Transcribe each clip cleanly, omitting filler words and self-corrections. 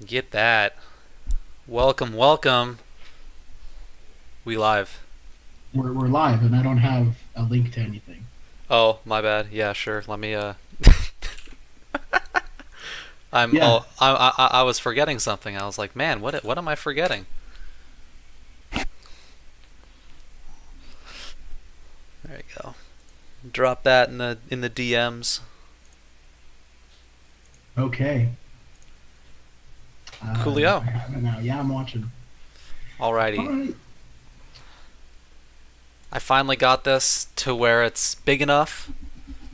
Get that. Welcome, welcome. We live. We're live, and I don't have a link to anything. Oh, my bad. Yeah, sure. Let me. I'm. Yeah. Oh, I was forgetting something. I was like, man, what am I forgetting? There you go. Drop that in the DMs. Okay. I Coolio. have it now. Yeah, I'm watching. All Alrighty. right. I finally got this to where it's big enough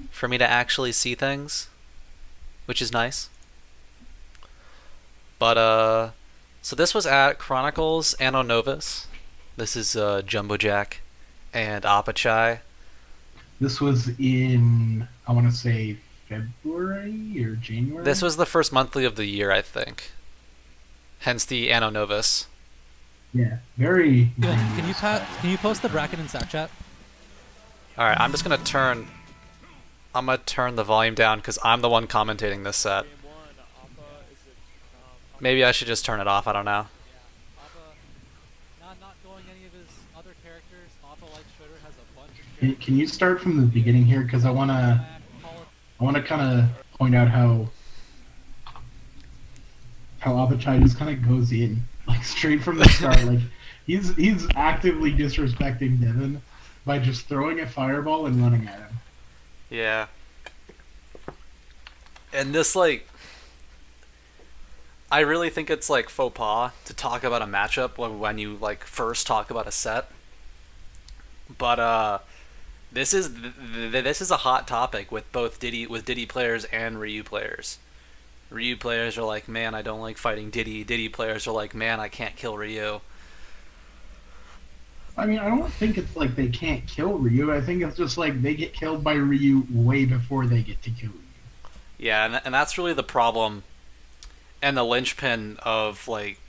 for me to actually see things, which is nice. But so this was at Chronicles Anno Novus. This is Jumbo Jack and Apachai. This was in, I want to say, February or This January. was the first monthly of the year, I think. Hence the Anno Novus. Yeah. Very Ewan, grandiose stuff. can you post the bracket in Stack Chat? All right, I'm just gonna turn. I'm gonna turn the volume down because I'm the one commentating this set. Game one, Appa is it Maybe I should just turn it off. I don't know. Yeah, Appa, not going any of his other characters. Appa, like Shredder, has a bunch of Can you characters. start from the beginning here? Because Call it. I wanna kind of point out how Abachai just kind of goes in like straight from the start. Like he's actively disrespecting Devin by just throwing a fireball and running at him. Yeah. And this like, I really think it's like faux pas to talk about a matchup when you like first talk about a set. But this is a hot topic with both Diddy players and Ryu players. Ryu players are like, man, I don't like fighting Diddy. Diddy players are like, man, I can't kill Ryu. I mean, I don't think it's like they can't kill Ryu. I think it's just like they get killed by Ryu way before they get to kill Ryu. Yeah, and that's really the problem and the linchpin of like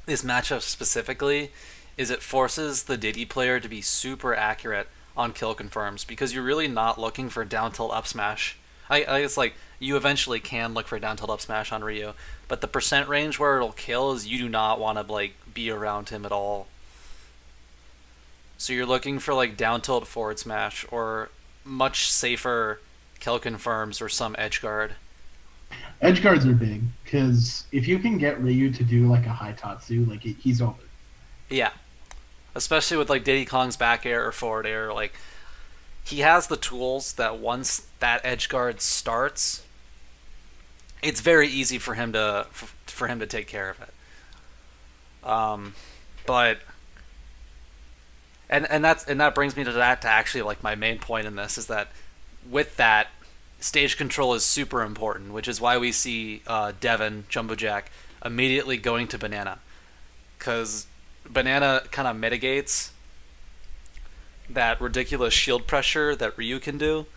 this matchup specifically is it forces the Diddy player to be super accurate on kill confirms because you're really not looking for down tilt up smash. I guess like you eventually can look for down tilt up smash on Ryu, but the percent range where it'll kill is you do not want to like be around him at all. So you're looking for like down tilt forward smash or much safer kill confirms or some edge guard. Edge guards are big because if you can get Ryu to do like a high Tatsu, like he's over. Yeah, especially with like Diddy Kong's back air or forward air, like he has the tools that once that edge guard starts, it's very easy for him to take care of it. But and that brings me to actually like my main point in this is that with that stage control is super important, which is why we see Devin Jumbo Jack immediately going to Banana because Banana kind of mitigates that ridiculous shield pressure that Ryu can do,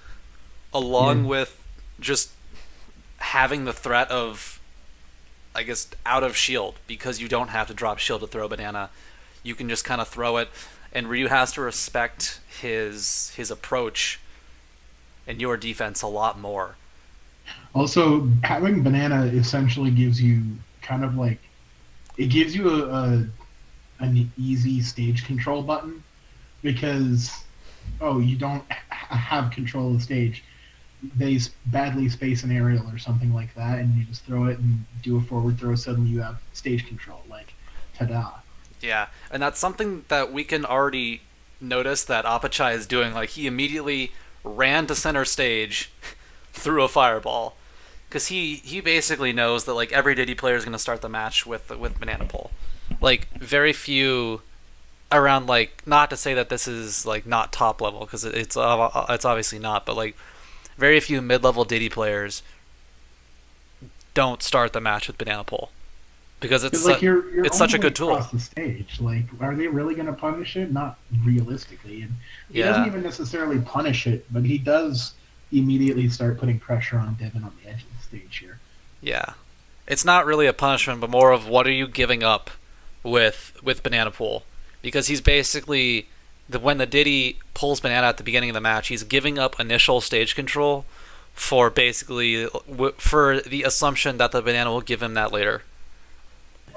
along Yeah. with just having the threat of, I guess, out of shield because you don't have to drop shield to throw Banana. You can just kind of throw it, and Ryu has to respect his approach and your defense a lot more. Also, having banana essentially gives you kind of like it gives you an easy stage control button because you don't have control of the stage. They badly space an aerial or something like that, and you just throw it and do a forward throw. Suddenly, you have stage control. Like, ta-da! Yeah, and that's something that we can already notice that Apachai is doing. Like he immediately ran to center stage, threw a fireball, because he basically knows that like every Diddy player is going to start the match with banana pole. Like very few around like not to say that this is like not top level because it's obviously not, but like very few mid level Diddy players don't start the match with banana pole because Because like you're it's such a only good tool. across the stage. Like, are they really going to punish it? Not realistically. And he doesn't Yeah, even necessarily punish it, but he does immediately start putting pressure on Devin on the edge of the stage here. yeah. It's not really a punishment, but more of what are you giving up with Banana Pool? Because he's basically when the Diddy pulls Banana at the beginning of the match, he's giving up initial stage control for basically for the assumption that the Banana will give him that later.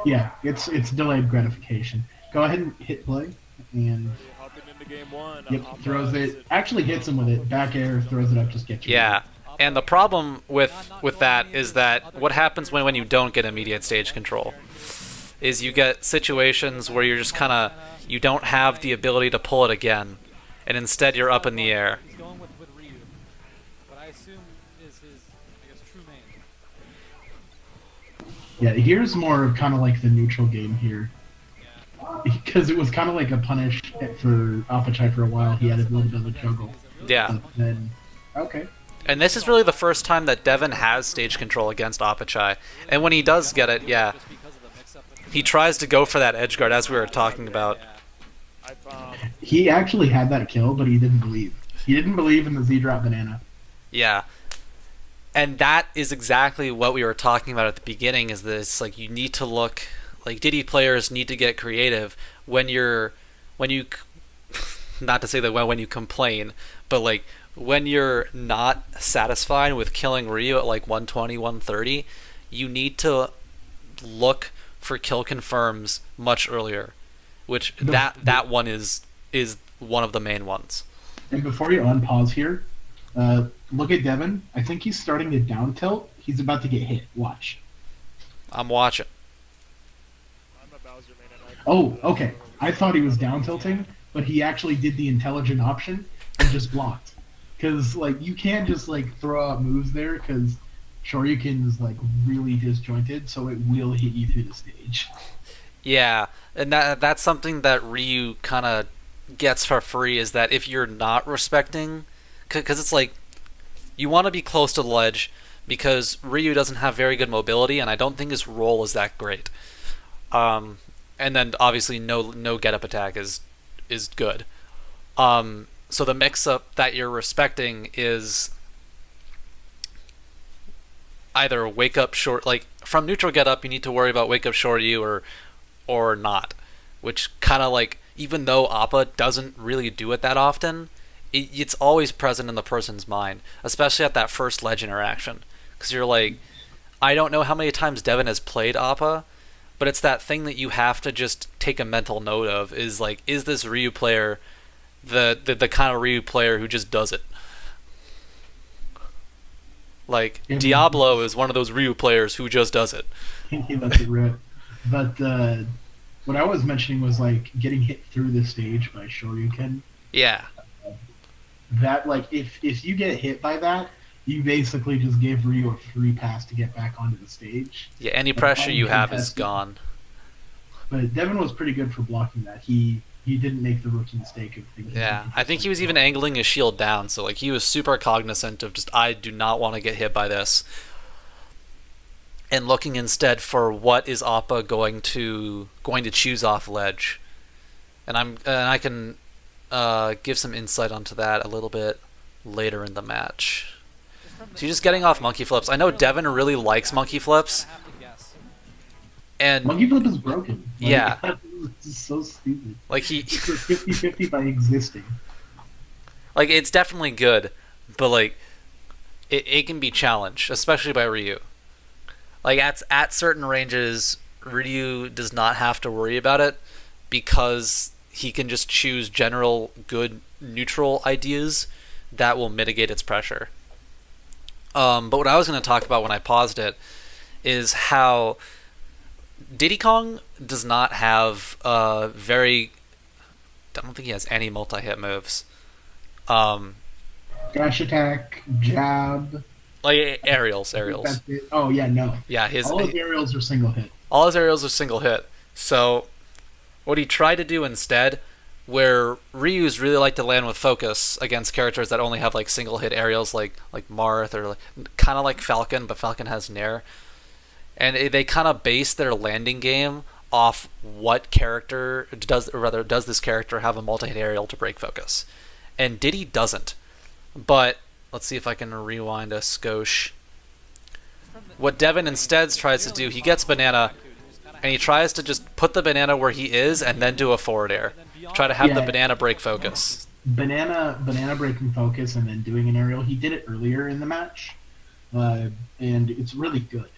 Yeah, it's delayed gratification. Go ahead and hit play, and Already hopping into game one. yep, Appa, throws is it. Actually hits him with it. Back air, throws it up, just gets you. Yeah. And the problem with that is that what happens when you don't get immediate stage control is you get situations where you're just kind of, you don't have the ability to pull it again, and instead you're up in the air. He's going with Ryu, what I assume is his, I guess, true main. Yeah, here's more of kind of like the neutral game here. Because it was kind of like a punish for Apachai for a while. He had a little bit of a juggle. Yeah. But then, okay. And this is really the first time that Devin has stage control against Apachai. And when he does get it, yeah, he tries to go for that edge guard, as we were talking about. He actually had that kill, but he didn't believe. He didn't believe in the Z-drop banana. Yeah. And that is exactly what we were talking about at the beginning, is this, like, you need to look, like, Diddy players need to get creative when you, not to say that when you complain, but, like, when you're not satisfied with killing Ryu at, like, 120, 130, you need to look for kill confirms much earlier, which that one is one of the main ones. And before you unpause here, look at Devin. I think he's starting to down tilt. He's about to get hit. Watch. I'm watching. I'm a Bowser main and I Oh, okay. I thought he was down tilting, but he actually did the intelligent option and just blocked. Because, like, you can't just, like, throw out moves there, because Shoryuken is, like, really disjointed, so it will hit you through the stage. Yeah, and that's something that Ryu kind of gets for free, is that if you're not respecting, because it's like, you want to be close to the ledge, because Ryu doesn't have very good mobility, and I don't think his roll is that great. And then obviously no get up attack is good. So the mix-up that you're respecting is either wake up short, like from neutral get up, you need to worry about wake up short you or not, which kind of like, even though Appa doesn't really do it that often, it's always present in the person's mind, especially at that first ledge interaction, because you're like, I don't know how many times Devin has played Appa, but it's that thing that you have to just take a mental note of, is like, is this Ryu player the kind of Ryu player who just does it? Like, Diablo is one of those Ryu players who just does it. He lets it rip. But what I was mentioning was, like, getting hit through the stage by Shoryuken. Yeah. That, like, if you get hit by that, you basically just gave Ryu a free pass to get back onto the stage. Yeah, any pressure you have is gone. But Devin was pretty good for blocking that. He didn't make the rookie mistake of thinking. Yeah, I think he was even angling his shield down, so like he was super cognizant of just, I do not want to get hit by this, and looking instead for what is Appa going to choose off ledge, and I can give some insight onto that a little bit later in the match. So you're just getting off monkey flips. I know Devin really likes monkey flips, and monkey flip is broken. Like, yeah. It's so stupid. Like he, it's 50-50 by existing. Like, it's definitely good, but like it can be challenged, especially by Ryu. Like at certain ranges, Ryu does not have to worry about it because he can just choose general good neutral ideas that will mitigate its pressure. But what I was going to talk about when I paused it is how Diddy Kong does not have I don't think he has any multi-hit moves. Dash attack, jab. Like aerials. Oh yeah, no. Yeah, all his aerials are single hit. All his aerials are single hit. So what he tried to do instead, where Ryu's really like to land with focus against characters that only have like single hit aerials, like Marth, or like, kind of like Falcon, but Falcon has Nair. And they kind of base their landing game off what character does this character have a multi-hit aerial to break focus. And Diddy doesn't. But let's see if I can rewind a skosh. What Devin instead tries to do, he gets banana, and he tries to just put the banana where he is and then do a forward air. Try to have the banana break focus. Banana breaking focus and then doing an aerial. He did it earlier in the match, and it's really good.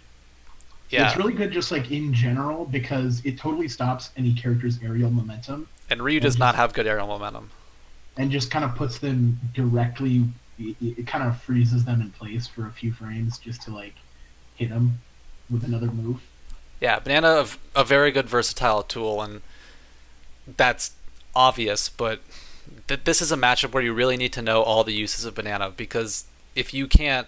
It's Yeah, really good just like in general because it totally stops any character's aerial momentum and Ryu and does not just have good aerial momentum. kind of puts them directly. It kind of freezes them in place for a few frames just to like hit them with another move. Yeah, Banana a very good versatile tool, and that's obvious. But this is a matchup where you really need to know all the uses of Banana, because if you can't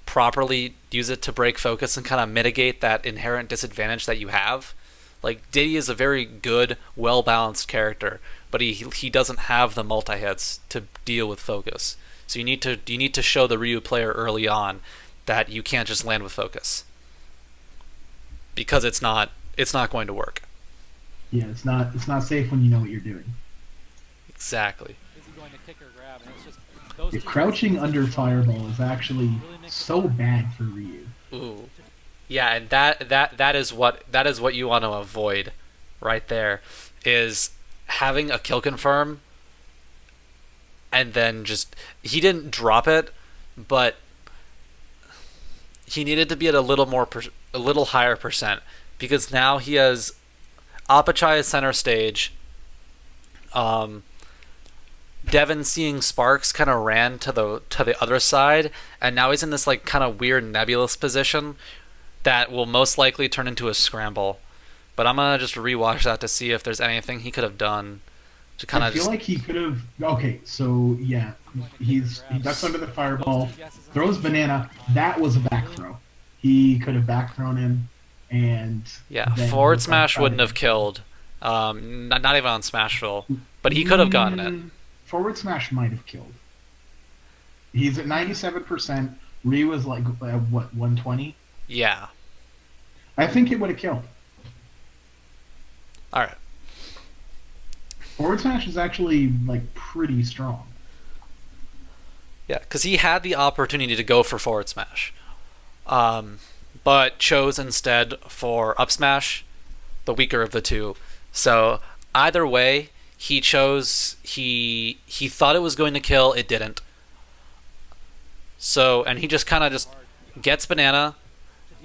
properly use it to break focus and kind of mitigate that inherent disadvantage that you have, like Diddy is a very good, well balanced character, but he doesn't have the multi hits to deal with focus. So you need to show the Ryu player early on that you can't just land with focus, because it's not going to work. Yeah, it's not safe when you know what you're doing. Exactly. Is he going to kick or grab? And it's just those The two crouching choices under really fireball is actually make it so hard. bad for Ryu. Ooh. Yeah, and that is what you want to avoid right there, is having a kill confirm and then just he didn't drop it, but he needed to be at a little higher percent, because now he has Apachai as center stage. Devin, seeing Sparks, kind of ran to the other side, and now he's in this like kind of weird nebulous position that will most likely turn into a scramble. But I'm gonna just rewatch that to see if there's anything he could have done to kind I of feel just. like he could have. Okay, so yeah, he ducks under the fireball, throws banana. That was a back throw. He could have back thrown him, and Yeah, then forward just smash tried wouldn't to- have killed. Not even on Smashville, but he could have gotten it. Forward smash might have killed. He's at 97%. Ryu was like what 120. Yeah. I think it would have killed. All right. Forward smash is actually like pretty strong. Yeah, because he had the opportunity to go for forward smash, but chose instead for up smash, the weaker of the two. So either way, he chose. He thought it was going to kill. It didn't. So, and he just kind of just gets banana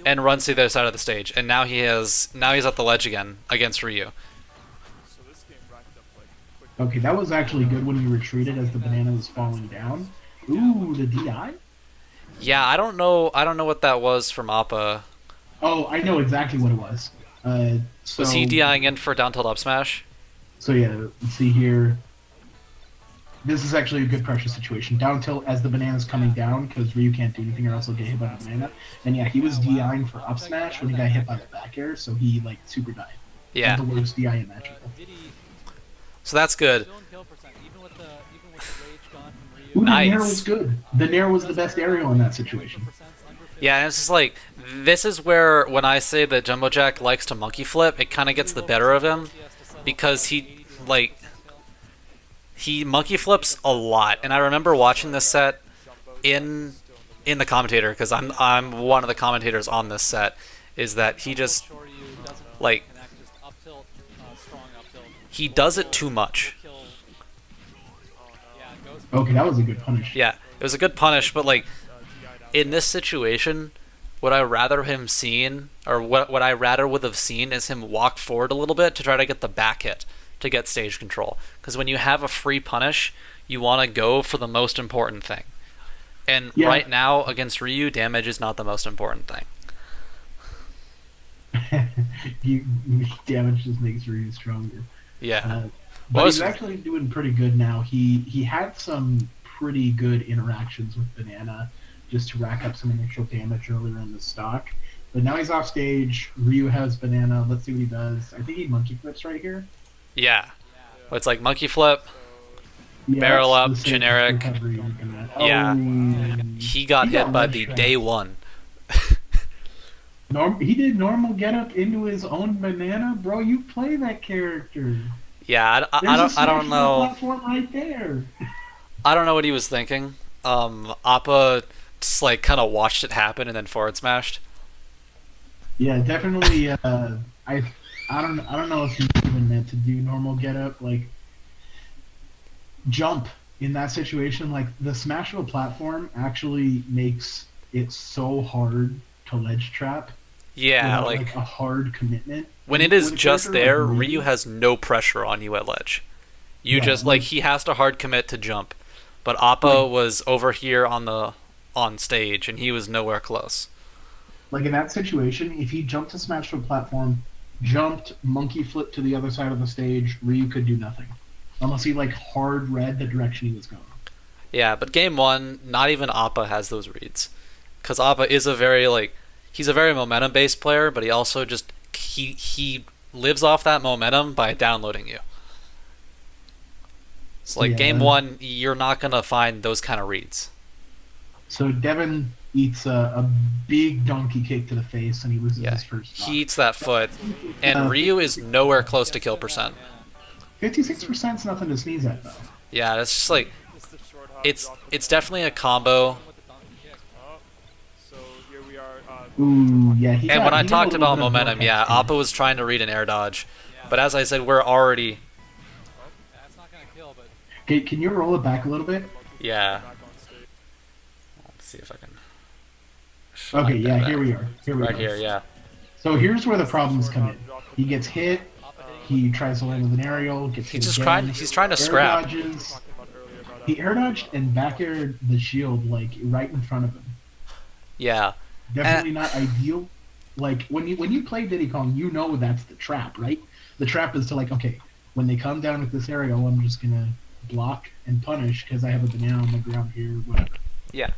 and runs to the other side of the stage, and now he's at the ledge again against Ryu. So this game racked up like quick. Okay, that was actually good when you retreated as the banana was falling down. Ooh, the DI? Yeah, I don't know what that was from Appa. Oh, I know exactly what it was. So, Was he DIing in for down tilt up smash? So yeah, let's see here. This is actually a good pressure situation. Down tilt as the banana's coming down, because Ryu can't do anything or else he'll get hit by the banana. And yeah, he was DIing for up smash when he got hit by the back air, so he like super died. Yeah. Had the worst DI imaginable. Diddy So that's good. still in kill percent, even with the rage gone from Ooh, Ryu. the Nice. Nair was good. The Nair was the best aerial in that situation. Yeah, and it's just like, this is where, when I say that Jumbo Jack likes to monkey flip, it kind of gets the better of him, because he monkey flips a lot. And I remember watching this set in the commentator, because I'm one of the commentators on this set, is that he just, like, he does it too much. Okay, that was a good punish. Yeah, it was a good punish, but like, in this situation, what I rather him seen, or what I rather would have seen, is him walk forward a little bit to try to get the back hit to get stage control. Because when you have a free punish, you want to go for the most important thing. And Yeah. right now, against Ryu, damage is not the most important thing. Damage just makes Ryu stronger. Yeah. But Well, he's it's- actually doing pretty good now. He had some pretty good interactions with Banana just to rack up some initial damage earlier in the stock. But now he's off stage. Ryu has Banana. Let's see what he does. I think he monkey flips right here. Yeah. Well, it's like monkey flip. Yeah, Barrel that's up, the same generic. recovery you're gonna- Yeah. Oh. He got He hit got by ledge the trapped. day one. He did normal get up into his own Banana, bro. You play that character. Yeah, I There's a don't Smashville know. platform right there. I don't know what he was thinking. Appa just like kind of watched it happen and then forward smashed. Yeah, definitely. I don't know if he even meant to do normal get up. Like jump in that situation. Like the Smashville platform actually makes it so hard to ledge trap Yeah, without like like a hard commitment. when it is With a just character there, like Ryu has no pressure on you at ledge. You Yeah, just like he has to hard commit to jump. But Appa like was over here on stage and he was nowhere close. like in that situation, if he jumped to smash to a platform, jumped monkey flip to the other side of the stage, Ryu could do nothing unless he like hard read the direction he was going. Yeah, but game 1, not even Appa has those reads. Cuz Appa is a very like he's a very momentum based player, but he also just he lives off that momentum by downloading you. So like Yeah. game 1, you're not going to find those kind of reads. So Devin eats a big donkey kick to the face, and he loses Yeah, his first stock. he eats that foot, and Ryu is nowhere close to kill percent. 56% is nothing to sneeze at, though. Yeah, it's just like Just a short hop it's drop it's to the definitely a combo. With the donkey kick. Oh, so here we are. Ooh, yeah. And when I he got talked a little about bit of momentum, yeah, vortex Appa was trying to read an air dodge, but as I said, we're already That's not gonna kill, but Okay, can you roll it back a little bit? yeah. back on stage. Let's see if I can. Okay, like yeah, that. here we are. Here we Right go. here, yeah. So here's where the problems come in. He gets hit. Appa hitting He tries to land with an aerial. Gets hit Just again. he's trying to Air scrap. dodges. Talking about earlier about He air dodged and back aired the shield like right in front of him. Yeah. Definitely not ideal. Like when you play Diddy Kong, you know that's the trap, right? The trap is to like, okay, when they come down with this aerial, I'm just gonna block and punish because I have a banana on the ground here, whatever. Yeah.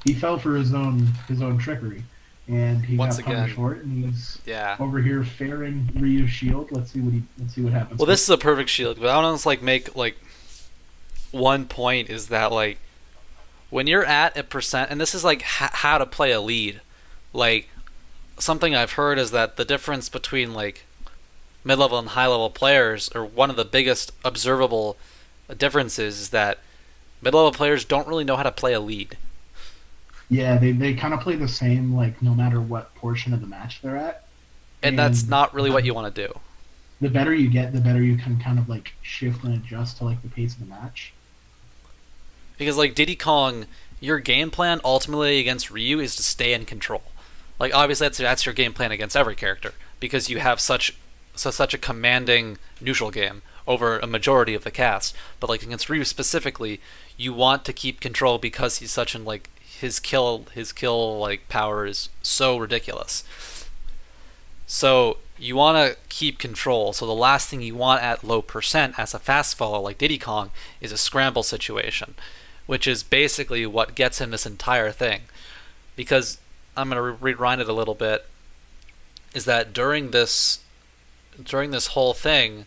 He fell for his own trickery, and he Once got punished again. for it. And he's Yeah. over here fairing Ryu's shield. Let's see what happens. Well, this is a perfect shield, but I want to like make like one point is that like when you're at a percent, and this is like how to play a lead. Like something I've heard is that the difference between like mid-level and high-level players, or one of the biggest observable differences, is that mid-level players don't really know how to play a lead. Yeah, they kind of play the same like no matter what portion of the match they're at. And that's not really what you want to do. The better you get, the better you can kind of like shift and adjust to like the pace of the match. Because like Diddy Kong, your game plan ultimately against Ryu is to stay in control. Like obviously that's your game plan against every character because you have such a commanding neutral game over a majority of the cast. But like against Ryu specifically, you want to keep control because he's such an like his kill like power is so ridiculous. So you want to keep control. So the last thing you want at low percent as a fast follower like Diddy Kong is a scramble situation, which is basically what gets him this entire thing. Because I'm going to rewind it a little bit. Is that during this whole thing,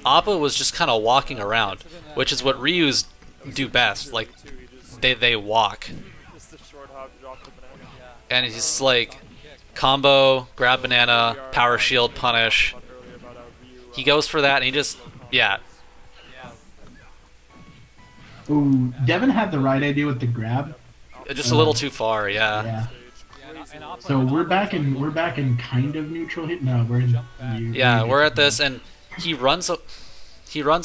Appa was just kind of walking around, which is what Ryu's do best. Like they walk, just a short hop drop to banana. and he's like combo, grab banana, power shield, punish. Talked earlier about Ryu, He goes for that, and he just yeah. Ooh, Devin had the right idea with the grab. Just a little too far, yeah. Yeah. and Appa, So we're back in kind of neutral hit. No, we're in. Yeah, we're at this, and he runs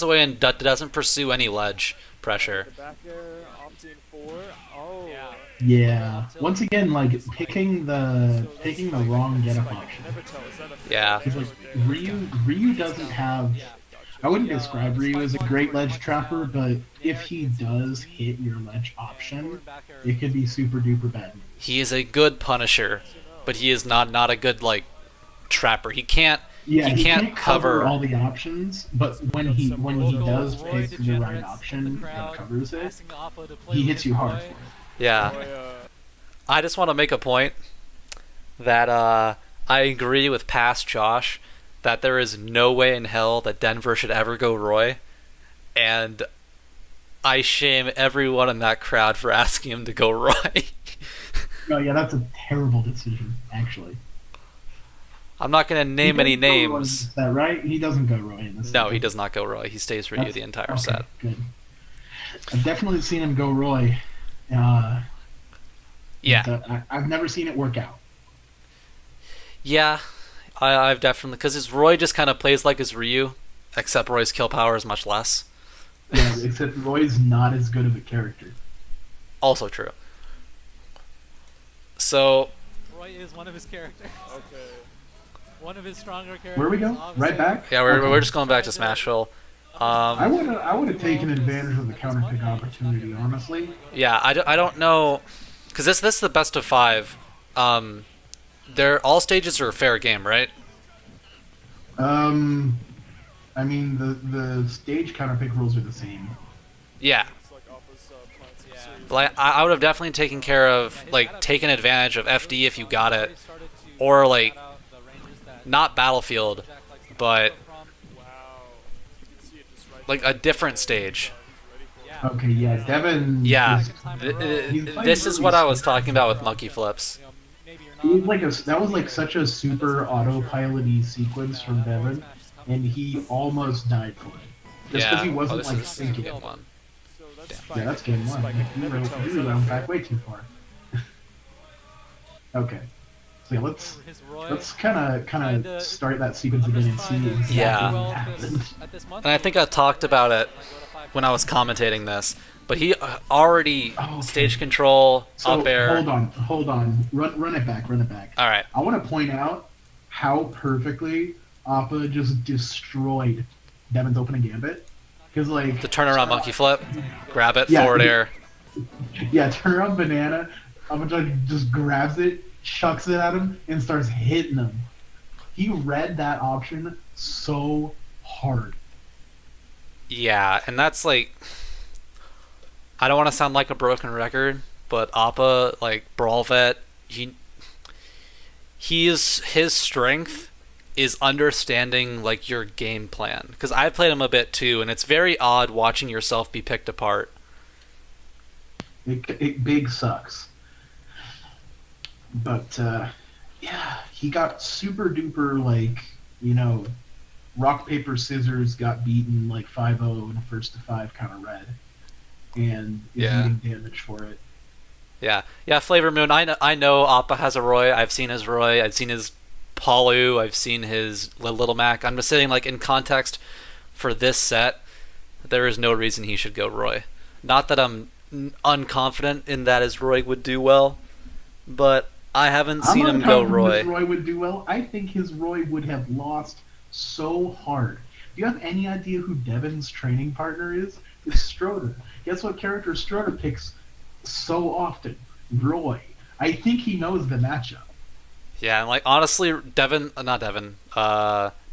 away and doesn't pursue any ledge pressure. the back air opting for. Oh, Yeah. Yeah. Once again, like picking the wrong get up option. never tell. Is that a Yeah. Because like Ryu doesn't have. I wouldn't describe Ryu as a great ledge trapper, but if he does hit your ledge option, it could be super duper bad news. He is a good punisher, but he is not a good like trapper. He can't Yeah, he can't cover all the options, but when he does pick the right option that covers it, he hits you hard. yeah. boy, I just want to make a point that I agree with past Josh that there is no way in hell that Denver should ever go Roy, and I shame everyone in that crowd for asking him to go Roy. No, yeah, that's a terrible decision, actually. I'm not going to name He any doesn't go Roy in names. this set, right? He doesn't go Roy in this. No, set. he does not go Roy. He stays Ryu That's- the entire okay, set. Good. I've definitely seen him go Roy. Yeah, But I've never seen it work out. yeah. I've definitely because his Roy just kind of plays like his Ryu, except Roy's kill power is much less. Yeah, except Roy's not as good of a character. Also true. So Roy is one of his characters. Okay. One of his stronger characters. Where we go? obviously. Right back? yeah, we're Okay. we're just going back to Smashville. I would have taken advantage of the counter pick opportunity, honestly. Yeah, I don't know, because this is the best of 5. They're all stages are fair game, right? I mean the stage counter pick rules are the same. Yeah. It's like Alpha's playing some Yeah. serious Like I would have definitely taken care of like taken advantage of FD if you got it, or like not Battlefield, but wow. You can see it just right like a different stage. Okay, yeah, Devin. Yeah, is- he's playing this is really what I was smart. talking about with monkey flips. He like that was like such a super autopilot-y sequence from Devin, and he almost died for it. Just because he wasn't this like is thinking. game 1. So that's Yeah. Yeah, that's game 1. Spike. I can never tell. Is that You fair? back way too far. Okay, so yeah, let's kind of start that sequence again and see exactly Yeah. what happened. And I think I talked about it when I was commentating this, but he already Okay. stage control, So up air. hold on, run it back. All right. I want to point out how perfectly Appa just destroyed Devin's opening gambit. Because like The turnaround monkey flip, grab it, Yeah. forward air. yeah, turn around banana, Appa just grabs it, chucks it at him, and starts hitting him. He read that option so hard. Yeah, and that's like, I don't want to sound like a broken record, but Appa, like Brawl Vet, his strength is understanding like your game plan. Because I played him a bit too, and it's very odd watching yourself be picked apart. It big sucks. But yeah, he got super duper like, rock paper scissors got beaten like 5-0 in a first to 5 kind of red, and is Yeah. eating damage for it. Yeah, Flavor Moon. I know Appa has a Roy. I've seen his Roy. I've seen his Palu. I've seen his Little Mac. I'm just saying, like in context for this set, there is no reason he should go Roy. Not that I'm unconfident in that his Roy would do well, but I haven't seen him go Roy. His Roy would do well. I think his Roy would have lost so hard. Do you have any idea who Devin's training partner is? It's Stroder. Guess what character Stroder picks so often? Roy. I think he knows the matchup. Yeah, and like honestly,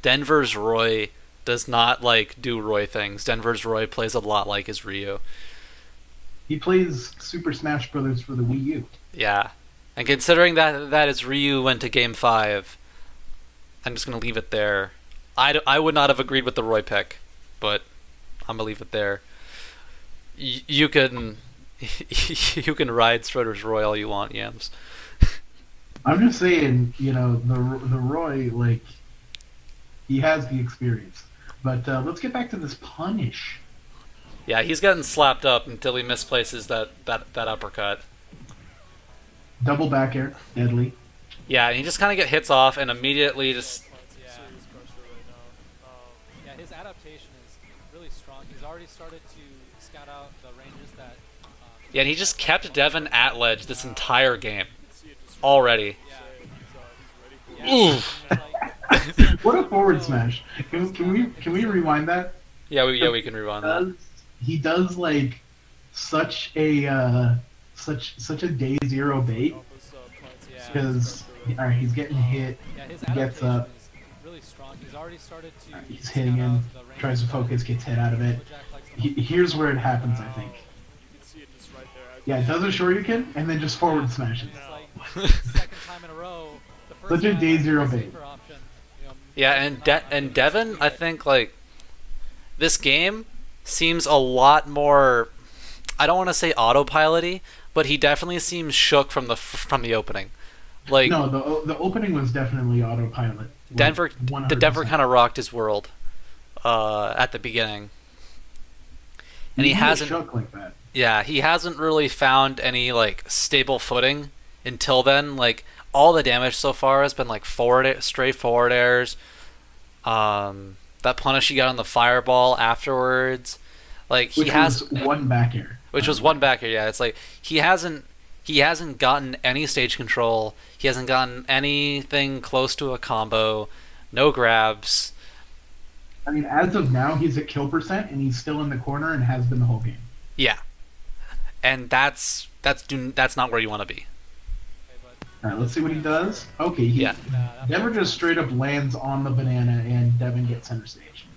Denver's Roy does not like do Roy things. Denver's Roy plays a lot like his Ryu. He plays Super Smash Brothers for the Wii U. Yeah, and considering that his Ryu went to Game 5, I'm just gonna leave it there. I would not have agreed with the Roy pick, but I'm gonna leave it there. You can you can ride Schroeder's Roy all you want, Yams. I'm just saying, the Roy, like, he has the experience. But let's get back to this punish. Yeah, he's getting slapped up until he misplaces that uppercut. Double back air, deadly. Yeah, and you just kind of get hits off and immediately just Yeah. serious pressure right now. Yeah, his adaptation is really strong. He's already started to scout out the ranges that. yeah, and he just kept Devin at ledge this entire game You can see it just already. Yeah. he's ready for it. Yeah. Oof. What a forward smash. Can we rewind that? Yeah, we can rewind that. He does like such a such a day zero bait Alpha's playing some Yeah. serious because pressure right all right, he's getting hit. Yeah, his He gets adaptation up. is really strong. He's already started to. He's hitting him, tries to focus, gets hit out of it. Here's where it happens, I think. now. You can see it just right there. Yeah, it does a shoryuken and then just forward smashes. It's like second time in a row. The first Such a time, day like, zero the bait. sleeper option, Yeah, and Devin, I think like this game seems a lot more. I don't want to say autopilot-y, but he definitely seems shook from the opening. Like No, the opening was definitely autopilot. Denver, the 100%. Denver kind of rocked his world at the beginning, and he was hasn't. shook like that. Yeah, he hasn't really found any like stable footing until then. Like all the damage so far has been like straight forward airs. That punish he got on the fireball afterwards, like Which he has, was one back air. which was one back here. Yeah, it's like he hasn't He hasn't gotten any stage control. He hasn't gotten anything close to a combo. No grabs. I mean, as of now, he's at kill percent, and he's still in the corner and has been the whole game. Yeah, and that's not where you want to be. All right, let's see what he does. Okay, Yeah. Devin just straight up lands on the banana, and Devin gets center stage.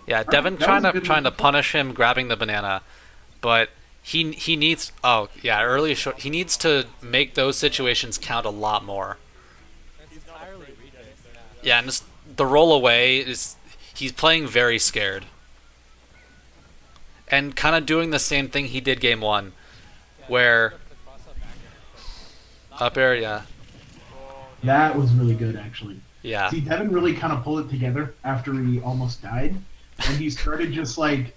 Yeah, Devin that was a good trying to move. punish him grabbing the banana, but he needs he needs to make those situations count a lot more. It's entirely rejects. Yeah, and just the roll away is he's playing very scared. And kind of doing the same thing he did game 1 where up air, yeah. That was really good, actually. Yeah. See, Devin really kind of pulled it together after he almost died, and he started just like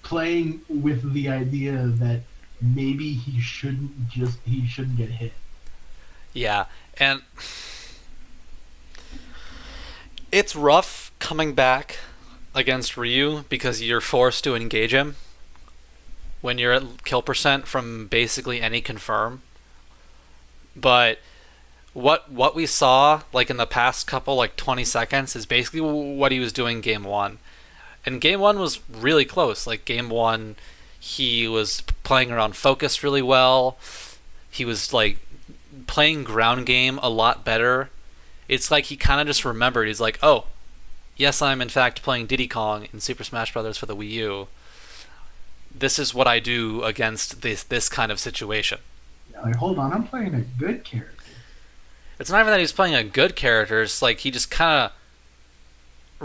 playing with the idea that maybe he shouldn't get hit. Yeah, and it's rough coming back against Ryu because you're forced to engage him when you're at kill percent from basically any confirm. But what we saw like in the past couple like 20 seconds is basically what he was doing game 1. And game 1 was really close. Like game 1 he was playing around focus really well. He was like playing ground game a lot better. It's like he kind of just remembered. He's like, oh, yes, I'm in fact playing Diddy Kong in Super Smash Bros. For the Wii U. This is what I do against this kind of situation. Yeah, like, hold on, I'm playing a good character. It's not even that he's playing a good character. It's like he just kind of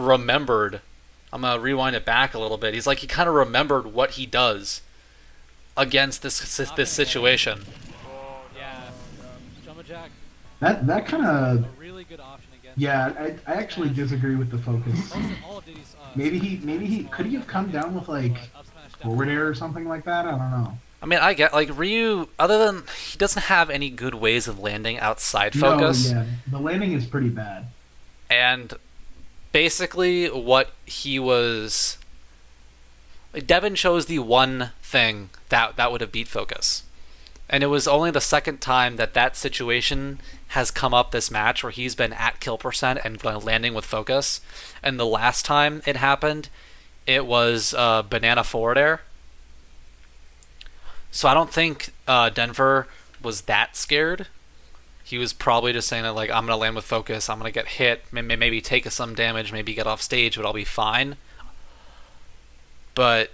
remembered. I'm going to rewind it back a little bit. He's like he kind of remembered what he does against this situation. Yeah. Jumbo Jack, That kind a of really good option against. yeah. I actually disagree with the focus. Most of all of Diddy's, Maybe he could he have come down with like up smash forward air or something like that. I don't know. I mean, I get like Ryu. Other than he doesn't have any good ways of landing outside focus. No, yeah, the landing is pretty bad. And basically what he was like, Devin chose the one thing that would have beat focus. And it was only the second time that situation has come up this match where he's been at kill percent and landing with focus. And the last time it happened, it was banana forward air. So I don't think Denver was that scared. He was probably just saying that, like, I'm going to land with focus, I'm going to get hit, maybe take some damage, maybe get off stage, but I'll be fine. But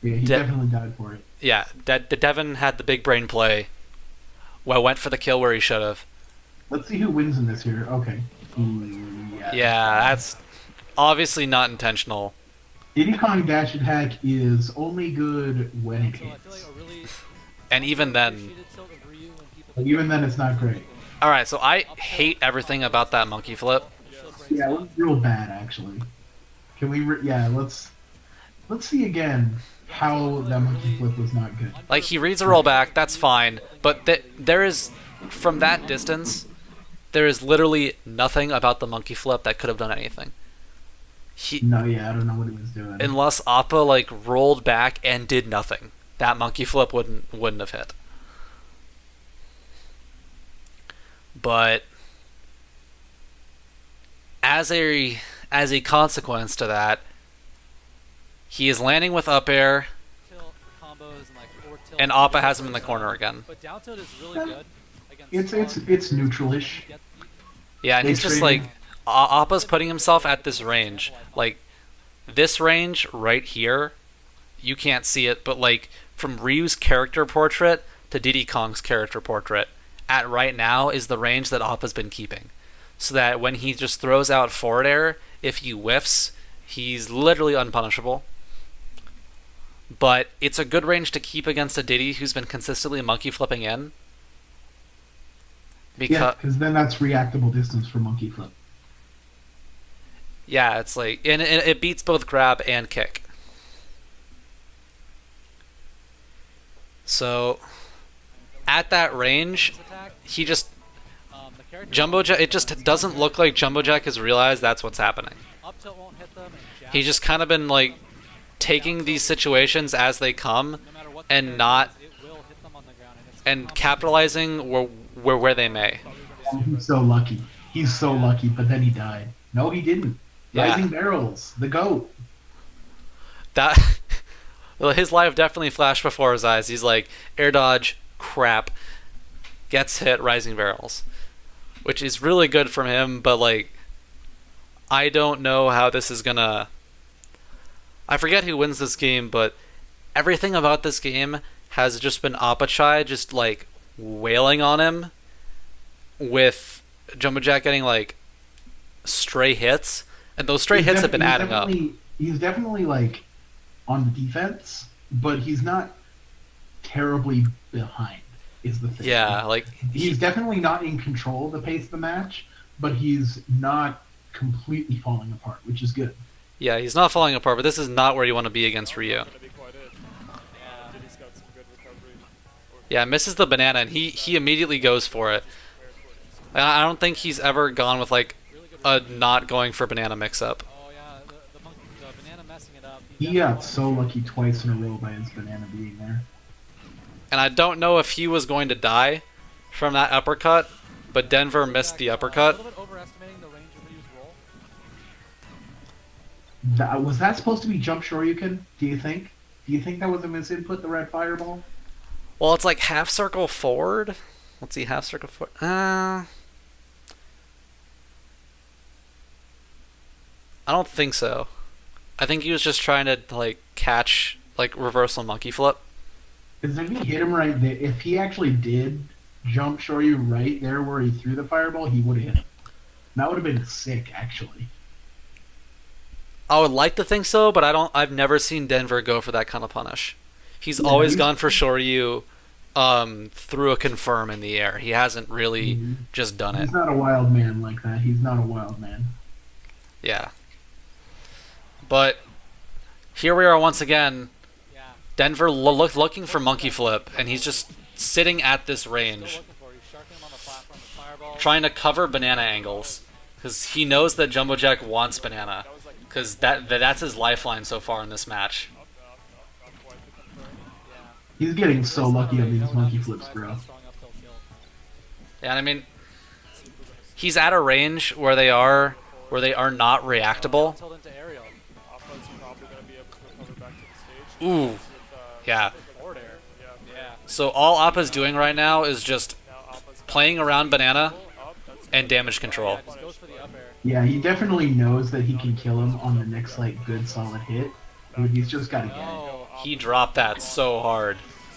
Yeah, he definitely died for it. yeah, Devin had the big brain play. Well, went for the kill where he should have. Let's see who wins in this here. Okay. Yeah, that's obviously not intentional. Diddy Kong dash attack is only good when it So I hits. feel like a really And even then, appreciated tilt of Ryu when people But even then, it's not great. alright, so I hate everything about that monkey flip. Yeah, it was real bad actually. Can we? Yeah, let's see again how that monkey flip was not good. Like, he reads a rollback, that's fine, but there is, from that distance, there is literally nothing about the monkey flip that could have done anything. No, yeah, I don't know what he was doing. Unless Appa, like, rolled back and did nothing. That monkey flip wouldn't have hit. But as a consequence to that, he is landing with up air, tilt combos and like forward tilt. and Appa has him in the corner again. But down tilt is really good against. It's neutral-ish. Yeah, and he's just like, Appa's putting himself at this range. Like, this range right here, you can't see it, but like, from Ryu's character portrait to Diddy Kong's character portrait, at right now is the range that Appa's been keeping. So that when he just throws out forward air, if he whiffs, he's literally unpunishable. But it's a good range to keep against a Diddy who's been consistently monkey flipping in. Yeah, because then that's reactable distance for monkey flip. Yeah, it's like, and it beats both grab and kick. So, at that range, he just, Jumbo Jack, it just doesn't look like Jumbo Jack has realized that's what's happening. Up tilt won't hit them. And He's just kind of been like taking these situations as they come no matter what the and character not is, it will hit them on the ground. and capitalizing where they may. Oh, he's so lucky. He's so lucky, but then he died. No, he didn't. Yeah. Rising Barrels, the GOAT. That well, his life definitely flashed before his eyes. He's like, air dodge, crap, gets hit, rising barrels, which is really good from him. But like, I don't know how this is gonna. I forget who wins this game, but everything about this game has just been Apachai just like wailing on him, with Jumbo Jack getting like stray hits, and those stray hits have been adding up. He's definitely like on the defense, but he's not terribly behind. Is the thing. Yeah, like he's definitely not in control of the pace of the match, but he's not completely falling apart, which is good. Yeah, he's not falling apart, but this is not where you want to be against Ryu. Gonna be quite it. Diddy's got some good recovery. Yeah, misses the banana, and he immediately goes for it. I don't think he's ever gone with like a not going for banana mix-up. Oh yeah, the banana messing it up. He got so lucky twice in a row by his banana being there. And I don't know if he was going to die from that uppercut, but Denver missed the A uppercut. little bit overestimating the range of Ryu's roll. Was that supposed to be jump shoryuken? Do you think? Do you think that was a misinput, the red fireball? Well, it's like half circle forward. Let's see, half circle forward. I don't think so. I think he was just trying to like catch like reversal monkey flip. Because if he hit him right there, if he actually did jump shoryu right there where he threw the fireball, he would have hit him. That would have been sick, actually. I would like to think so, but I've never seen Denver go for that kind of punish. He's Yeah, always he's- gone for shoryu through a confirm in the air. He hasn't really just done it. He's not a wild man like that. He's not a wild man. Yeah. But here we are once again. Yeah. Denver looking for monkey flip, and he's just sitting at this Still range, looking for it. He's sharking him on the platform with fireball. trying to cover banana angles, because he knows that Jumbo Jack wants banana, because that's his lifeline so far in this match. Not quite the confirm. Yeah. He's getting so lucky on these Going monkey up, flips, he's bro. got a strong uphill kill. And I mean, he's at a range where they are not reactable. Tilt into aerial. Alpha's probably gonna be able to recover back to the stage. Ooh, With, yeah. Forward air. yeah. Yeah. So all Appa's doing right now is just Now Alpha's playing around banana up. That's and damage control. Yeah, just goes for the up air. Yeah, he definitely knows that he can kill him on the next like good solid hit. But he's just got to get it. No. He dropped that so hard.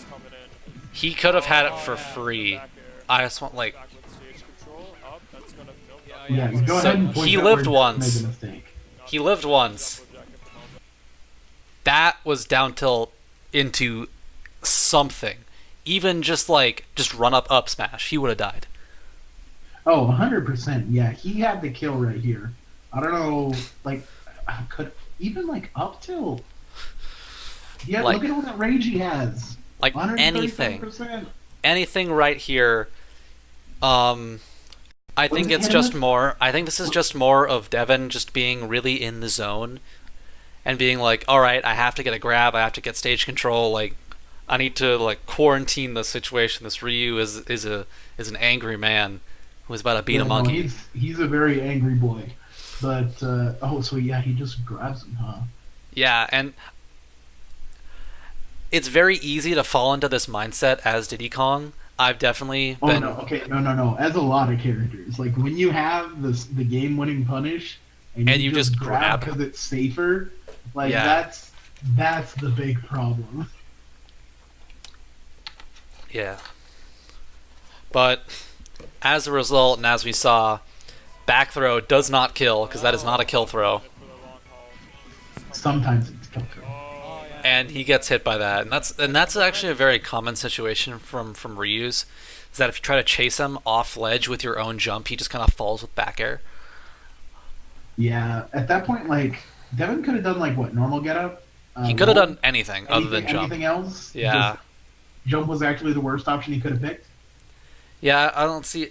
coming in. He could have had it for free. Back air. I just want like Back with stage control. Up. That's gonna nope. Yeah, go So ahead and point he out lived where once. Made a mistake. he lived once. Jumbo Jack at the moment. That was down tilt into something. Even just run up smash, he would have died. Oh, 100%. Yeah, he had the kill right here. I don't know, like, could even like up tilt. Yeah, Like- look at what that range he has. Like anything. 135%. Anything right here. I think it's just more. I think this is just more of Devin just being really in the zone, and being like, "All right, I have to get a grab. I have to get stage control. Like, I need to like quarantine the situation. This Ryu is an angry man who's about to beat Yeah, a no, monkey." he's a very angry boy. But, so yeah, he just grabs him, huh? Yeah, and it's very easy to fall into this mindset as Diddy Kong. I've definitely Oh, been. no, okay, no. As a lot of characters. Like, when you have the game-winning punish, and you just grab. because it's safer, like, Yeah. that's the big problem. Yeah. But as a result, and as we saw, back throw does not kill, because that is not a kill throw. For the long haul. Sometimes it's kill throw. Oh, yeah. And he gets hit by that. And that's actually a very common situation from Ryu's. Is that if you try to chase him off ledge with your own jump, he just kind of falls with back air. Yeah, at that point, like, Devin could have done, like, what, normal get-up? He could have done anything other than jump. Anything else? Yeah. Just jump was actually the worst option he could have picked? Yeah, I don't see.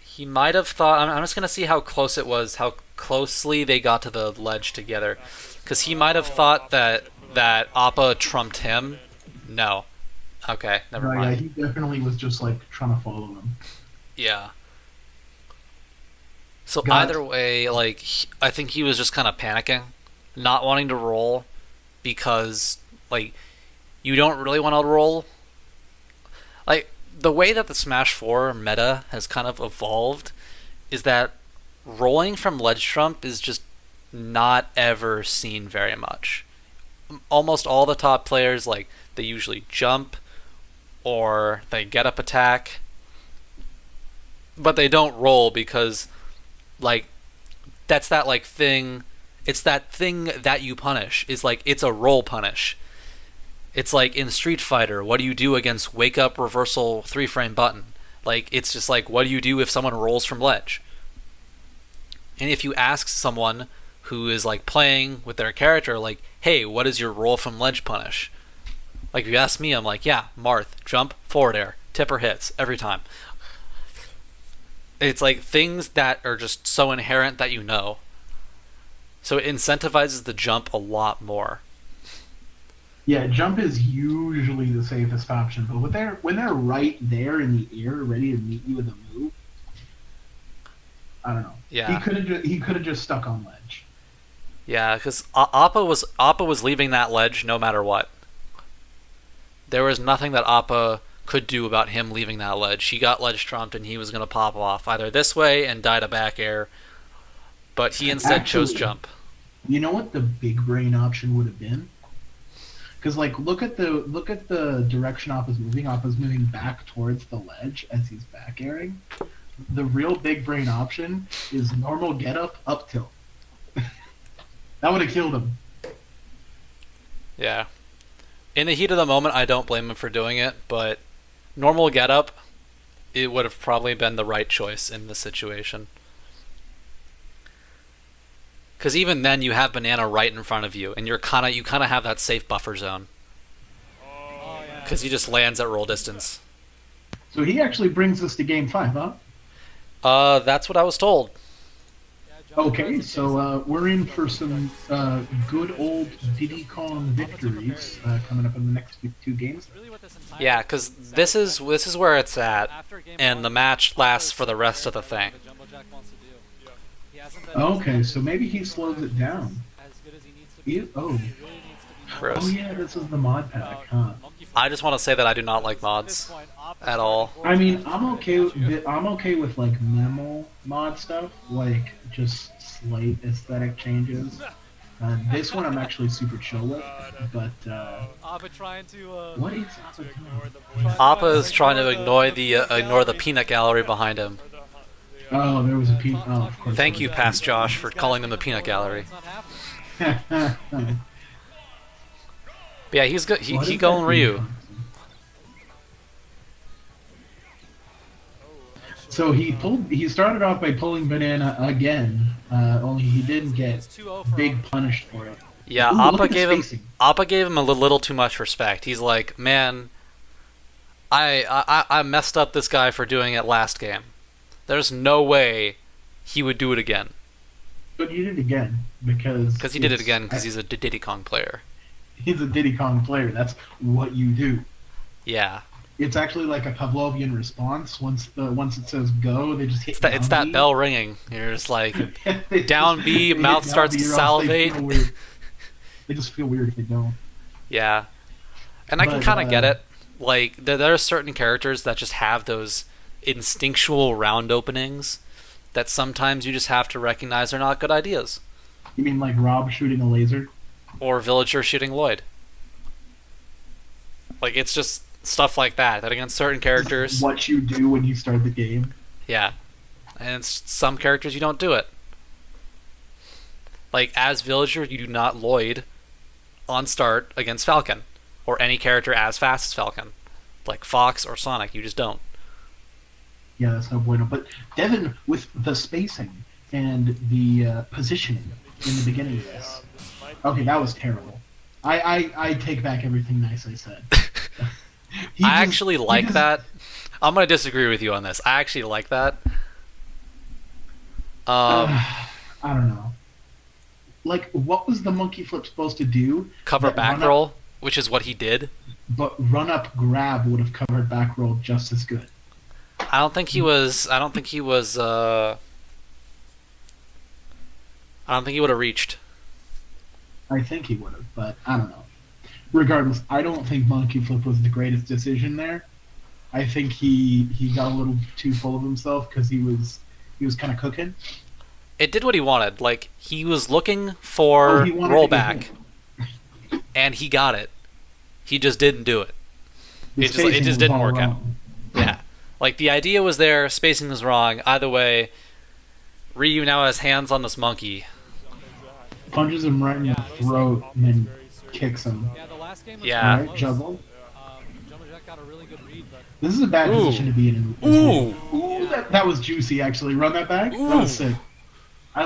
He might have thought. I'm just gonna see how close it was, how closely they got to the ledge together, because he might have thought that Appa trumped him. No, Okay, never But yeah, mind. he definitely was just like trying to follow him. Yeah. So Got either way, like I think he was just kind of panicking, not wanting to roll because like you don't really want to roll. Like the way that the Smash 4 meta has kind of evolved is that rolling from ledge trump is just not ever seen very much. Almost all the top players like they usually jump or they get up attack, but they don't roll because like that's that like thing. It's that thing that you punish. Is like it's a roll punish. It's like in Street Fighter, what do you do against wake up reversal 3-frame button? Like it's just like what do you do if someone rolls from ledge? And if you ask someone who is like playing with their character, like, hey, what is your roll from ledge punish? Like if you ask me, I'm like, yeah, Marth, jump, forward air, tipper hits every time. It's like things that are just so inherent that you know. So it incentivizes the jump a lot more. Yeah, jump is usually the safest option, but when they're right there in the air, ready to meet you with a move, I don't know. Yeah. He could have just stuck on ledge. Yeah, because Appa was leaving that ledge no matter what. There was nothing that Appa could do about him leaving that ledge. He got ledge trumped and he was going to pop off either this way and die to back air, but he instead chose jump. You know what the big brain option would have been? Because like look at the direction Appa's moving. Appa's moving back towards the ledge as he's back airing. The real big brain option is normal get up tilt. That would have killed him. Yeah. In the heat of the moment, I don't blame him for doing it, but normal get up, it would have probably been the right choice in this situation. Because even then, you have Banana right in front of you, and you kind of have that safe buffer zone. Oh yeah. Because he just lands at roll distance. So he actually brings us to game 5, huh? That's what I was told. Yeah, jump Okay, presence so is- we're in for some good old Diddy Kong victories coming up in the next 2 games. really what this entire Yeah, because thing this says, is where it's at, after game and one, the match Appa lasts is for the so rest of the aware thing. of what Jumbo Jack wants to do. Yeah. He hasn't been Okay, as so maybe he slows it down. good as he needs to be. He- oh. He really needs to be more Gross. Oh yeah, this is the mod pack, huh? about monkey flip. I just want to say that I do not like At mods this point, Appa's at all. starting I mean, forward I'm to okay. match. I'm okay with like minimal mod stuff, like just slight aesthetic changes. This one I'm actually super chill with, but Appa trying to. what is To Appa ignore doing? the voice. Appa is trying to ignore the peanut gallery behind him. Or the Oh, there was a peanut. Oh, of course. Thank there you, was. Past Josh, for calling them the peanut gallery. It's not happening. But yeah, he's good. He What is going that Ryu. thing? So he started off by pulling Banana again, only he didn't It's get 2-0 for big Appa. punished for it. Yeah, Ooh, look Appa at the gave him spacing. a little too much respect. He's like, man, I messed up this guy for doing it last game. There's no way he would do it again. But he did it again because He did it again because he's a Diddy Kong player. he's a Diddy Kong player. That's what you do. Yeah, It's actually like a Pavlovian response. Once it says go, they just hit. it's that down B. bell ringing. You're just like, They down B, they hit mouth down starts B to or else salivate. They, feel weird. They just feel weird if they don't. yeah, and I can But, kind of get it. Like there are certain characters that just have those instinctual round openings that sometimes you just have to recognize are not good ideas. You mean like Rob shooting a laser? Or Villager shooting Lloyd. Like it's just stuff like that against certain characters. What you do when you start the game? Yeah, and some characters you don't do it. Like as Villager, you do not Lloyd on start against Falcon, or any character as fast as Falcon, like Fox or Sonic. You just don't. Yeah, that's no bueno. But Devin, with the spacing and the positioning in the beginning of this. Okay, that was terrible. I take back everything nice I said. I actually like that. I'm gonna disagree with you on this. I actually like that. I don't know. Like, what was the monkey flip supposed to do? Cover That back run up- roll, which is what he did. but run up grab would have covered back roll just as good. I don't think he was. I don't think he was. I don't think he would have reached. I think he would have, but I don't know. Regardless, I don't think monkey flip was the greatest decision there. I think he got a little too full of himself because he was kind of cooking. It did what he wanted. Like, he was looking for he wanted to get rollback, hit. and he got it. He just didn't do it. His It spacing just was didn't all work out. wrong. Yeah. Like, the idea was there, spacing was wrong. Either way, Ryu now has hands on this monkey. Punches him right in the throat and then kicks him. Yeah, the last game was Yeah. Alright, juggle. Jumbo Jack got a really good read, but This is a bad Ooh. position to be in. Ooh. Ooh, that was juicy, actually. Run that back. That Ooh. was sick. I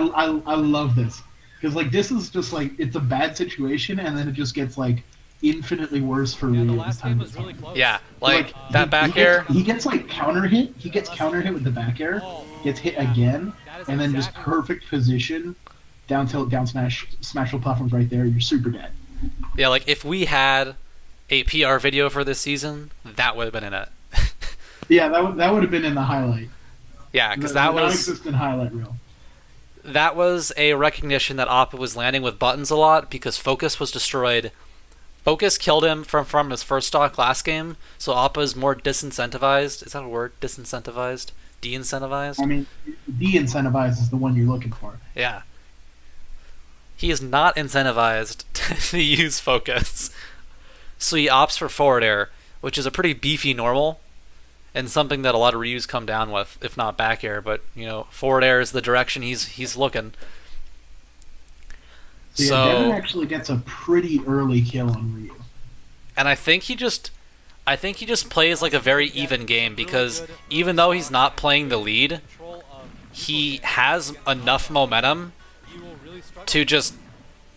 love this. Because, like, this is just, like, it's a bad situation, and then it just gets, like, infinitely worse for yeah, the Ryu as last time game goes was really on. close. Yeah, like, Like, that back air. He gets, like, counter hit. He gets counter hit with the back air, gets hit again, and then just perfect position, down tilt, down smash the platforms right there. You're super dead. Yeah, like, if we had a PR video for this season, that would have been in it. Yeah, that would have been in the highlight. Yeah, because The that was non-existent highlight reel. a recognition that Appa was landing with buttons a lot because focus was destroyed. Focus killed him from his first stock last game, so Appa's more disincentivized. Is that a word? Disincentivized? De-incentivized? I mean, de-incentivize is the one you're looking for. Yeah. He is not incentivized to use focus. So he opts for forward air, which is a pretty beefy normal, and something that a lot of Ryus come down with, if not back air. But, you know, forward air is the direction he's looking. So yeah, Devin actually gets a pretty early kill on Ryu. And I think he just plays like a very even game because even though he's not playing the lead, control of he has enough momentum you will really struggle. to just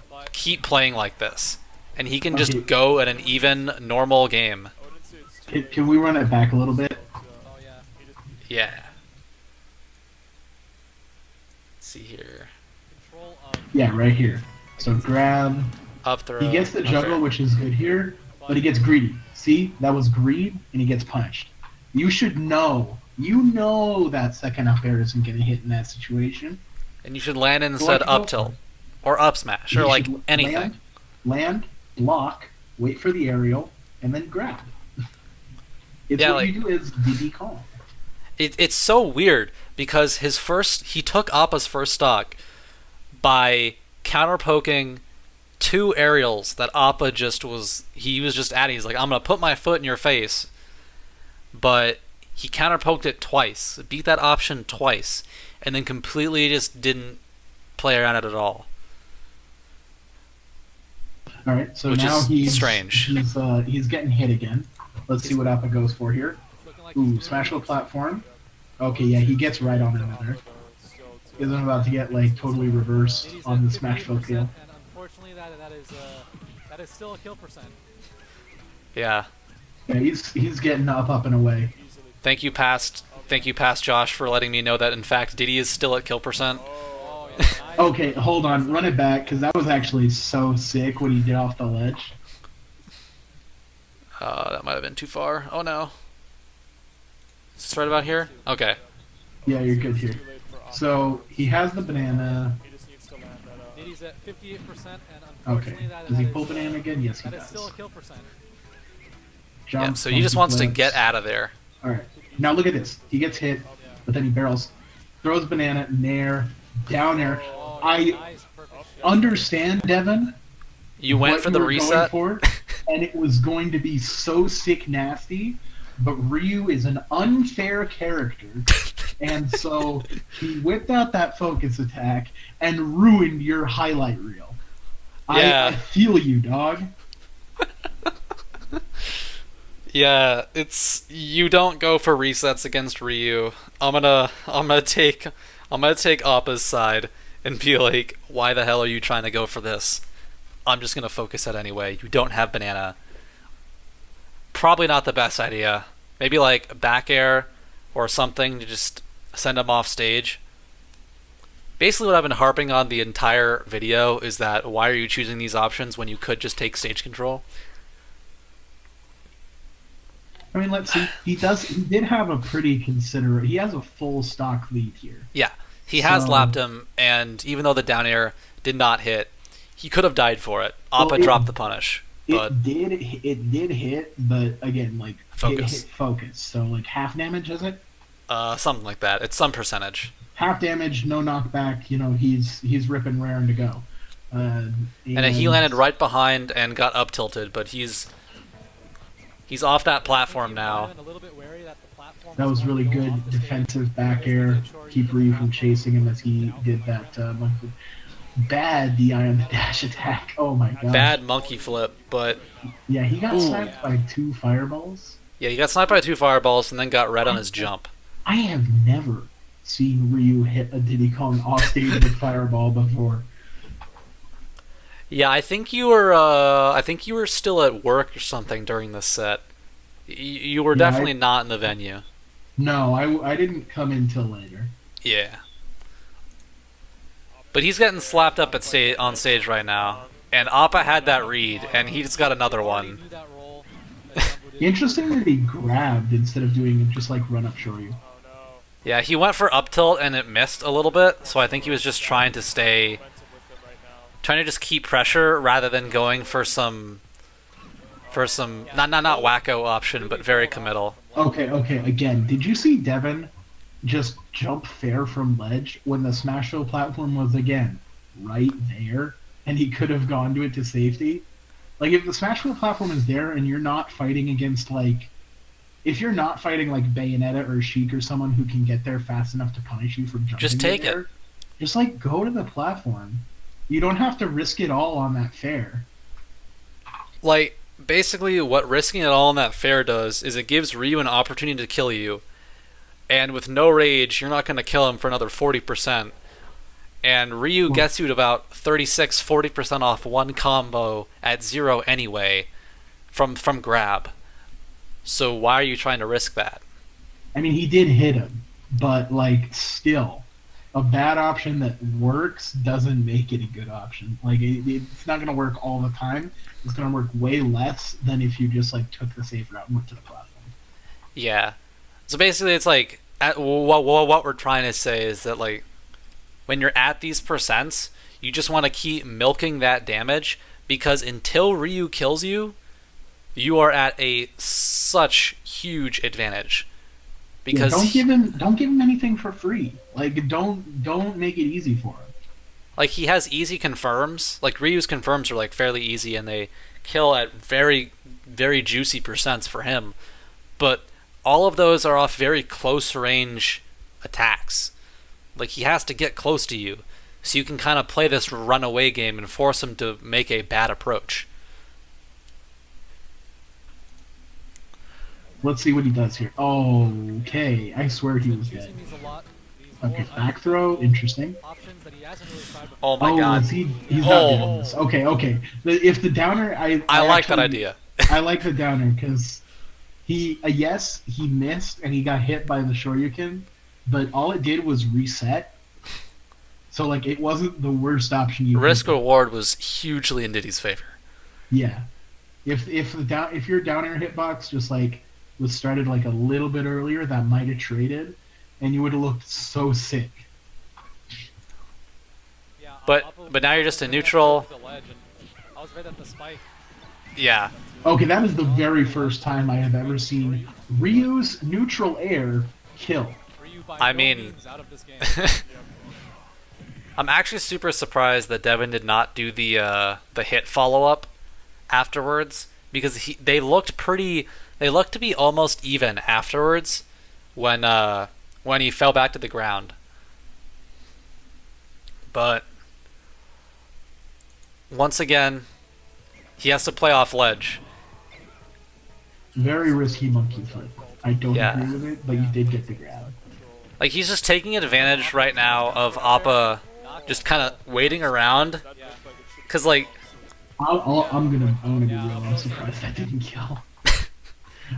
But keep playing like this. And he can just Okay. go in an even, normal game. I wouldn't say it's too Can we run it back a little bit? oh yeah, Yeah. Let's see here. control of Yeah, right here. So grab. Up throw. He gets the up juggle, throw. which is good here, but he gets greedy. See, that was greed, and he gets punished. You should know. You know that second up air isn't going to hit in that situation. And you should land So instead like, up go tilt. for it. Or up smash. Or You like should anything. Land, block, wait for the aerial, and then grab. It's Yeah, what like- you do is DD calm. It's so weird because he took Appa's first stock by counter poking two aerials that Appa was just adding. He's like, I'm gonna put my foot in your face, but he counter poked it twice, beat that option twice, and then completely just didn't play around it at all. All right, so Which now is he's strange. He's getting hit again. Let's see what Appa goes for here. it's looking like Ooh, he's smash the really platform. Okay, yeah, he gets right on him there. Isn't about to get like totally reversed He's on the at smash 58%, folk kill. and unfortunately that is still a kill percent. Yeah. Yeah, he's getting up and away. Thank you, past Josh, for letting me know that in fact Diddy is still at kill percent. Oh yeah, nice. Okay, hold on, run it back because that was actually so sick what he did off the ledge. That might have been too far. Oh no. Is this right about here? Okay. Yeah, you're good here. So he has the banana. He just needs to land that up. Diddy's at 58%, and Okay, unfortunately does he that pull is, banana again? Yes, he that is still a does. kill percent. Yeah, Jump, so he just funky wants to flips. get out of there. All right, now look at this. He gets hit, but then he barrels, throws banana, nair, down air. Oh, I nice, perfect shot. understand, Devin. You went what for you the were going reset. for, and it was going to be so sick nasty, but Ryu is an unfair character, and so he whipped out that focus attack and ruined your highlight reel. Yeah. I feel you, dog. Yeah, it's you don't go for resets against Ryu. I'm gonna take Appa's side and be like, why the hell are you trying to go for this? I'm just gonna focus it anyway. You don't have banana. Probably not the best idea. Maybe like back air or something to just send him off stage. Basically what I've been harping on the entire video is that why are you choosing these options when you could just take stage control? I mean, let's see. He did have a pretty considerate. He has a full stock lead here. Yeah, he has So- lapped him, and even though the down air did not hit, he could have died for it. Well, Appa dropped the punish, but It did hit, but again, like Focus. It hit focus. So like half damage, is it? something like that. It's some percentage. Half damage, no knockback. You know, he's ripping raring to go. And he landed right behind and got up tilted, but he's off that platform now. A little bit wary that the platform That was going really to go good off the stage. defensive back air. Keep Ryu from chasing him as he did that. Bad DI on the dash attack. Oh my god. Bad monkey flip, but Yeah, he got Ooh. sniped by 2 fireballs. yeah, he got sniped by 2 fireballs and then got red on his jump. I have never seen Ryu hit a Diddy Kong off stage with fireball before. Yeah, I think you were still at work or something during this set. You were Yeah, definitely not in the venue. No, I didn't come in till later. Yeah. But he's getting slapped up on stage right now. And Appa had that read, and he just got another one. Knew that roll that Yum would- Interesting that he grabbed instead of doing just like run up Shoryu. Oh no. Yeah, he went for up tilt and it missed a little bit, so I think he was just trying to stay... Momentum with it right now. Trying to just keep pressure rather than going for some... not wacko option, but very committal. Okay, again, did you see Devin just jump fair from ledge when the Smash Show platform was, again, right there, and he could have gone to it to safety? Like, if the Smash Show platform is there and you're not fighting against, like... If you're not fighting, like, Bayonetta or Sheik or someone who can get there fast enough to punish you for jumping Just take there, it. just, like, go to the platform. You don't have to risk it all on that fair. Like, basically what risking it all in that fair does is it gives Ryu an opportunity to kill you, and with no rage, you're not going to kill him for another 40%. And Ryu gets you to about 36-40% off one combo at 0 anyway from grab. So why are you trying to risk that? I mean, he did hit him, but, like, still, a bad option that works doesn't make it a good option. Like, it's not going to work all the time. It's going to work way less than if you just, like, took the safe route and went to the platform. Yeah. So basically, it's like what we're trying to say is that, like, when you're at these percents, you just want to keep milking that damage, because until Ryu kills you, you are at a such huge advantage. Yeah, Because don't give him anything for free. Like, don't make it easy for him. like, he has easy confirms. Like, Ryu's confirms are like fairly easy, and they kill at very, very juicy percents for him. But all of those are off very close range attacks. Like, he has to get close to you, so you can kind of play this runaway game and force him to make a bad approach. Let's see what he does here. Okay, I swear he was dead. Using these a lot. These Okay, more back throw, interesting. options that he hasn't really tried before. Oh my god. He's not doing this. Okay. If the downer, I like that actually- idea. I like the downer because he missed and he got hit by the Shoryuken, but all it did was reset. So like it wasn't the worst option you Risk could. reward was hugely in Diddy's favor. Yeah, if your downer hitbox just like was started like a little bit earlier, that might have traded, and you would have looked so sick. Yeah, But- Appa but now you're just a was neutral. over the ledge, and I was right at the spike. Yeah. Okay, that is the very first time I have ever seen Ryu's neutral air kill. Ryu by I no mean- means out of this game. I'm actually super surprised that Devin did not do the hit follow up afterwards, because they looked to be almost even afterwards when he fell back to the ground. But once again, he has to play off ledge. Very risky monkey flip. I don't Yeah. agree with it, but you did get the grab. Like, he's just taking advantage right now of Appa just kind of waiting around, because like I'm gonna be real. I'm surprised that didn't kill.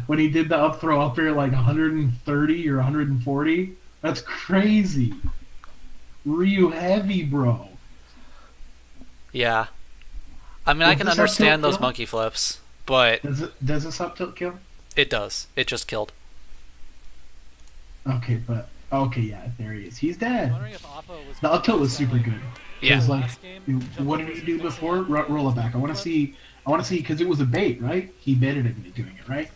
When he did the up throw up air like 130 or 140, that's crazy. Ryu heavy, bro. yeah. I mean, I Does can this have understand tilt those kill? monkey flips, but Does this up tilt kill? It does. It just killed. Okay, but okay, yeah, there he is. He's I was dead. wondering if Appa was. The up tilt was that, super like, good. Yeah. Because, like, last game, what did he do before? Roll it back. I want to see. Because it was a bait, right? He baited him into doing it, right?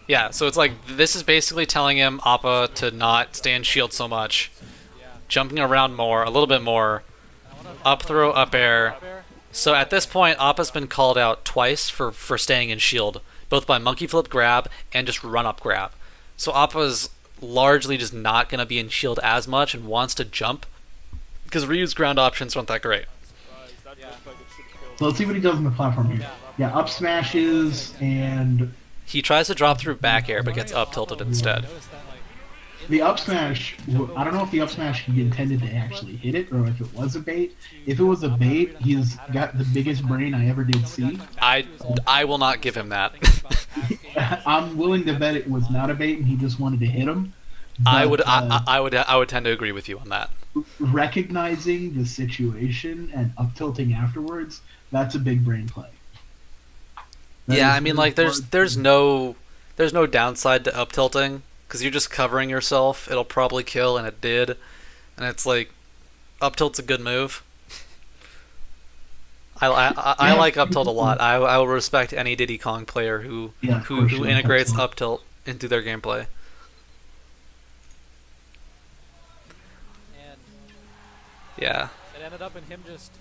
Yeah, so it's like, this is basically telling him, Appa, to not stay in shield so much. Yeah. Jumping around more, a little bit more. I wonder if Up throw, up air. Up air. So at this point, Appa's been called out twice for staying in shield, both by monkey flip grab and just run up grab. So Appa's largely just not going to be in shield as much and wants to jump, because Ryu's ground options aren't that great. Surprised. That Yeah. looked like it should have killed. So let's see what he does on the platform here. Yeah, up smashes and He tries to drop through back air, but gets up tilted instead. the up smash. I don't know if the up smash he intended to actually hit it or if it was a bait. If it was a bait, he's got the biggest brain I ever did see. I will not give him that. I'm willing to bet it was not a bait and he just wanted to hit him. I But, would I would tend to agree with you on that. recognizing the situation and up tilting afterwards, that's a big brain play. That Yeah, is I mean, really like, there's no downside to up tilting, because you're just covering yourself. It'll probably kill, and it did. And it's like, up tilt's a good move. I like up tilt a lot. I will respect any Diddy Kong player who Yeah, of course you like integrates up tilt. up tilt into their gameplay. And Yeah. it ended up in him just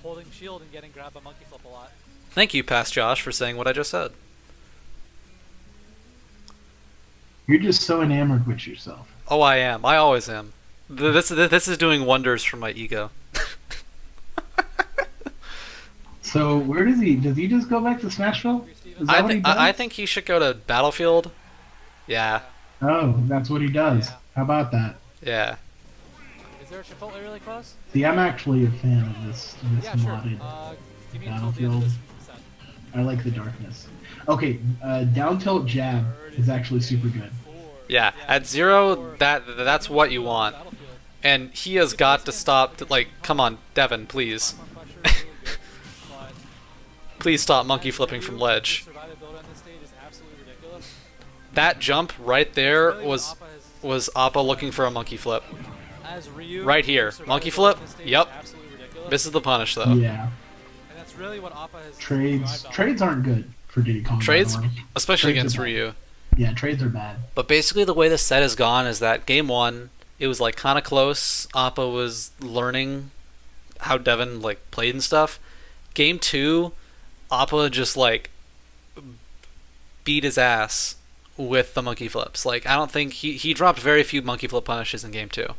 holding shield and getting grab a monkey flip a lot. Thank you, Past Josh, for saying what I just said. You're just so enamored with yourself. Oh, I am. I always am. This is doing wonders for my ego. So where does he? Does he just go back to Smashville? Is that what he does? I think he should go to Battlefield. Yeah. Oh, that's what he does. Yeah. How about that? Yeah. Is there a Chipotle really close? See, I'm actually a fan of this Yeah, sure. modded. Give me until the end of this set. I like the darkness. Okay, down tilt jab is actually super good. Yeah. At 0, that's what you want. Battlefield. And he has got to stop. Like, come on, Devin, please. Pressure is really good, but Please stop monkey flipping from ledge. the survivability on this stage is absolutely ridiculous. That jump right there Really, was Appa has- was Appa looking for a monkey flip. as Ryu, Right here. the Monkey survivability flip? on this stage Yep. is absolutely ridiculous. Misses the punish though. Yeah, And that's really what Appa has trades thrived on. aren't good for Diddy Kong. by the Trades, way. especially Trades against are bad. Ryu. Yeah, trades are bad. But basically, the way the set has gone is that game 1, it was like kind of close. Appa was learning how Devin like played and stuff. Game 2, Appa just like beat his ass with the monkey flips. Like, I don't think he dropped very few monkey flip punishes in game 2.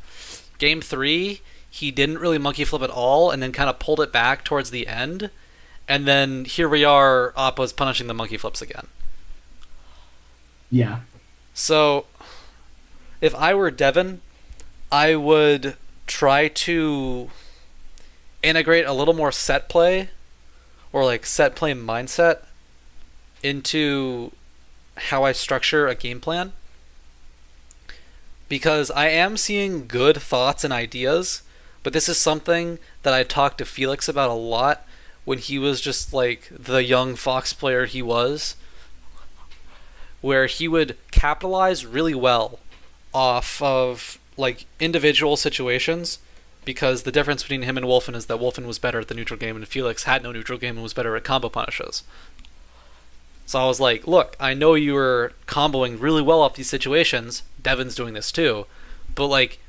Game 3, he didn't really monkey flip at all, and then kind of pulled it back towards the end. And then here we are, Appa's punishing the monkey flips again. Yeah, So, if I were Devin, I would try to integrate a little more set play, or like set play mindset, into how I structure a game plan. Because I am seeing good thoughts and ideas, but this is something that I talked to Felix about a lot when he was just like the young Fox player he was, where he would capitalize really well off of like individual situations, because the difference between him and Wolfen is that Wolfen was better at the neutral game and Felix had no neutral game and was better at combo punishes. So I was like, look, I know you were comboing really well off these situations, Devin's doing this too, but like,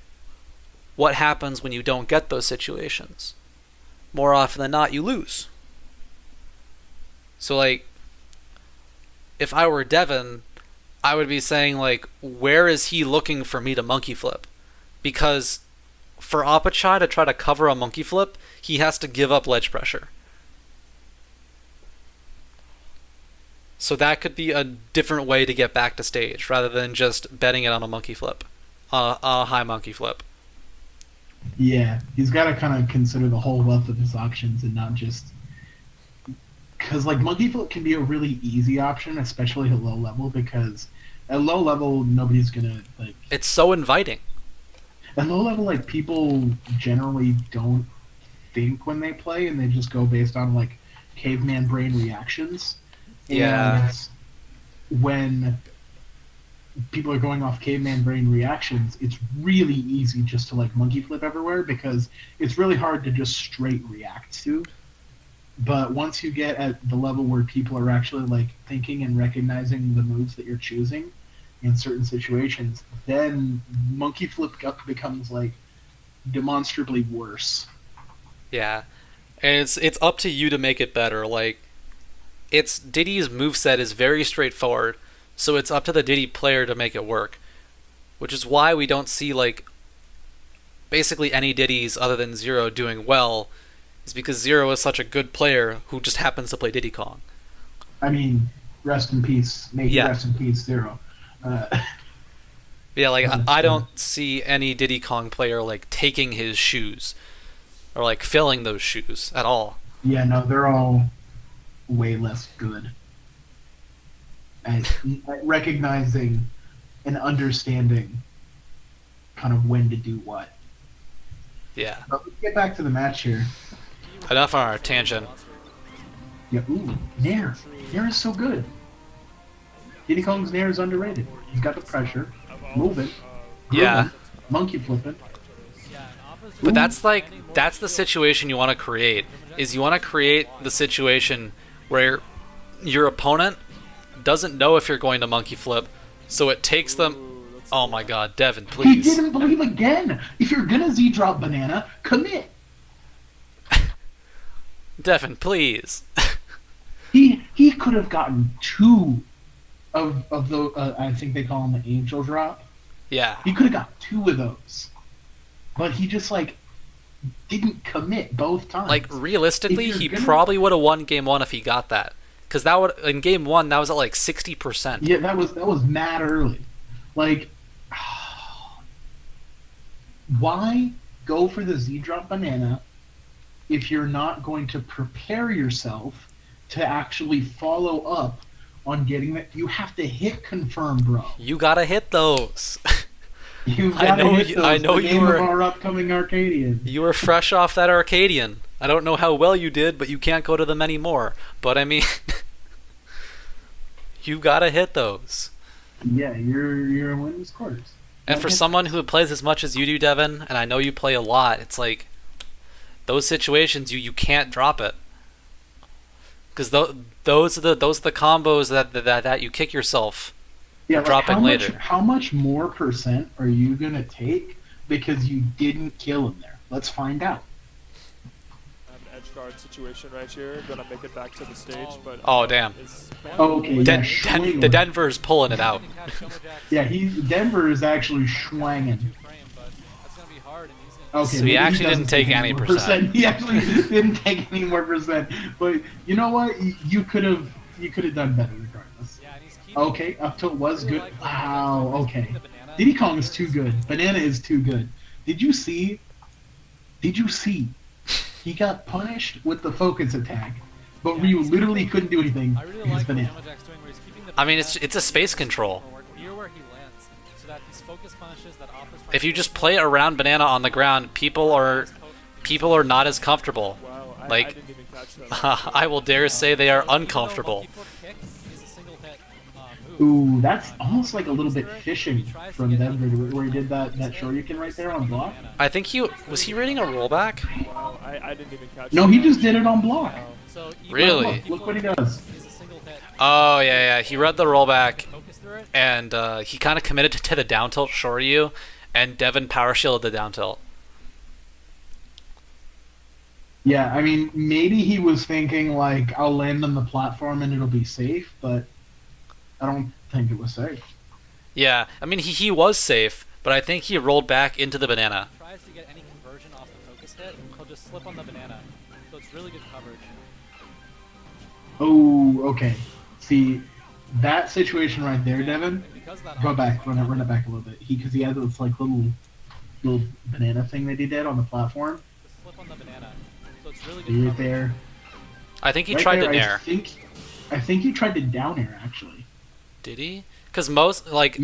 what happens when you don't get those situations? More often than not, you lose. So like, if I were Devin, I would be saying, like, where is he looking for me to monkey flip? Because for Apachai to try to cover a monkey flip, he has to give up ledge pressure. So that could be a different way to get back to stage, rather than just betting it on a monkey flip. A high monkey flip. yeah. He's got to kind of consider the whole wealth of his options and not just because like monkey flip can be a really easy option, especially at low level. Because at low level, nobody's gonna like. It's so inviting. At low level, like people generally don't think when they play, and they just go based on like caveman brain reactions. Yeah. And when people are going off caveman brain reactions, it's really easy just to like monkey flip everywhere because it's really hard to just straight react to. But once you get at the level where people are actually like thinking and recognizing the moves that you're choosing in certain situations, then monkey flip becomes like demonstrably worse. Yeah, and it's up to you to make it better. Like, it's Diddy's moveset is very straightforward, so it's up to the Diddy player to make it work. Which is why we don't see like basically any Diddy's other than Zero doing well, is because Zero is such a good player who just happens to play Diddy Kong. I mean, rest in peace, rest in peace, Zero. Yeah, like I don't see any Diddy Kong player like taking his shoes or like filling those shoes at all. Yeah, no, they're all way less good at recognizing and understanding kind of when to do what. Yeah. But let's get back to the match here. Enough on our tangent. Yeah, ooh, Nair. Nair is so good. Diddy Kong's Nair is underrated. He's got the pressure, moving, Yeah. monkey flipping. But that's the situation you want to create. Is you want to create the situation where your opponent doesn't know if you're going to monkey flip, so it takes them. Oh my God, Devin, He please. didn't believe again. If you're gonna Z drop banana, commit. Devin, please. He could have gotten two of those. I think they call them the angel drop. Yeah. He could have got two of those, but he just like didn't commit both times. Like realistically, If he you're gonna- probably would have won game 1 if he got that. Because that would in game 1 that was at like 60%. Yeah, that was mad early. Like, why go for the Z drop banana if you're not going to prepare yourself to actually follow up on getting that? You have to hit confirm, bro. You gotta hit those. You've I got to know hit you- those. I know the you game were- of our upcoming Arcadian. You were fresh off that Arcadian. I don't know how well you did, but you can't go to them anymore. But I mean, you gotta hit those. Yeah, you're winning scores. And for someone who plays as much as you do, Devin, and I know you play a lot, it's like those situations you can't drop it because those are the combos that you kick yourself Yeah, for dropping later. How much more percent are you gonna take because you didn't kill him there? Let's find out. I have an edge guard situation right here. Gonna make it back to the stage, but Oh, damn. Okay, yeah, The Denver's pulling it out. Yeah, Denver is actually schwanging. Okay, So he maybe actually doesn't didn't take any more percent. He actually didn't take any more percent. But you know what? You could have done better regardless. Okay, up till it was good. Wow. Okay, Diddy Kong is too good. Banana is too good. Did you see? He got punished with the focus attack, but Ryu literally couldn't do anything I really against like what Banana. Yamajack's doing, where he's keeping the I mean, banana it's a space control. near where he lands, so that these focus punishes that offers. If you just play around Banana on the ground, people are not as comfortable. wow, I Like, didn't even catch that. I will dare say they are uncomfortable. Ooh, that's almost like a little bit fishing from Denver, where he did that shoryuken right there on block. I think he reading a rollback. Wow, I didn't even catch No, that. he just did it on block. Really? Look what he does. Oh yeah, he read the rollback, and he kind of committed to the down tilt Shoryu, and Devin power shielded the down tilt. Yeah, I mean, maybe he was thinking like, I'll land on the platform and it'll be safe, but I don't think it was safe. Yeah, I mean he was safe, but I think he rolled back into the banana. Tries to get any conversion off the focus hit, he'll just slip on the banana. So it's really good coverage. Oh, okay. See, that situation right there, Devin. Because of that Go back, run it back a little bit. Because he had this like little banana thing that he did on the platform. just slip on the banana. So it's really good See right coverage. there. I think he Right tried there, to nair. I think he tried to down air actually. Did he? Because most like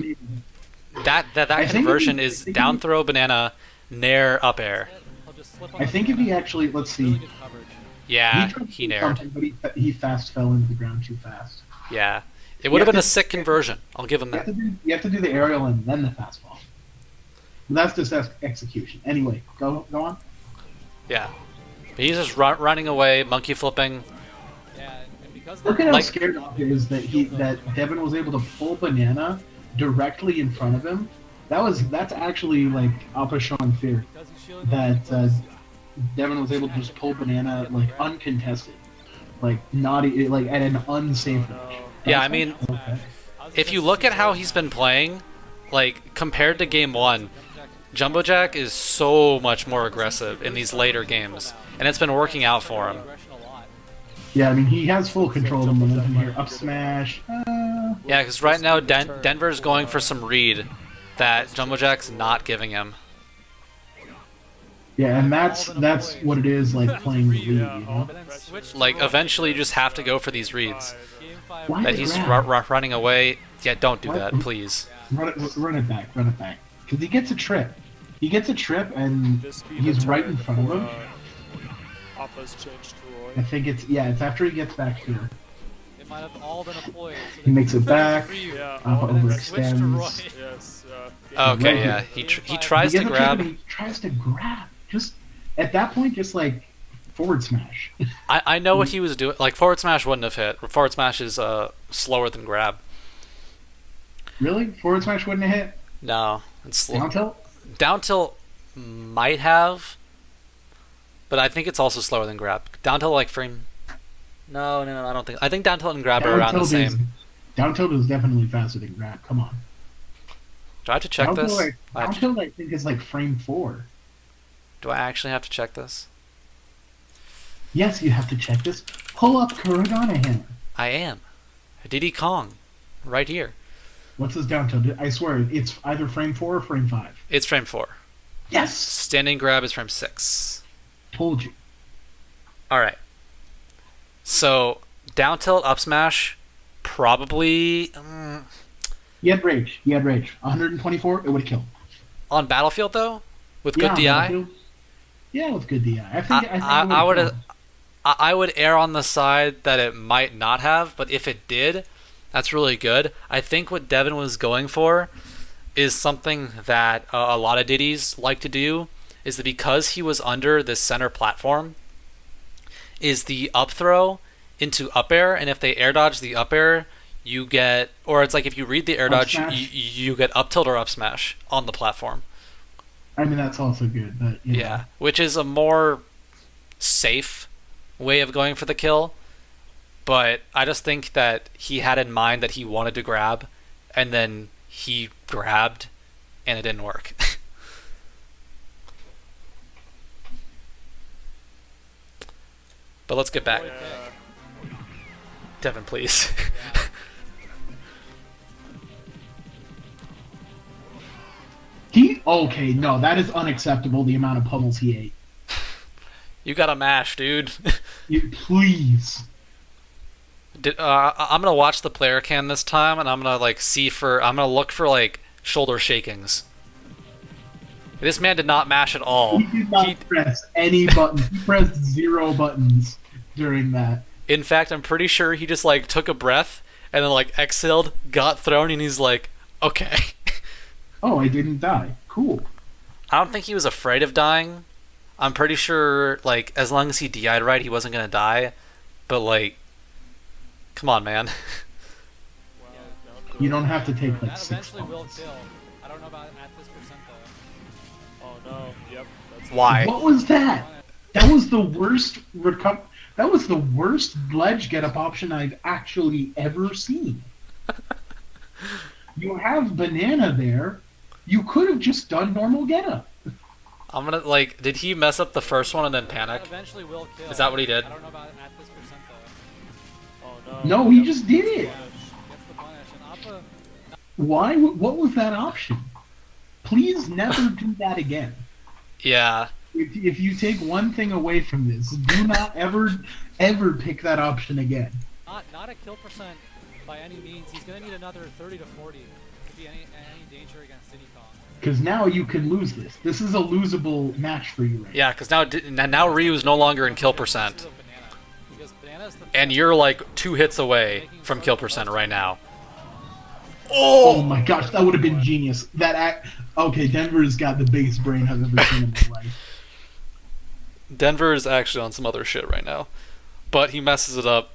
that I think conversion if he- is I think down if throw banana, nair up air. He'll just slip on I the think if banana. he actually, let's It's really see, good coverage. Yeah, tried to he do naired. something, but he fast fell into the ground too fast. Yeah. It would have have been a to- sick conversion. I'll give him that. You have to do the aerial and then the fastball. That's just execution. Anyway, go on. Yeah. But he's just running away, monkey flipping. Yeah, and because Look at how Like- scared he is that Devin was able to pull Banana directly in front of him. That's actually like Appa showing fear because he's shielding that Devin was able to just pull Banana like uncontested, like not like at an unsafe. Oh, no. Yeah, I mean, Okay. if you look at how he's been playing, like, compared to Game 1, Jumbo Jack is so much more aggressive in these later games. And it's been working out for him. aggression a lot. Yeah, I mean he has full control of the momentum here. Up smash. Yeah, because right now Denver's going for some read that Jumbo Jack's not giving him. Yeah, and that's what it is like playing the lead. You know? But then switch to Like, roll. eventually you just have to go for these reads. Game 5. Why That the he's grab? running away. Yeah, don't do What? that, please. Run it back. Because he gets a trip. He gets a trip, and This speed he's return right in front of for, him. Appa's changed to I Roy. think it's after he gets back here. It might have all been a ploy. So He makes it back. Yeah, Appa And then switch to Roy. overextends. yes. Okay, Right yeah. here. He He tries to gets a trip grab. and he tries to grab. Just at that point, just like forward smash. I know what he was doing. Like, forward smash wouldn't have hit. Forward smash is slower than grab. Really? Forward smash wouldn't have hit? No, it's slow. Down tilt? Down tilt might have, but I think it's also slower than grab. Down tilt like frame. No, I don't think. I think down tilt and grab are around the same. Down tilt is definitely faster than grab. Come on. Do I have to check Down this? tilt, I have down to- tilt, I think is like frame 4. do I actually have to check this? Yes, you have to check this. Pull up Kuragana Hammer. I am. Diddy Kong, right here. What's his down tilt? I swear, it's either frame 4 or frame 5. It's frame 4. Yes! Standing grab is frame 6. Told you. All right. So down tilt up smash, probably He had rage. 124, it would have killed. on battlefield though, with Yeah, good DI. Battlefield. Yeah, with good DI. I think I would it have. I would err on the side that it might not have, but if it did, that's really good. I think what Devin was going for is something that a lot of Diddies like to do, is that because he was under this center platform, is the up throw into up air, and if they air dodge the up air, you get, or it's like if you read the air Up dodge, smash. you get up tilt or up smash on the platform. I mean, that's also good, but you know. Yeah, which is a more safe way of going for the kill. But I just think that he had in mind that he wanted to grab, and then he grabbed, and it didn't work. But let's get back. Devin, please. Okay, no, that is unacceptable, the amount of pummels he ate. You got a mash, dude. Please. I'm gonna watch the player cam this time, and I'm gonna I'm gonna look for like shoulder shakings. This man did not mash at all. He did not press any buttons. He pressed 0 buttons during that. In fact, I'm pretty sure he just like took a breath and then like exhaled, got thrown, and he's like, okay. Oh, I didn't die. Cool. I don't think he was afraid of dying. I'm pretty sure like as long as he DI'd right, he wasn't gonna die. But like, come on, man. You don't have to take like That 6 eventually will buttons. kill. I don't know about at this percent though. Oh no. Yep. That's Why? What was that? That was the worst That was the worst ledge get up option I've actually ever seen. You have Banana there. You could have just done normal get up. I'm gonna like. Did he mess up the first one and then That panic? eventually will kill. Is that what he did? I don't know about at this percent though. Oh no. No, he just did it. Gets the punish, and Appa Why? What was that option? Please never do that again. Yeah. If you take one thing away from this, do not ever pick that option again. not a kill percent by any means. He's gonna need another 30 to 40 to be any danger against Diddy Kong. Because now you can lose this. This is a losable match for you right Yeah, because now Ryu's no longer in kill percent. This is a banana. because Banana's the And you're like 2 hits away from kill percent right now. Oh my gosh, that would have been genius. Okay, Denver's got the biggest brain I've ever seen in my life. Denver is actually on some other shit right now, but he messes it up.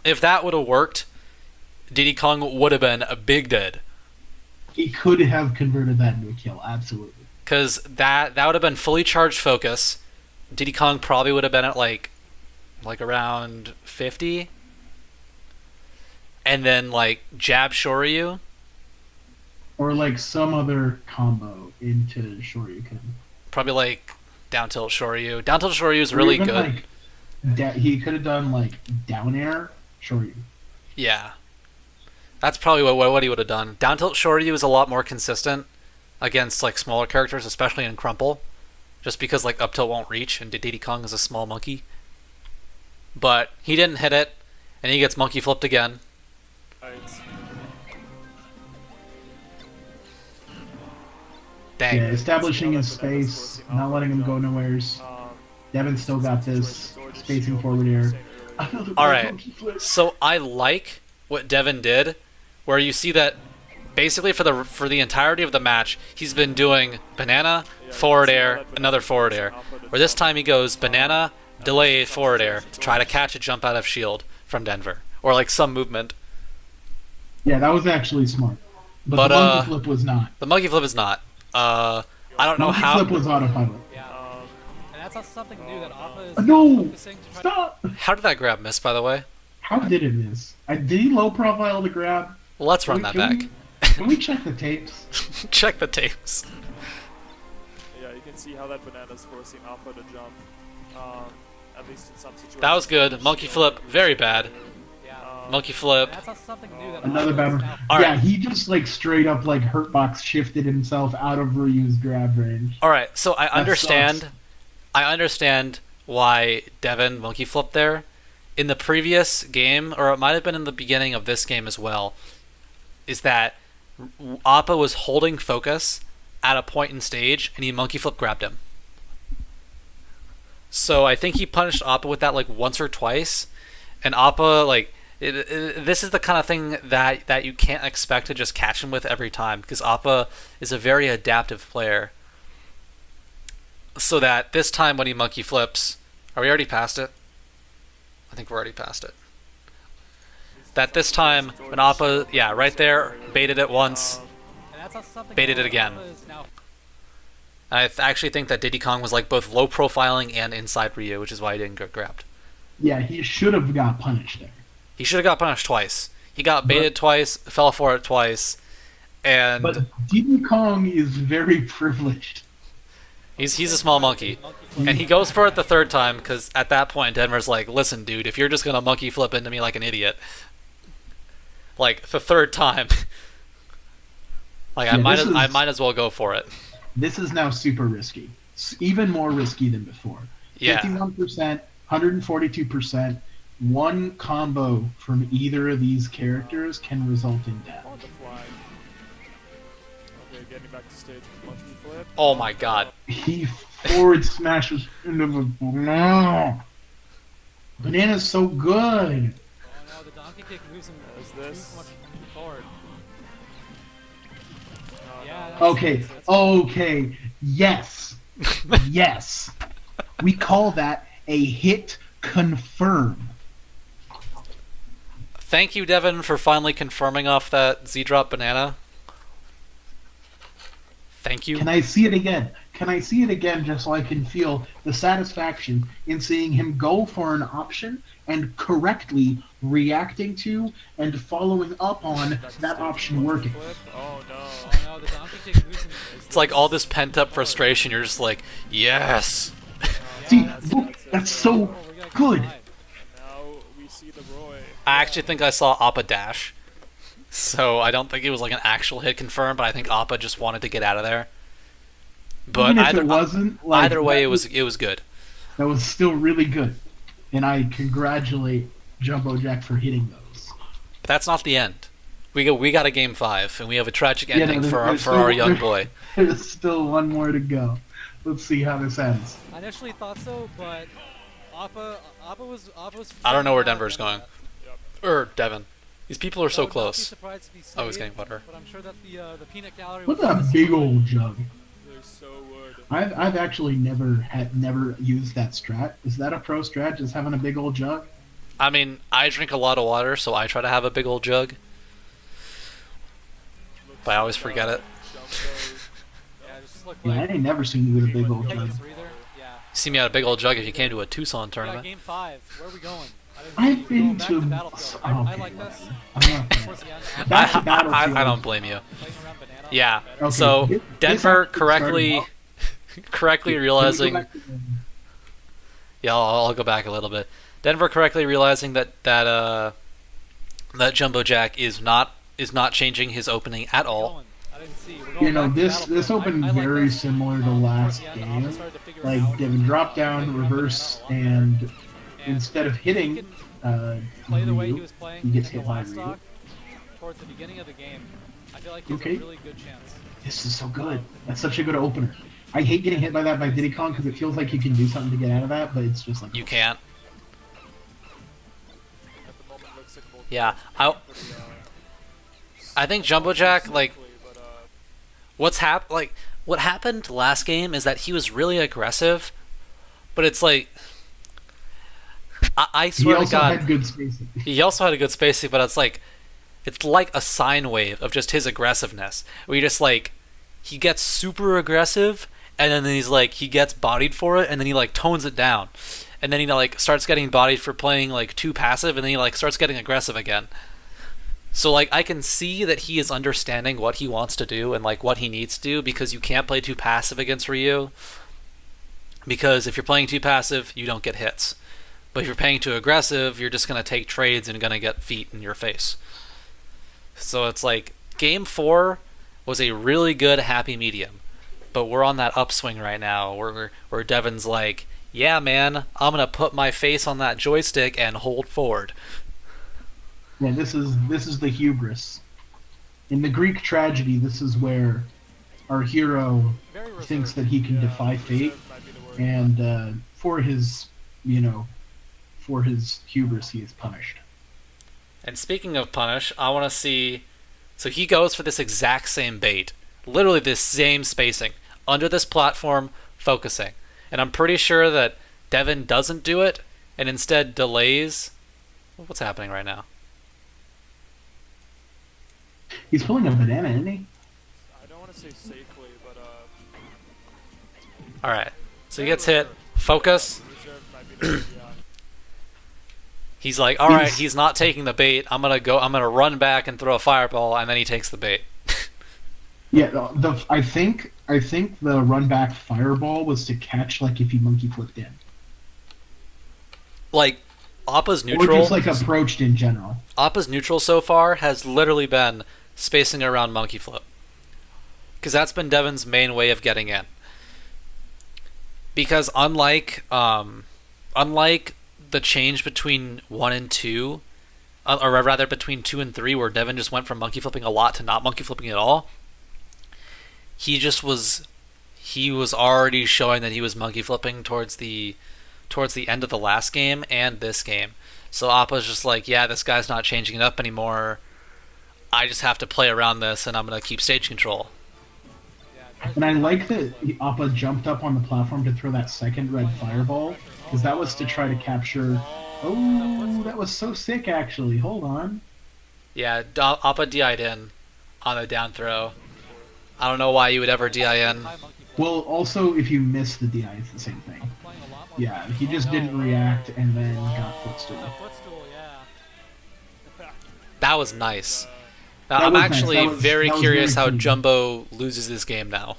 If that would have worked, Diddy Kong would have been a big dead. He could have converted that into a kill, absolutely. Because that would have been fully charged focus. Diddy Kong probably would have been at like around 50. And then like jab Shoryu. Or like some other combo into Shoryuken. Probably like down tilt Shoryu. Down tilt Shoryu is Or really even, good. Like, he could have done like down air Shoryu. Yeah. That's probably what he would have done. Down tilt Shoryu is a lot more consistent against like smaller characters, especially in Crumple. Just because like up tilt won't reach and Diddy Kong is a small monkey. But he didn't hit it, and he gets monkey flipped again. Right. Dang. Yeah, establishing his space, not letting him go nowheres. Devin still got this. Spacing forward air. Alright, so I like what Devin did, where you see that basically for the entirety of the match, he's been doing banana, forward air, another forward air. Where this time he goes banana, delay, forward air to try to catch a jump out of shield from Denver. Or like some movement. Yeah, that was actually smart. But the monkey flip was not. The monkey flip is not. I don't know Monkey how. flip was autopilot. Yeah. And that's not something new that Appa is No! focusing to try Stop! How did that grab miss, by the way? How did it miss? Did he low profile the grab? Well, let's run that back. Can we check the tapes? Check the tapes. Yeah, you can see how that banana's forcing Appa to jump. At least in some situations. That was good. Monkey flip, very bad. Monkey flip. That's not something new that Another Appa bad is one. now All Yeah, right. he just like straight up like hurtbox shifted himself out of Ryu's grab range. All right, so I That understand. sucks. I understand why Devin monkey flipped there. In the previous game, or it might have been in the beginning of this game as well, is that Appa was holding focus at a point in stage, and he monkey flip grabbed him. So I think he punished Appa with that like once or twice, and Appa like this is the kind of thing that you can't expect to just catch him with every time, because Appa is a very adaptive player. So that this time when he monkey flips, are we already past it? I think we're already past it. That this time when Appa, yeah, right there, baited it once, And that's not something baited new it that again. Appa is now I actually think that Diddy Kong was like both low profiling and inside Ryu, which is why he didn't get grabbed. Yeah, he should have got punished there. He should have got punished twice. He got baited twice, fell for it twice, and But Diddy Kong is very privileged. he's a small monkey. And he goes for it the third time, because at that point Denver's like, listen dude, if you're just gonna monkey flip into me like an idiot, like the third time, like Yeah, I this might as well go for it. This is now super risky. Even more risky than before. Yeah. 51%, 142%. One combo from either of these characters can result in death. On the fly. Okay, getting back to stage with monkey flip. Oh my god. He forward smashes into the no. Banana's so good. Oh no, the donkey kick moves him Is too this- much forward. No, Yeah, no. that's- Okay, okay, yes, yes. We call that a hit confirm. Thank you, Devin, for finally confirming off that Z-drop banana. Thank you. Can I see it again? Can I see it again just so I can feel the satisfaction in seeing him go for an option and correctly reacting to and following up on Back to that stage option with working? monkey flip. Oh no. Oh no, the donkey kick moves him. It's like all this pent-up frustration. You're just like, yes. See, that's- look, that's so Oh, we got good. live. Now we see the Roy. I actually think I saw Appa dash. So I don't think it was like an actual hit confirm, but I think Appa just wanted to get out of there. But Even if either it wasn't, like, either way, that it was good. that was still really good, and I congratulate Jumbo Jack for hitting those. But that's not the end. We got a game 5, and we have a tragic Yeah, no, ending there's for still- our young boy. There's still one more to go. Let's see how this ends. I initially thought so, but Appa was. I don't know where figuring out Denver's the end going. of that. Or Devin. These people are I so would not be close. surprised if he Oh, he's stayed, getting butter. But I'm sure that the peanut gallery. Look will at that big old jug. They so would. I've actually never used that strat. Is that a pro strat? Just having a big old jug? I mean, I drink a lot of water, so I try to have a big old jug. But I always forget it. Yeah, just look Yeah, I like. ain't never seen you with a big old Take jug. the three there. Yeah. You see me at a big old jug if you came to a Tucson Yeah, tournament. game 5. Where are we going? I've been Back to. Battlefield. I Okay, like this. I'm not Towards the end, Back to Battlefield. I don't blame you. playing around banana. Yeah. better. Okay, So this Denver actually correctly started correctly Can we go realizing. back to the- Yeah, I'll go back a little bit. Denver correctly realizing that Jumbo Jack is not changing his opening at all. Going. I didn't see. We're going You know, back to this Battlefield. opened I like very this. similar to Towards last the end, game. Appa started to figure it Like out. Devin dropped down, Playing around reverse, banana a lot. and And instead of if he hitting can play the way he Ryu, was playing he gets in the hit by last Ryu. stock towards the beginning of the game, I feel like he has Okay. a really good chance. This is so good. That's such a good opener. I hate getting hit by that by Diddy Kong because it feels like you can do something to get out of that, but it's just like You can't. At the moment, looks like both Yeah, players are pretty, I think Jumbo Jack, like, safely, but, what happened last game is that he was really aggressive, but it's like I he swear to also God, had good spacing. he also had a good spacing, but it's like a sine wave of just his aggressiveness. Where you just like he gets super aggressive, and then he gets bodied for it, and then he like tones it down, and then he like starts getting bodied for playing like too passive, and then he like starts getting aggressive again. So like I can see that he is understanding what he wants to do and like what he needs to do, because you can't play too passive against Ryu. Because if you're playing too passive, you don't get hits. But if you're playing too aggressive, you're just gonna take trades and gonna get feet in your face. So it's like game 4 was a really good happy medium, but we're on that upswing right now where Devin's like, yeah man, I'm gonna put my face on that joystick and hold forward. Yeah, this is the hubris. In the Greek tragedy, this is where our hero Very reserved. thinks that he can yeah, defy fate, reserved might be the word. and for his hubris, he is punished. And speaking of punish, I want to see. So he goes for this exact same bait, literally this same spacing, under this platform, focusing. And I'm pretty sure that Devin doesn't do it, and instead delays. What's happening right now? He's pulling a banana, isn't he? I don't want to say safely, but All right. So he gets hit. Focus. reserved might be the word, yeah. He's like, all right, he's not taking the bait. I'm gonna run back and throw a fireball, and then he takes the bait. Yeah, I think the run back fireball was to catch like if he monkey flipped in, Like, Appa's or neutral. just like approached in general. Appa's neutral so far has literally been spacing around monkey flip, because that's been Devin's main way of getting in. Because unlike the change between 1 and 2, or rather between 2 and 3, where Devin just went from monkey flipping a lot to not monkey flipping at all, he was already showing that he was monkey flipping towards the end of the last game and this game. So Appa's just like, yeah, this guy's not changing it up anymore. I just have to play around this, and I'm gonna keep stage control. Yeah, And I like that Appa jumped up on the platform to throw that second red fireball, because that was to try to capture. Oh, that was so sick, actually. Hold on. Yeah, Appa DI'd in on a down throw. I don't know why you would ever DI in. high monkey flip. Well, also, if you miss the DI, it's the same thing. Playing a lot more Yeah, monkey he flip. just Oh, didn't no. react and then got The footstool. footstool, yeah. That was nice. That I'm was nice. actually That was very curious very how clean. Jumbo loses this game now.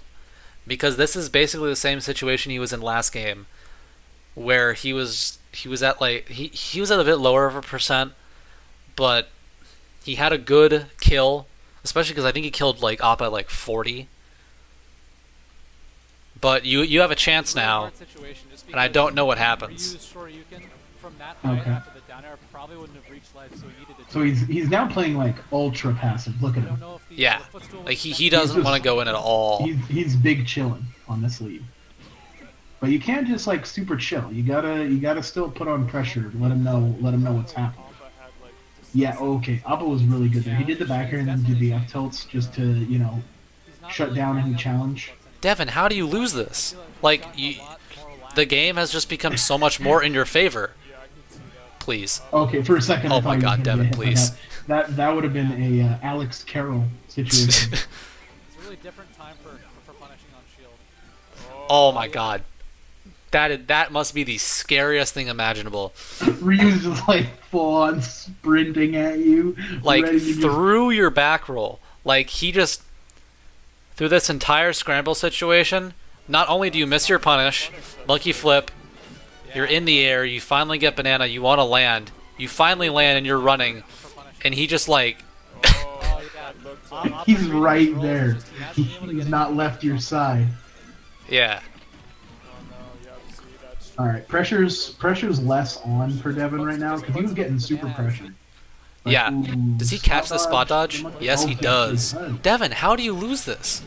Because this is basically the same situation he was in last game, where he was at like he was at a bit lower of a percent, but he had a good kill, especially because I think he killed like Appa at like 40. But you have a chance Really now, hard situation just and I because don't know what happens. Ryu's Shoryuken from that height Okay. after the down air probably wouldn't have reached life, so he needed to. So he's now playing like ultra passive. Look at I don't him. know if the, Yeah, the footstool like was he doesn't just- want to go in at all. He's big chilling on this lead. But you can't just like super chill. You gotta still put on pressure. Let him know what's happening. Alpha had like just Yeah, okay. Appa was really good there. He did the back air and then did the F tilts just to, He's not shut really down throwing any up challenge. uppercuts anymore. Devin, how do you lose I this? feel he's Like, gotten a lot more the lax. game has just become so much more in your favor. yeah, I can see that. Please. Okay, for a second I Oh thought my he was God, gonna Devin, get hit by please. that would have been a Alex Carroll situation. It's a really different time for punishing on shield. Oh my God. That must be the scariest thing imaginable. Ryu's just like full on sprinting at you. Like, ready to just- through your back roll. Like, he just... Through this entire scramble situation, not only do you miss your punish, monkey flip, you're in the air, you finally get banana, you want to land, you finally land and you're running, and he just like... Oh, yeah. That looked, Oppa He's reading his right rolls, there. just he hasn't been able to He's get not any left your points. side. Yeah. oh no, yeah, see, that's All right, pressure's less on for Devin right now because he was getting super pressured. Like, Yeah. ooh, Does he catch the spot dodge? Yes, he Okay, does. he does. Devin, how do you lose this?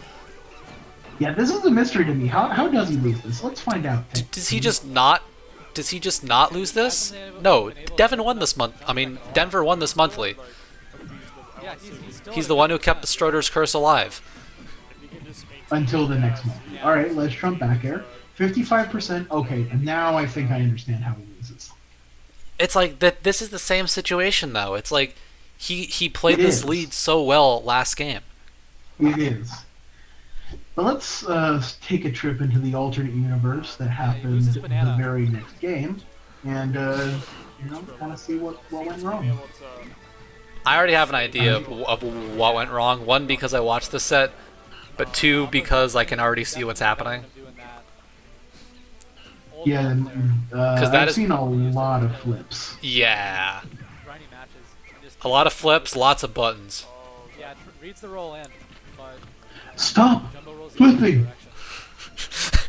Yeah, this is a mystery to me. How does he lose this? Let's find out. Does he just not... Does he just not lose this? No, Devin won this month. I mean, Denver won this monthly. Yeah, he's still He's in the a one good who kept the Stroder's curse alive. if you can just maintain Until the next month. All right, let's Trump back air. 55%. Okay, and now I think I understand how he loses. It's like that. This is the same situation though. It's like he played It this is. lead so well last game. It is. But let's take a trip into the alternate universe that happened loses the banana. very next game, and kind of see what went be wrong. able to I already have an idea of what went wrong. One, because I watched the set, but two, because I can already see what's happening. Doing that. Old Yeah, man player, that I've is- seen a lot of flips. Yeah, grinding matches. Just a lot of flips, lots of buttons. yeah, reads the roll in, but Stop! Jumbo rolls in the other Flipping! direction.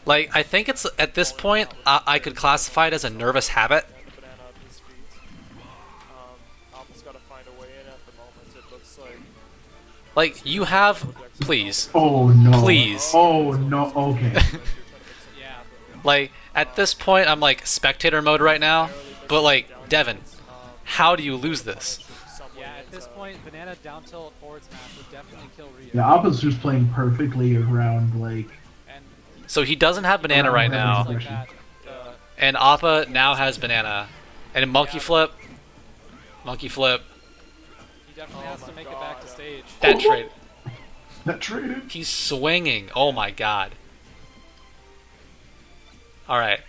Like, I think it's at this point I could classify it as a nervous habit. get the banana at his feet. Alpha's got to find a way in at the moment. It looks like Like, you have, please, Oh no! Please. Oh no! Okay. Yeah, like at this point I'm like spectator mode right now. But like, Devin, how do you lose this? some way yeah. At this point, banana down tilt forward smash would definitely kill Ryu. Yeah, Appa's just playing perfectly around like. And So he doesn't have banana right now. like that, And Appa now has banana. And monkey flip. Monkey flip. he definitely has to make it back to stage. That trade. That traded. He's swinging. Oh my god. Alright.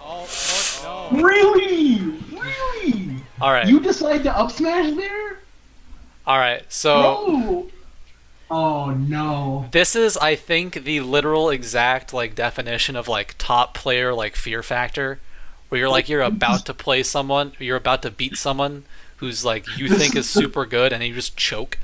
Oh no! Really? Really? Alright. You decide to up smash there? Alright. So No. Oh no. this is, I think, the literal exact like definition of like top player like fear factor. Where you're like you're about to play someone, you're about to beat someone who's like you think is super good and you just choke.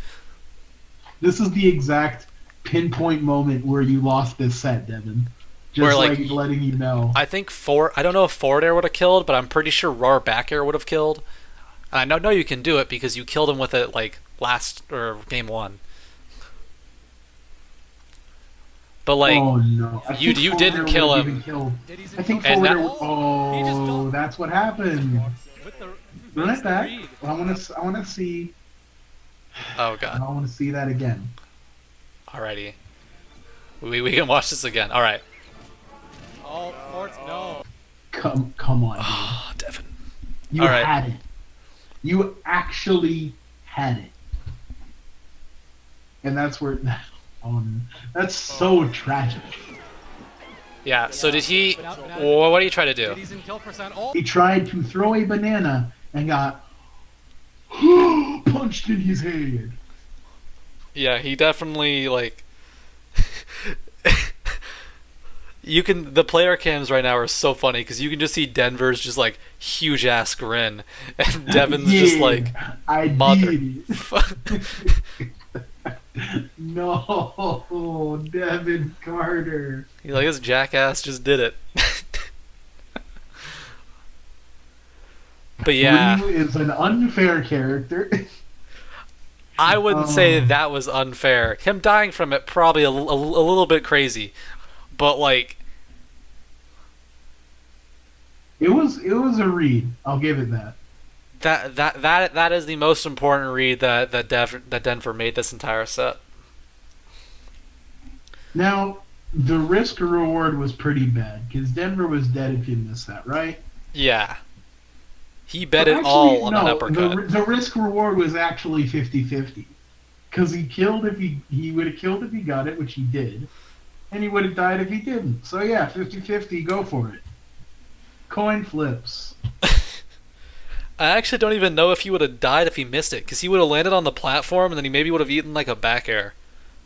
This is the exact pinpoint moment where you lost this set, Devin. Just Where, like, letting you know. I think I don't know if forward air would have killed, but I'm pretty sure raw back air would have killed. And I know you can do it because you killed him with it like last or game one. But like oh no. I you- think you forward didn't air kill would've him. even killed. Did I think And forward that- air. He just Oh, don't- that's what happened. With the Run makes it the back. read. I want to see. oh I god. want to see that again. Alrighty. We can watch this again. Alright. Oh, forwards, no. Come on, dude. Oh, Devin. You All right. had it. You actually had it. And that's where. That's so tragic. Yeah, so did he Banana- what do you try to do? He's in kill percent. Oh, He tried to throw a banana and got punched in his head. Yeah, he definitely like the player cams right now are so funny because you can just see Denver's just like huge ass grin and Devin's just Yeah, like I mother. did it. No, Devin Carter. He's like, this jackass just did it. But yeah, Ryu is an unfair character. I wouldn't say Um, that was unfair. Him dying from it probably a little bit crazy, but like it was a read. I'll give it that. that is the most important read that Denver made this entire set. Now, the risk reward was pretty bad because Denver was dead if you missed that, right? Yeah, he bet But it all on an uppercut. the risk reward was actually 50-50. Because he would have killed if he got it, which he did, and he would have died if he didn't. So yeah, 50-50, go for it. Coin flips. I actually don't even know if he would have died if he missed it, because he would have landed on the platform and then he maybe would have eaten like a back air,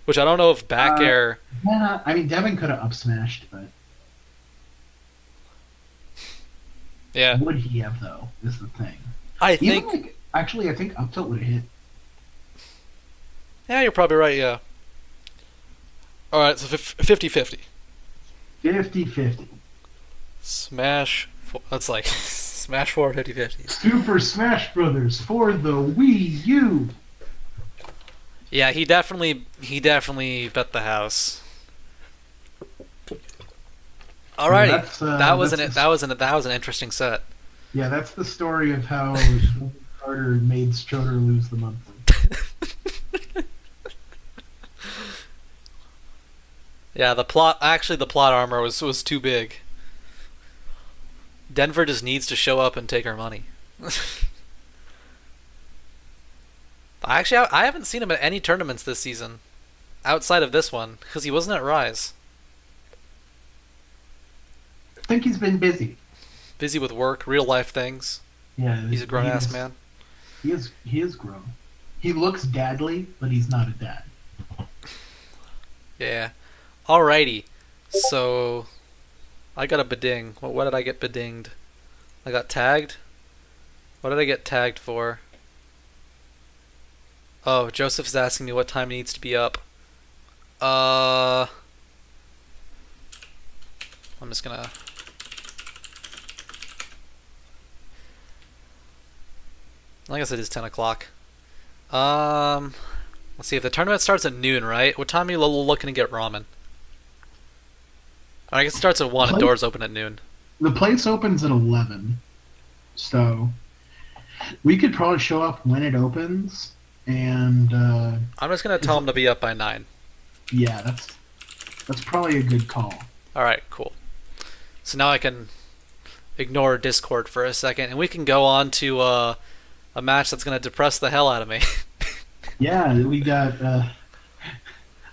which I don't know if back air. Yeah, I mean Devin could have up smashed, but Yeah, would he have though? Is the thing. I Even think. like actually, I think up tilt would have hit. Yeah, you're probably right. Yeah. All right, so 50-50. 50-50. Smash. That's like Smash 4 50-50. Super Smash Brothers for the Wii U. Yeah, he definitely bet the house. Alrighty, that was an interesting set. Yeah, that's the story of how Carter made Schroeder lose the monthly. Yeah, the plot armor was too big. Denver just needs to show up and take our money. Actually, I haven't seen him at any tournaments this season, outside of this one, because he wasn't at Rise. I think he's been busy. Busy with work, real life things. Yeah, He's a grown ass man. He is grown. He looks dadly, but he's not a dad. Yeah. Alrighty. So I got a beding. What did I get bedinged? I got tagged? What did I get tagged for? Oh, Joseph's asking me what time he needs to be up. I'm just gonna... I guess it is 10 o'clock. Let's see, if the tournament starts at noon, right? What time are you looking to get ramen? I guess it starts at 1 and doors open at noon. The place opens at 11, so we could probably show up when it opens, and I'm just gonna tell him to be up by 9. yeah, that's probably a good call. Alright, cool. So now I can ignore Discord for a second, and we can go on to a match that's gonna depress the hell out of me. Yeah, we got.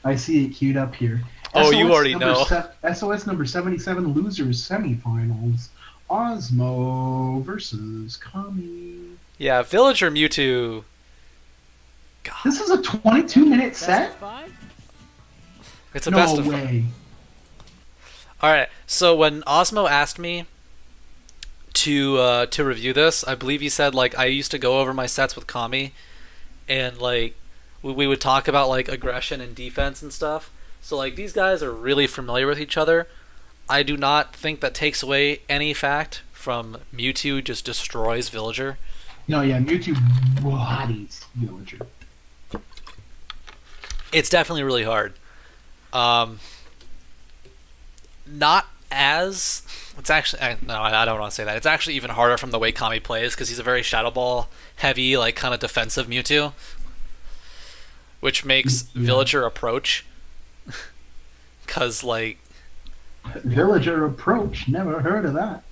I see it queued up here. Oh, you already know. SOS number 77 losers semifinals. Ausmo versus Kami. Yeah, Villager Mewtwo. God, This is a 22-minute Best set? of 5? it's a No best of way. Alright, so when Ausmo asked me to review this, I believe he said, like, I used to go over my sets with Kami, and, like, we would talk about, like, aggression and defense and stuff. So, like, these guys are really familiar with each other. I do not think that takes away any fact from Mewtwo just destroys Villager. No, yeah, Mewtwo bodies Villager. It's definitely really hard. Not as... It's actually... No, I don't want to say that. It's actually even harder from the way Kami plays, because he's a very Shadow Ball heavy, like, kind of defensive Mewtwo. Which makes Villager approach. Because, like... Villager approach, never heard of that.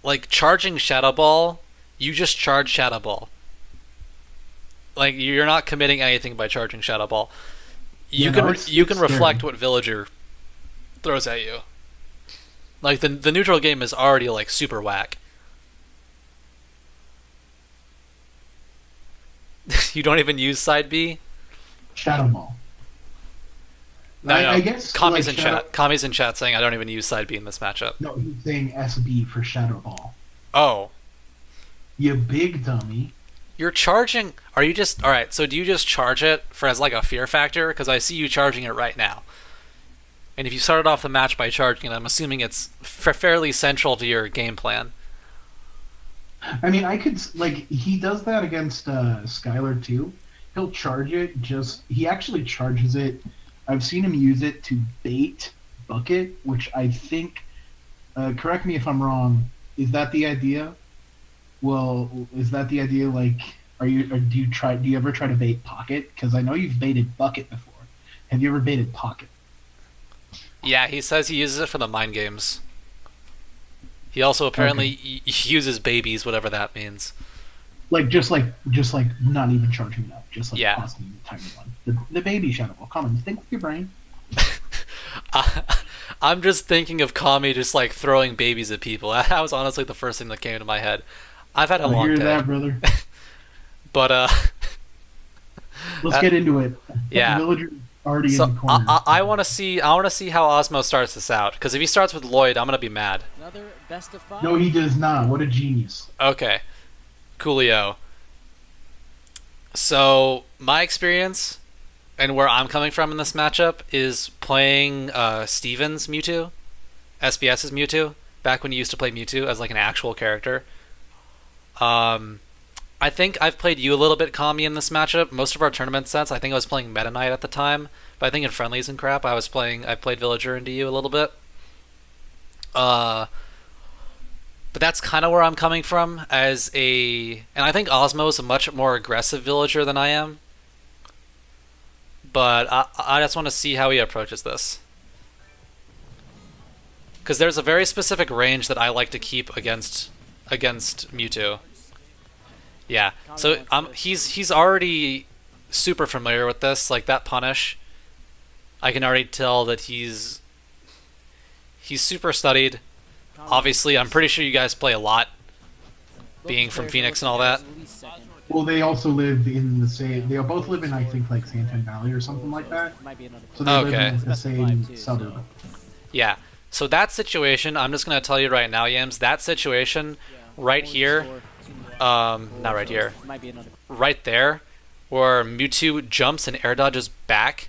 Like, charging Shadow Ball, you just charge Shadow Ball. Like, you're not committing anything by charging Shadow Ball. You can reflect what Villager throws at you. Like, the neutral game is already, like, super whack. You don't even use side B? Shadow Ball. No, I guess Kami's like in chat. Kami's in chat saying I don't even use side B in this matchup. No, he's saying SB for Shadow Ball. Oh. You big dummy. You're charging... Are you just... Alright, so do you just charge it for as, like, a fear factor? Because I see you charging it right now. And if you started off the match by charging it, I'm assuming it's fairly central to your game plan. I mean, I could like he does that against Skylar too, he'll charge it. He actually charges it. I've seen him use it to bait bucket, which I think. Correct me if I'm wrong. Is that the idea? Well, is that the idea? Like, do you ever try to bait pocket? Because I know you've baited bucket before. Have you ever baited pocket? Yeah, he says he uses it for the mind games. He also apparently uses babies, whatever that means. Just like not even charging it up, just like Yeah. tossing the tiny one. The baby shadow ball. Come on, think with your brain. I'm just thinking of Kami just like throwing babies at people. That was honestly the first thing that came to my head. I've had a long hear day, that, brother. but Let's get into it. Yeah. Villager already so in the corner. I want to see how Ausmo starts this out, because if he starts with Lloyd, I'm gonna be mad. Another best of 5. No, he does not. What a genius. Okay, coolio. So my experience and where I'm coming from in this matchup is playing Steven's Mewtwo, SBS's Mewtwo, back when he used to play Mewtwo as like an actual character. I think I've played you a little bit, Kami, in this matchup. Most of our tournament sets, I think I was playing Meta Knight at the time, but I think in friendlies and crap, I played Villager into you a little bit. But that's kind of where I'm coming from and I think Ausmo is a much more aggressive Villager than I am. But I just want to see how he approaches this. Because there's a very specific range that I like to keep against Mewtwo. Yeah, so he's already super familiar with this, like that punish. I can already tell that he's super studied. Obviously, I'm pretty sure you guys play a lot, being from Phoenix and all that. Well, they also live in the same. They both live in, I think, like Santan Valley or something like that. So they live in the same suburb. Yeah. So that situation, I'm just gonna tell you right now, Yams. That situation, right here, not right here, right there, where Mewtwo jumps and air dodges back,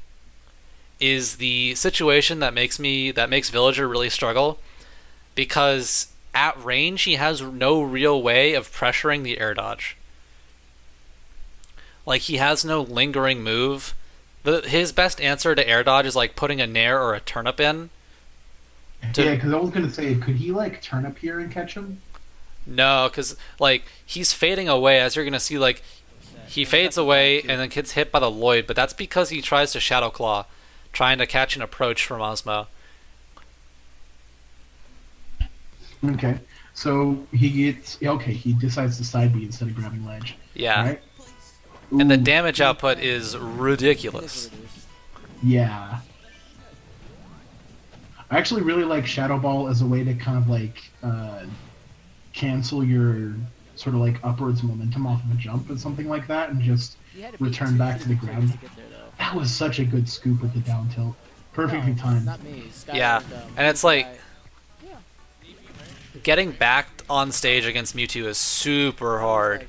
is the situation that makes Villager really struggle, because at range he has no real way of pressuring the air dodge. Like, he has no lingering move. His best answer to air dodge is like putting a nair or a turnip in. Yeah, because I was gonna say, could he like turnip here and catch him? No, because like he's fading away, as you're gonna see. Like, he fades away and then gets hit by the Lloyd, but that's because he tries to Shadow Claw, trying to catch an approach from Ausmo. Okay, so he decides to side B instead of grabbing ledge. Yeah. Right? And the Ooh, damage output is ridiculous. Yeah. I actually really like Shadow Ball as a way to kind of like cancel your sort of like upwards momentum off of a jump or something like that, and just return back to the ground. That was such a good scoop with the down tilt. Perfectly timed. Yeah, and it's like getting back on stage against Mewtwo is super hard.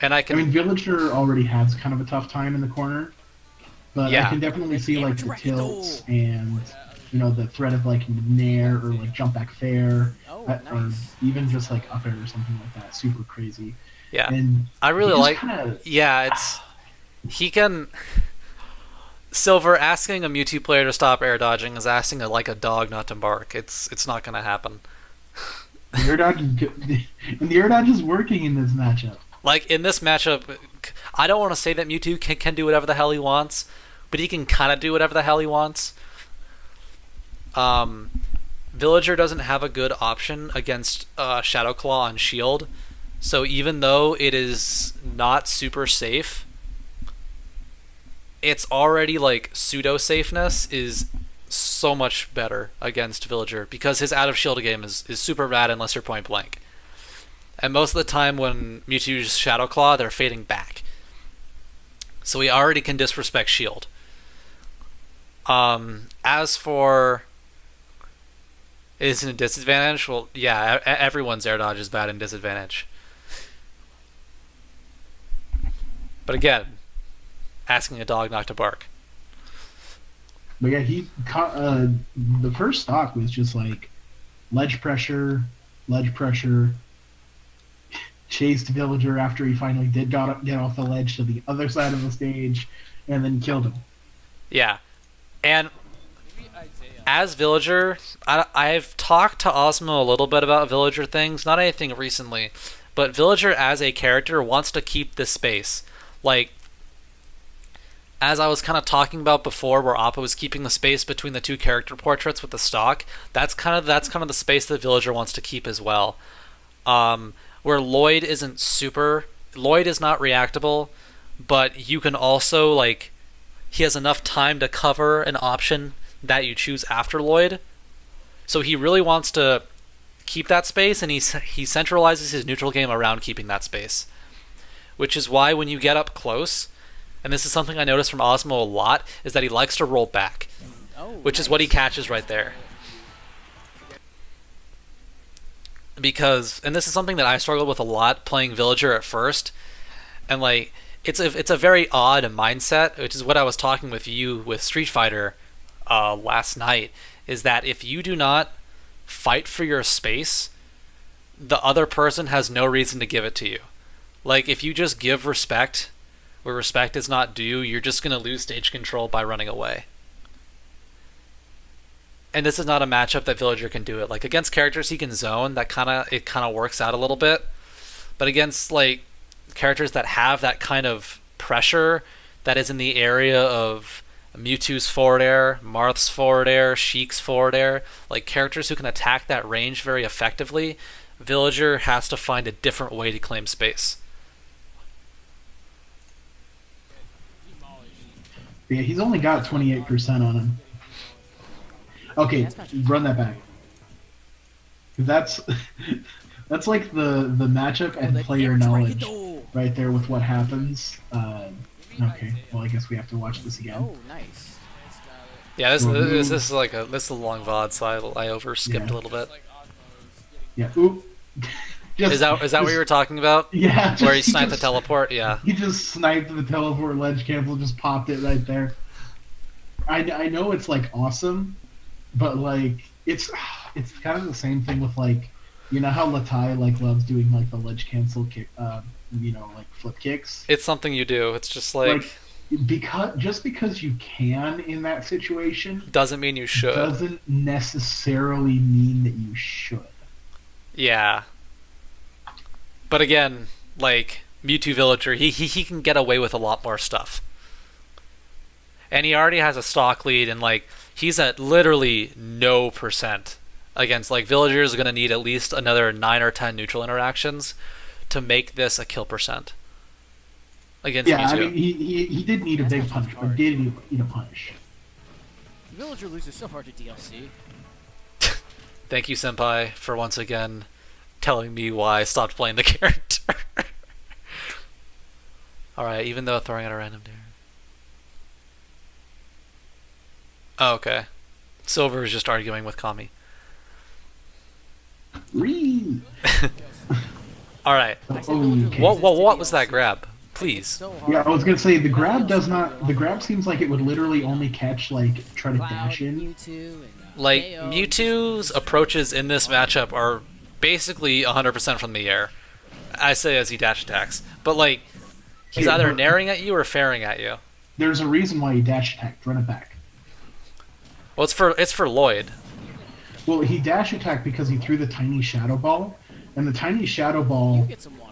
And I mean, Villager already has kind of a tough time in the corner, but Yeah. I can definitely see like the tilts and the threat of like nair or like jump back fair, or even just like up air or something like that. Super crazy. Yeah, And I really he just like. kinda- Yeah, he can. Silver asking a Mewtwo player to stop air dodging is asking like a dog not to bark. It's not gonna happen. The air dodge is good. And the air dodge is working in this matchup. Like, in this matchup, I don't want to say that Mewtwo can do whatever the hell he wants, but he can kind of do whatever the hell he wants. Villager doesn't have a good option against Shadow Claw on Shield, so even though it is not super safe, it's already like pseudo-safeness is so much better against Villager, because his out of shield game is super rad unless you're point blank. And most of the time when Mewtwo uses Shadow Claw, they're fading back. So he already can disrespect shield. As for... is it a disadvantage? Well, yeah, everyone's air dodge is bad in disadvantage. But again, asking a dog not to bark. But yeah, he caught, the first stock was just like ledge pressure, chased Villager after he finally did get off the ledge to the other side of the stage, and then killed him. Yeah. And Maybe Isaiah. as Villager, I've talked to Ausmo a little bit about Villager things, not anything recently, but Villager as a character wants to keep this space. Like, as I was kind of talking about before, where Appa was keeping the space between the two character portraits with the stock, that's kind of the space that Villager wants to keep as well. Where Lloyd is not reactable, but you can also, like, he has enough time to cover an option that you choose after Lloyd. So he really wants to keep that space, and he centralizes his neutral game around keeping that space. Which is why when you get up close, and this is something I noticed from Ausmo a lot, is that he likes to roll back, which is what he catches right there. Because, and this is something that I struggled with a lot playing Villager at first, and like, it's a very odd mindset, which is what I was talking with you with Street Fighter last night, is that if you do not fight for your space, the other person has no reason to give it to you. Like, if you just give respect where respect is not due, you're just going to lose stage control by running away. And this is not a matchup that Villager can do it. Like, against characters he can zone, it kind of works out a little bit. But against, like, characters that have that kind of pressure that is in the area of Mewtwo's forward air, Marth's forward air, Sheik's forward air, like characters who can attack that range very effectively, Villager has to find a different way to claim space. Yeah, he's only got 28% on him. Okay, run that back. That's that's like the matchup and player knowledge right there with what happens. Okay, well I guess we have to watch this again. Oh, nice. Yeah, this is like a long VOD, so I over skipped a little bit. Yeah. Oop. Is that what you were talking about? Yeah. Where he sniped the teleport? Yeah. He just sniped the teleport ledge cancel, just popped it right there. I know it's like awesome, but like it's kind of the same thing with like, you know how Latai like loves doing like the ledge cancel kick, like flip kicks. It's something you do. It's just like because you can in that situation doesn't mean you should. Doesn't necessarily mean that you should. Yeah. But again, like Mewtwo Villager, he can get away with a lot more stuff. And he already has a stock lead, and like he's at literally no percent against like Villager is going to need at least another 9 or 10 neutral interactions to make this a kill percent against Mewtwo. I mean he did need a big punish, or did need a punish. Villager loses so hard to DLC. Thank you, Senpai, for once again telling me why I stopped playing the character. Alright, even though throwing out a random dare. Oh, okay. Silver is just arguing with Kami. Alright. Okay. What was that grab? Please. Yeah, I was gonna say the grab The grab seems like it would literally only catch like try to dash in. Like Mewtwo's approaches in this matchup are basically 100% from the air. I say as he dash attacks, but like he's either naring at you or fairing at you. There's a reason why he dash attacked. Run it back. Well, it's for Lloyd. Well, he dash attacked because he threw the tiny shadow ball, and the tiny shadow ball,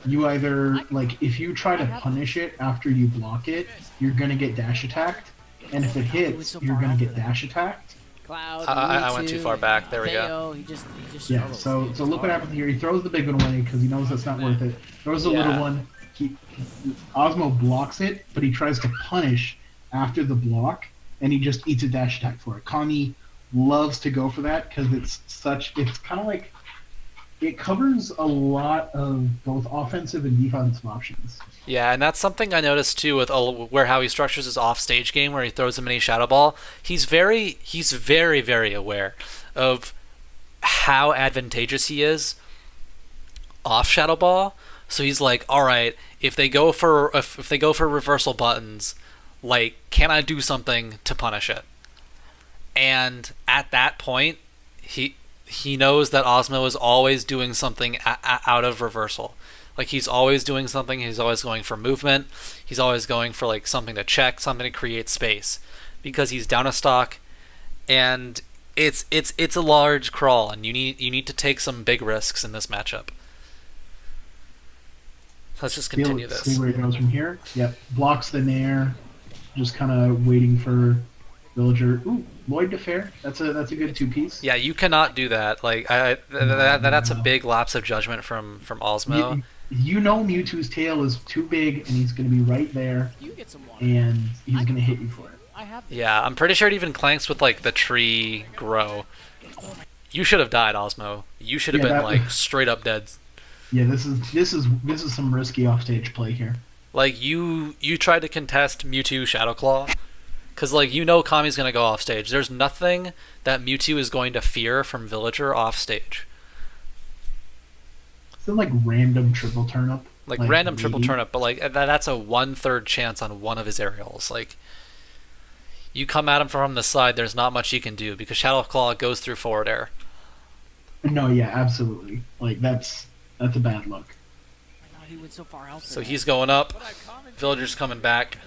you either like if you try to punish it after you block it, you're gonna get dash attacked, and if it hits, you're gonna get dash attacked. I went too far back. There we go. He just Yeah. So look what happens here. He throws the big one away because he knows that's not worth it. Throws the little one. Osmo blocks it, but he tries to punish after the block, and he just eats a dash attack for it. Kami loves to go for that because it's kind of like it covers a lot of both offensive and defensive options. Yeah, and that's something I noticed too with how he structures his off-stage game, where he throws a mini shadow ball. He's very, very aware of how advantageous he is off shadow ball. So he's like, all right, if they go for reversal buttons, like, can I do something to punish it? And at that point, he knows that Ausmo is always doing something out of reversal. Like he's always doing something. He's always going for movement. He's always going for like something to check, something to create space, because he's down a stock, and it's a large crawl, and you need to take some big risks in this matchup. Let's just continue this. See where he goes from here. Yep, blocks the nair, just kind of waiting for Villager. Ooh, Lloyd to fair. That's a good two-piece. Yeah, you cannot do that. Like that's a big lapse of judgment from Ausmo. You know Mewtwo's tail is too big, and he's going to be right there, You get some water. and he's going to hit you for it. I have this. Yeah, I'm pretty sure it even clanks with like the tree grow. You should have died, Ausmo. You should have Yeah, been that- like straight up dead. Yeah, this is some risky offstage play here. Like you tried to contest Mewtwo Shadow Claw, because like you know Kami's gonna go off stage. There's nothing that Mewtwo is going to fear from Villager off stage. It's a, like random triple turnip. Like random triple maybe. turnip, but like that's a 1/3 chance on one of his aerials. Like you come at him from the side, there's not much you can do because Shadow Claw goes through forward air. No, yeah, absolutely. Like that's a bad look. Oh my god, he went so far out. for So that. he's going up. Villager's coming back.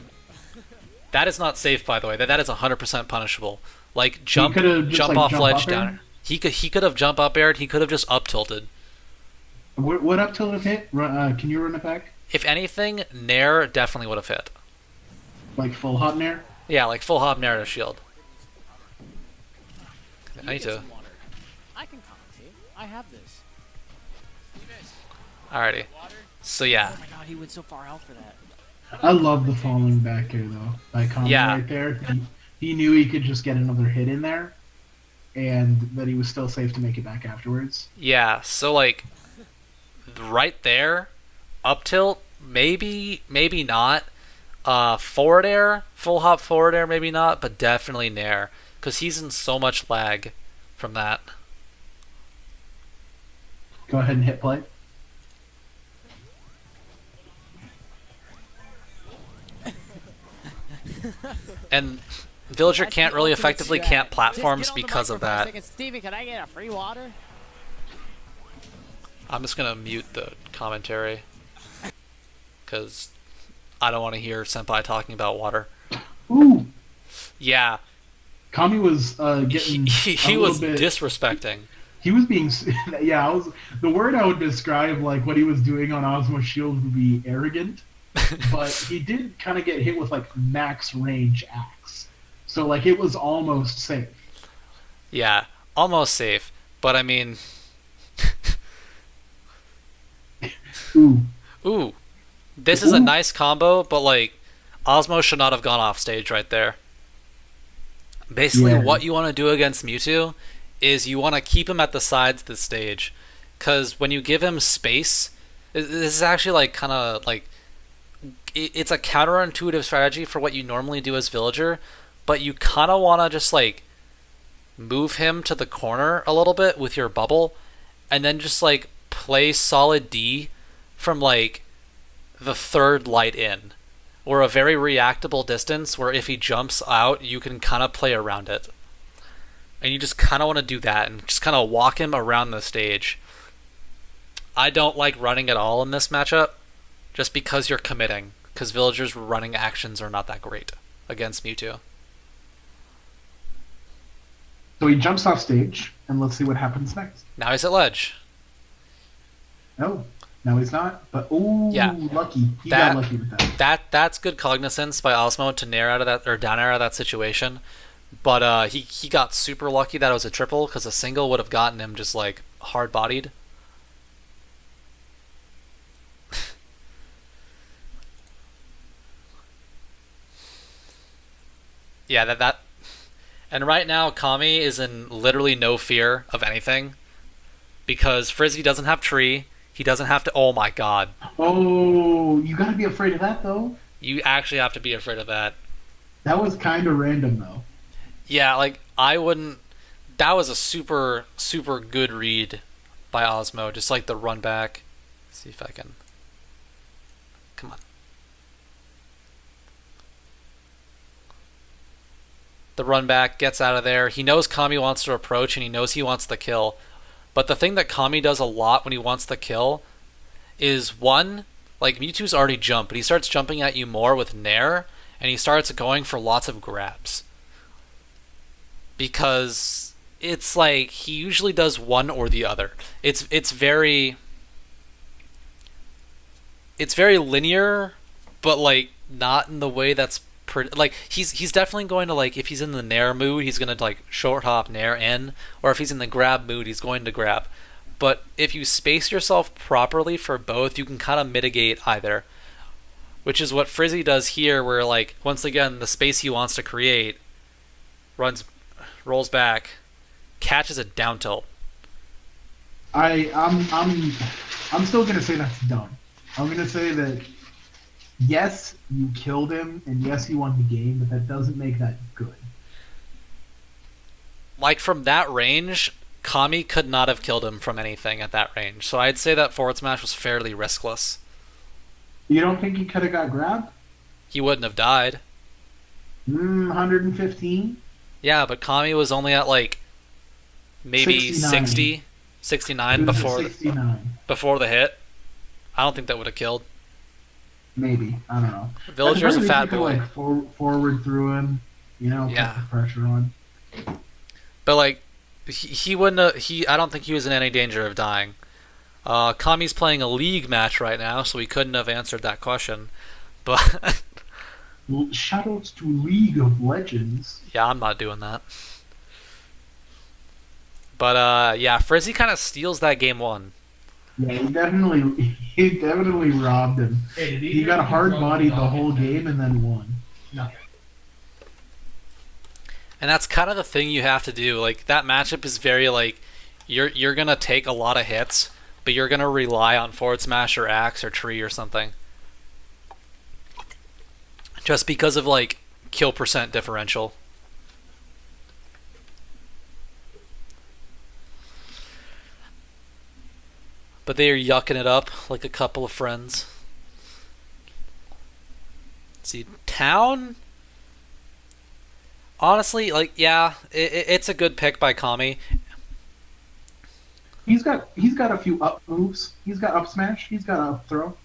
That is not safe, by the way. That is 100% punishable. Like jump could've just, like, off jump ledge up down. air? He could have jump up aired. He could have just up tilted. What up till it hit? Can you run it back? If anything, Nair definitely would have hit. Like full hot nair? Yeah, like full hop Nair to shield. You I need get to. some water. I can commentate. I have this. Alrighty. So yeah, Oh my god, he went so far out for that. I love the falling back air though. By Kami Yeah. right there. He knew he could just get another hit in there, and that he was still safe to make it back afterwards. yeah. So like, right there, up tilt, maybe not. Forward air, full hop forward air, maybe not, but definitely Nair, because he's in so much lag from that. Go ahead and hit play. And Villager That's can't the really ultimate effectively strat. camp Just platforms get on the because of microphone for a that. second. Steven, can I get a free water? I'm just gonna mute the commentary because I don't want to hear Senpai talking about water. Ooh, Yeah, Kami was getting he a was little bit. disrespecting. He was being, yeah. The word I would describe like what he was doing on Osmo Shield would be arrogant, but he did kind of get hit with like max range axe, so like it was almost safe. Yeah, almost safe, but I mean, Ooh, ooh, this is a Ooh. nice combo, but like, Osmo should not have gone off stage right there. Basically, Yeah. what you want to do against Mewtwo is you want to keep him at the sides of the stage, because when you give him space, this is actually like kind of like it's a counterintuitive strategy for what you normally do as Villager, but you kind of want to just like move him to the corner a little bit with your bubble, and then just like play solid D from like the third light in, or a very reactable distance where if he jumps out, you can kind of play around it. And you just kind of want to do that and just kind of walk him around the stage. I don't like running at all in this matchup, just because you're committing, because Villagers' running actions are not that great against Mewtwo. so he jumps off stage, and let's see what happens next. Now he's at ledge. No, no, he's not. But ooh, Yeah. lucky. He That- got lucky with that. That's good cognizance by Ausmo to nair out of that, or down air out of that situation. But he got super lucky that it was a triple, because a single would have gotten him just like hard bodied. Yeah, that. And right now, Kami is in literally no fear of anything, because Frizzy doesn't have tree. He doesn't have to. Oh my god. Oh, you gotta be afraid of that though. You actually have to be afraid of that. That was kind of random though. Yeah, like, I wouldn't... That was a super, super good read by Ausmo. Just like the run back. Let's see if I can... Come on. The run back, gets out of there. He knows Kami wants to approach, and he knows he wants the kill. But the thing that Kami does a lot when he wants the kill is one, like Mewtwo's already jumped, but he starts jumping at you more with Nair, and he starts going for lots of grabs. Because it's like he usually does one or the other. It's very linear, but like not in the way that's like he's definitely going to, like, if he's in the Nair mood, he's going to like short hop Nair in, or if he's in the grab mood, he's going to grab. But if you space yourself properly for both, you can kind of mitigate either. Which is what Frizzy does here, where, like, once again, the space he wants to create rolls back, catches a down tilt. I'm still gonna say that's dumb. I'm gonna say that yes, you killed him, and yes, he won the game, but that doesn't make that good. Like, from that range, Kami could not have killed him from anything at that range. So I'd say that forward smash was fairly riskless. You don't think he could have got grabbed? He wouldn't have died. 115? Yeah, but Kami was only at, like, maybe 69. 69 before 69. before the hit. I don't think that would have killed. Maybe. I don't know. Villager's a At the very fat least you boy. could, like, forward through him, Yeah. put the pressure on. But, like, he wouldn't have, I don't think he was in any danger of dying. Kami's playing a league match right now, so he couldn't have answered that question. But Well, shoutouts to League of Legends. yeah, I'm not doing that. But yeah, Frizzy kind of steals that game one. Yeah, he definitely robbed him. Hey, did He got hard bodied the whole game and then won. Nothing. And that's kind of the thing you have to do. Like, that matchup is very, like, you're gonna take a lot of hits, but you're gonna rely on forward smash or axe or tree or something. Just because of, like, kill percent differential. But they are yucking it up like a couple of friends. Let's see, Town? Honestly, like, yeah, it's a good pick by Kami. He's got a few up moves. He's got up smash. He's got up throw.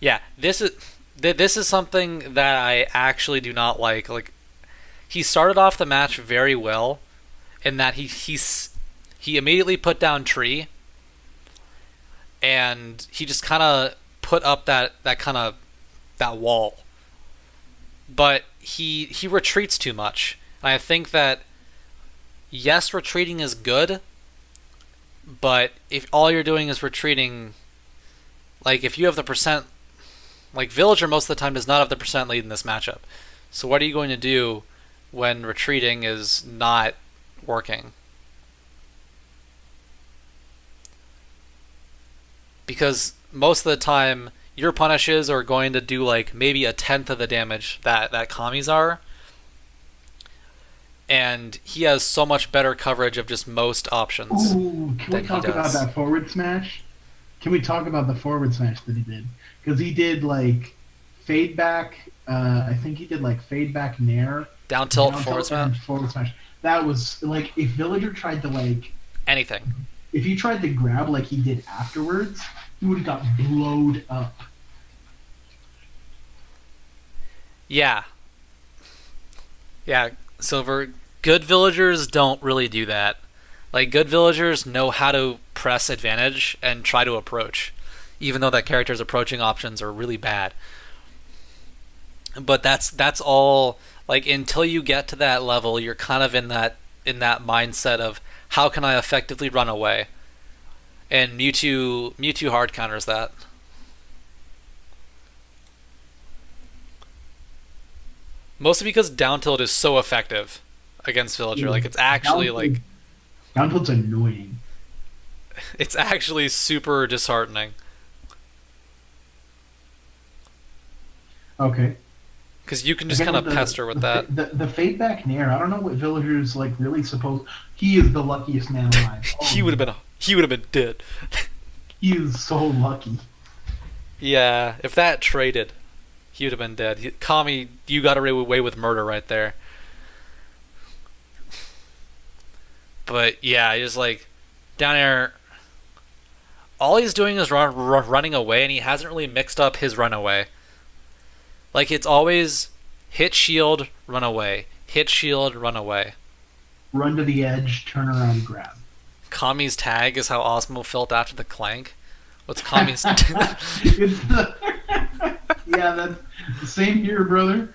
Yeah, this is something that I actually do not like. Like, he started off the match very well, in that he immediately put down tree, and he just kind of put up that wall. But he retreats too much. And I think that, yes, retreating is good, but if all you're doing is retreating, like, if you have the percent, like, Villager most of the time does not have the percent lead in this matchup. So what are you going to do when retreating is not working? Because most of the time, your punishes are going to do, like, maybe a tenth of the damage that Kami's are. And he has so much better coverage of just most options. Ooh, can we than he talk about does. that forward smash? Can we talk about the forward smash that he did? Because he did, like, fade back. I think he did, like, fade back nair. Down tilt, down forward tilt, and smash, forward smash. That was, like, if Villager tried to, like, anything. if he tried to grab like he did afterwards, he would have got blowed up. Yeah. Yeah, Silver. Good villagers don't really do that. Like, good villagers know how to press advantage and try to approach, even though that character's approaching options are really bad. But that's all. Like, until you get to that level, you're kind of in that mindset of, how can I effectively run away? And Mewtwo hard counters that. Mostly because down tilt is so effective against Villager. Like, it's actually, like, Down tilt's annoying. it's actually super disheartening. Okay. Because you can just Again, kind of pester with that. The fade back nair. I don't know what Villager's like really supposed. He is the luckiest man alive. He would have been dead. He is so lucky. Yeah, if that traded, he would have been dead. Kami, you got away with murder right there. But yeah, just like down air. all he's doing is running away, and he hasn't really mixed up his runaway. Like, it's always hit shield, run away. Hit shield, run away. Run to the edge, turn around, grab. Kami's tag is how Ausmo felt after the clank. What's Kami's... It's the... Yeah, that's the same here, brother.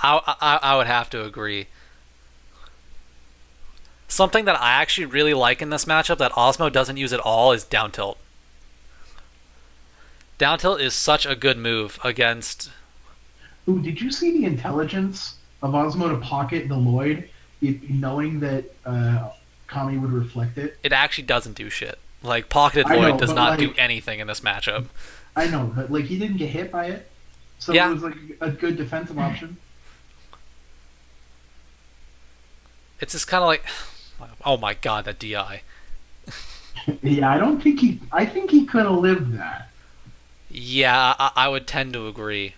I would have to agree. Something that I actually really like in this matchup that Ausmo doesn't use at all is down tilt. Down tilt is such a good move against... Ooh, did you see the intelligence of Ausmo to pocket the Lloyd, knowing that Kami would reflect it? It actually doesn't do shit. Like, pocketed I know, Lloyd does but, not do like, anything in this matchup. I know, but like he didn't get hit by it, so Yeah. it was like a good defensive option. It's just kind of like... Oh my god, that DI. Yeah, I think he could have lived that. Yeah, I would tend to agree.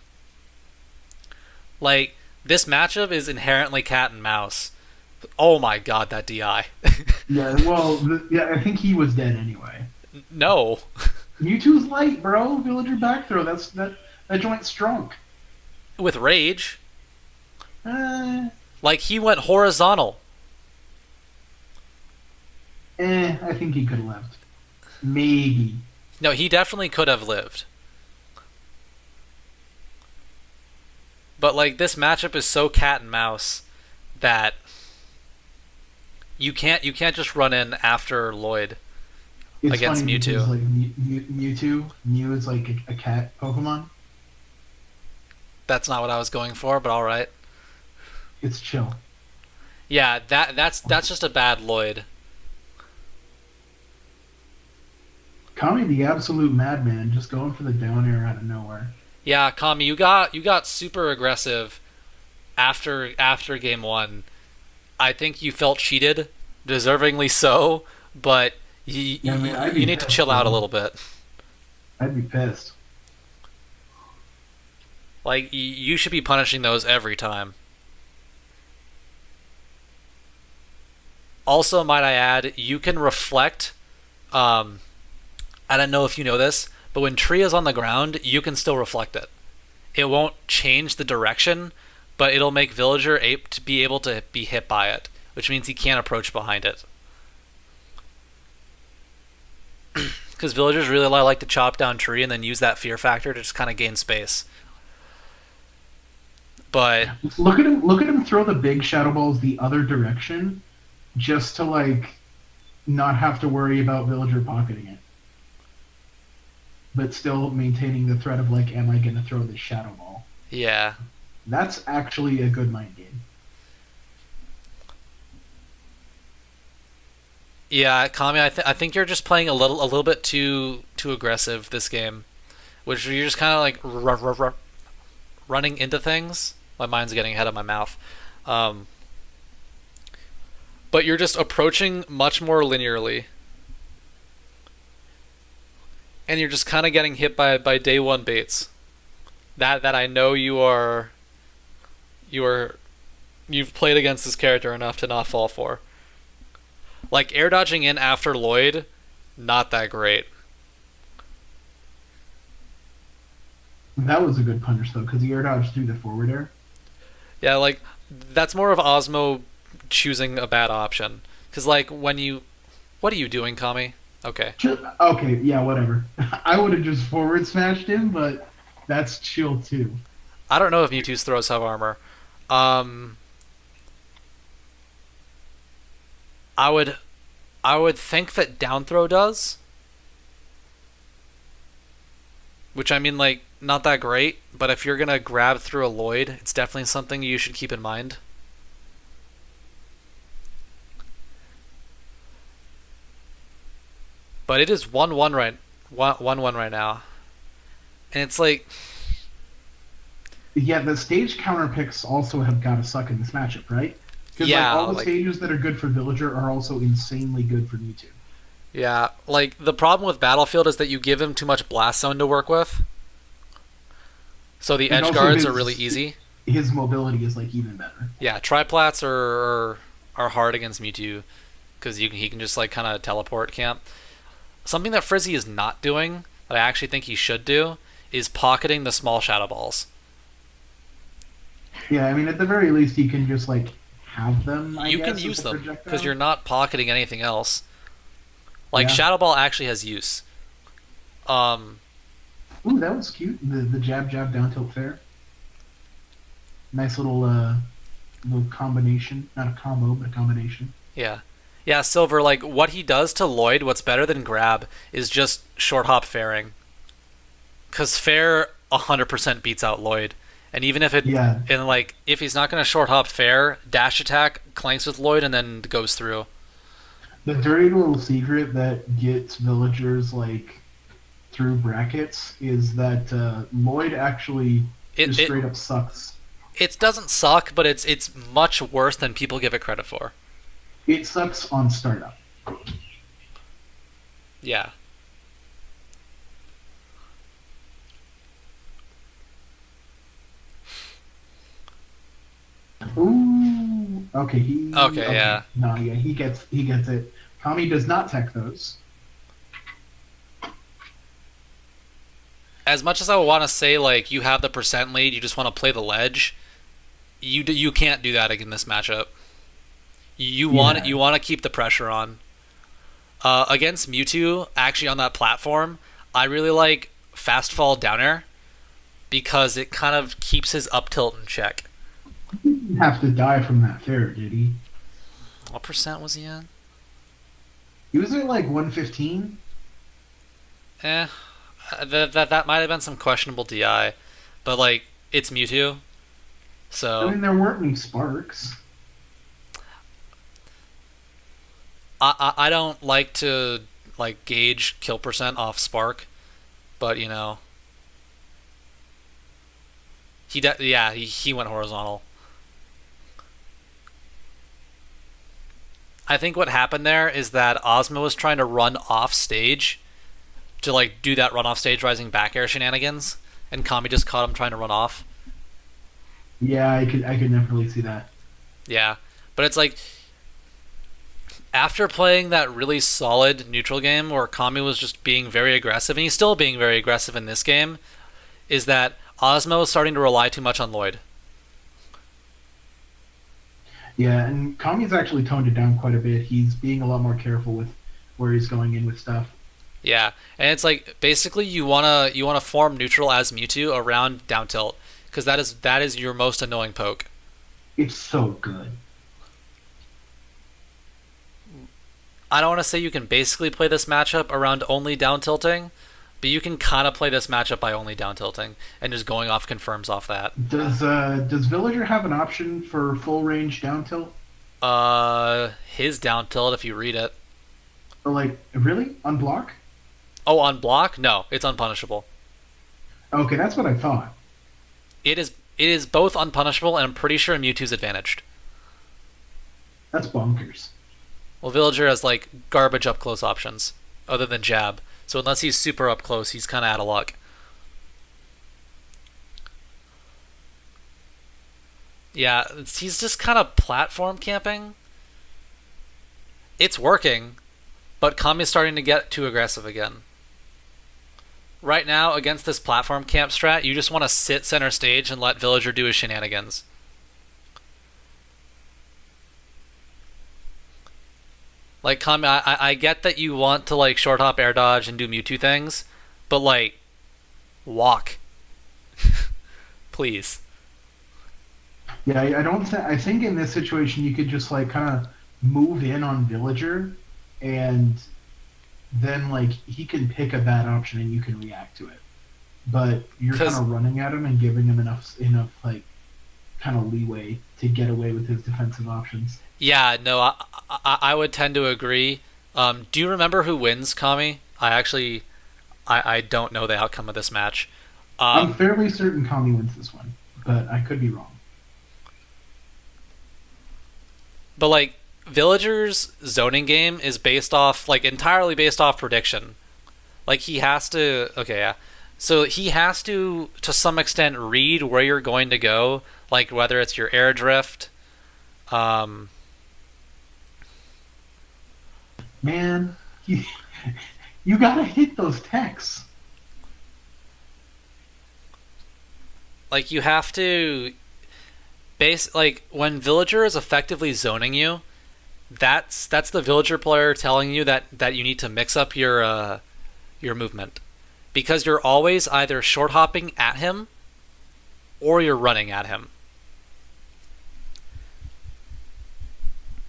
Like, this matchup is inherently cat and mouse. Oh my god, that DI. Yeah, well, yeah, I think he was dead anyway. No. Mewtwo's light, bro. Villager back throw. That joint's strong. With rage. Uh, Like, he went horizontal. I think he could have left. Maybe. No, he definitely could have lived. But, like, this matchup is so cat and mouse that you can't just run in after Lloyd. It's Against funny Mewtwo. because, like Mew is like a cat Pokemon. That's not what I was going for, but alright. It's chill. Yeah, that's just a bad Lloyd. Kami the absolute madman, just going for the down air out of nowhere. Yeah, Kami, you got super aggressive after game 1. I think you felt cheated, deservingly so, but you I'd be need to pissed, chill out a bro. little bit. I'd be pissed. Like, you should be punishing those every time. Also, might I add, you can reflect. I don't know if you know this, but when Tree is on the ground, you can still reflect it. It won't change the direction, but it'll make Villager to be able to be hit by it, which means he can't approach behind it. Because Villagers really like to chop down Tree and then use that fear factor to just kind of gain space. But Look at him throw the big shadow balls the other direction, just to like not have to worry about Villager pocketing it, but still maintaining the threat of like, am I going to throw this shadow ball? yeah, That's actually a good mind game. yeah, Kami, I think you're just playing a little bit too aggressive this game, which you're just kind of like running into things. My mind's getting ahead of my mouth. But you're just approaching much more linearly. And you're just kind of getting hit by day one baits. That I know you've played against this character enough to not fall for. Like, air dodging in after Lloyd, not that great. That was a good punish though, because he air dodged through the forward air. Yeah, like, that's more of Ausmo choosing a bad option. Because, like, when you... What are you doing, Kami? Okay. Okay, yeah, whatever. I would have just forward smashed him, but that's chill too. I don't know if Mewtwo's throws have armor. I would think that down throw does. Which, I mean, like, not that great, but if you're gonna grab through a Lloyd, it's definitely something you should keep in mind. But it is 1-1 right now. And it's like, Yeah, the stage counter picks also have got to suck in this matchup, right? Because Yeah, all the like- stages that are good for Villager are also insanely good for Mewtwo. yeah, like, the problem with Battlefield is that you give him too much blast zone to work with. So the And edge also guards are his- really easy. His mobility is like even better. Yeah, triplats are hard against Mewtwo. because he can just like kind of teleport camp. Something that Frizzy is not doing that I actually think he should do is pocketing the small shadow balls. Yeah, I mean, at the very least, you can just like have them. I You guess, can as use a them projectile. because you're not pocketing anything else. Like Yeah. shadow ball actually has use. Ooh, that was cute. The jab down tilt fair. Nice little combination. Not a combo, but a combination. Yeah. Yeah, Silver, like, what he does to Lloyd, what's better than grab, is just short hop fairing. Because fair 100% beats out Lloyd. And even if Yeah. and like, if he's not going to short hop fair, dash attack, clanks with Lloyd, and then goes through. The dirty little secret that gets villagers like through brackets is that Lloyd actually just straight up sucks. It doesn't suck, but it's much worse than people give it credit for. It sucks on startup. Yeah. Ooh. Okay. Okay, yeah. No. Yeah. He gets it. Kami does not tech those. As much as I want to say, like, you have the percent lead, you just want to play the ledge, you can't do that in this matchup. You want to keep the pressure on. Against Mewtwo, actually on that platform, I really like fast fall down air because it kind of keeps his up tilt in check. He didn't have to die from that fair, did he? What percent was he at? He was at like 115. That might have been some questionable DI, but like it's Mewtwo, so I mean, there weren't any sparks. I don't like to like gauge kill percent off Spark, but you know he went horizontal. I think what happened there is that Ausmo was trying to run off stage to like do that run off stage rising back air shenanigans, and Kami just caught him trying to run off. Yeah, I could definitely see that. Yeah, but it's like after playing that really solid neutral game where Kami was just being very aggressive, and he's still being very aggressive in this game, is that Ausmo is starting to rely too much on Lloyd. Yeah, and Kami's actually toned it down quite a bit. He's being a lot more careful with where he's going in with stuff. Yeah, and it's like basically you wanna form neutral as Mewtwo around down tilt because that is your most annoying poke. It's so good. I don't want to say you can basically play this matchup around only down tilting, but you can kind of play this matchup by only down tilting and just going off confirms off that. Does Villager have an option for full range down tilt? His down tilt if you read it. Or like really unblock? Oh, on block? No, it's unpunishable. Okay, that's what I thought. It is both unpunishable and I'm pretty sure Mewtwo's advantaged. That's bonkers. Well, Villager has like garbage up close options other than jab. So unless he's super up close, he's kind of out of luck. Yeah, he's just kind of platform camping. It's working, but Kami's starting to get too aggressive again. Right now, against this platform camp strat, you just want to sit center stage and let Villager do his shenanigans. Like, Kami, I get that you want to, like, short hop air dodge and do Mewtwo things, but, like, walk. Please. Yeah, I don't think. I think in this situation you could just like kind of move in on Villager, and then like he can pick a bad option and you can react to it. But you're kind of running at him and giving him enough like kind of leeway to get away with his defensive options. Yeah, no, I would tend to agree. Do you remember who wins, Kami? I don't know the outcome of this match. I'm fairly certain Kami wins this one, but I could be wrong. But like Villager's zoning game is based off like entirely based off prediction. Like he has to So he has to some extent read where you're going to go, like whether it's your air drift, Man, you, you gotta hit those techs. Like you have to like when villager is effectively zoning you, that's the villager player telling you that you need to mix up your movement, because you're always either short hopping at him or you're running at him.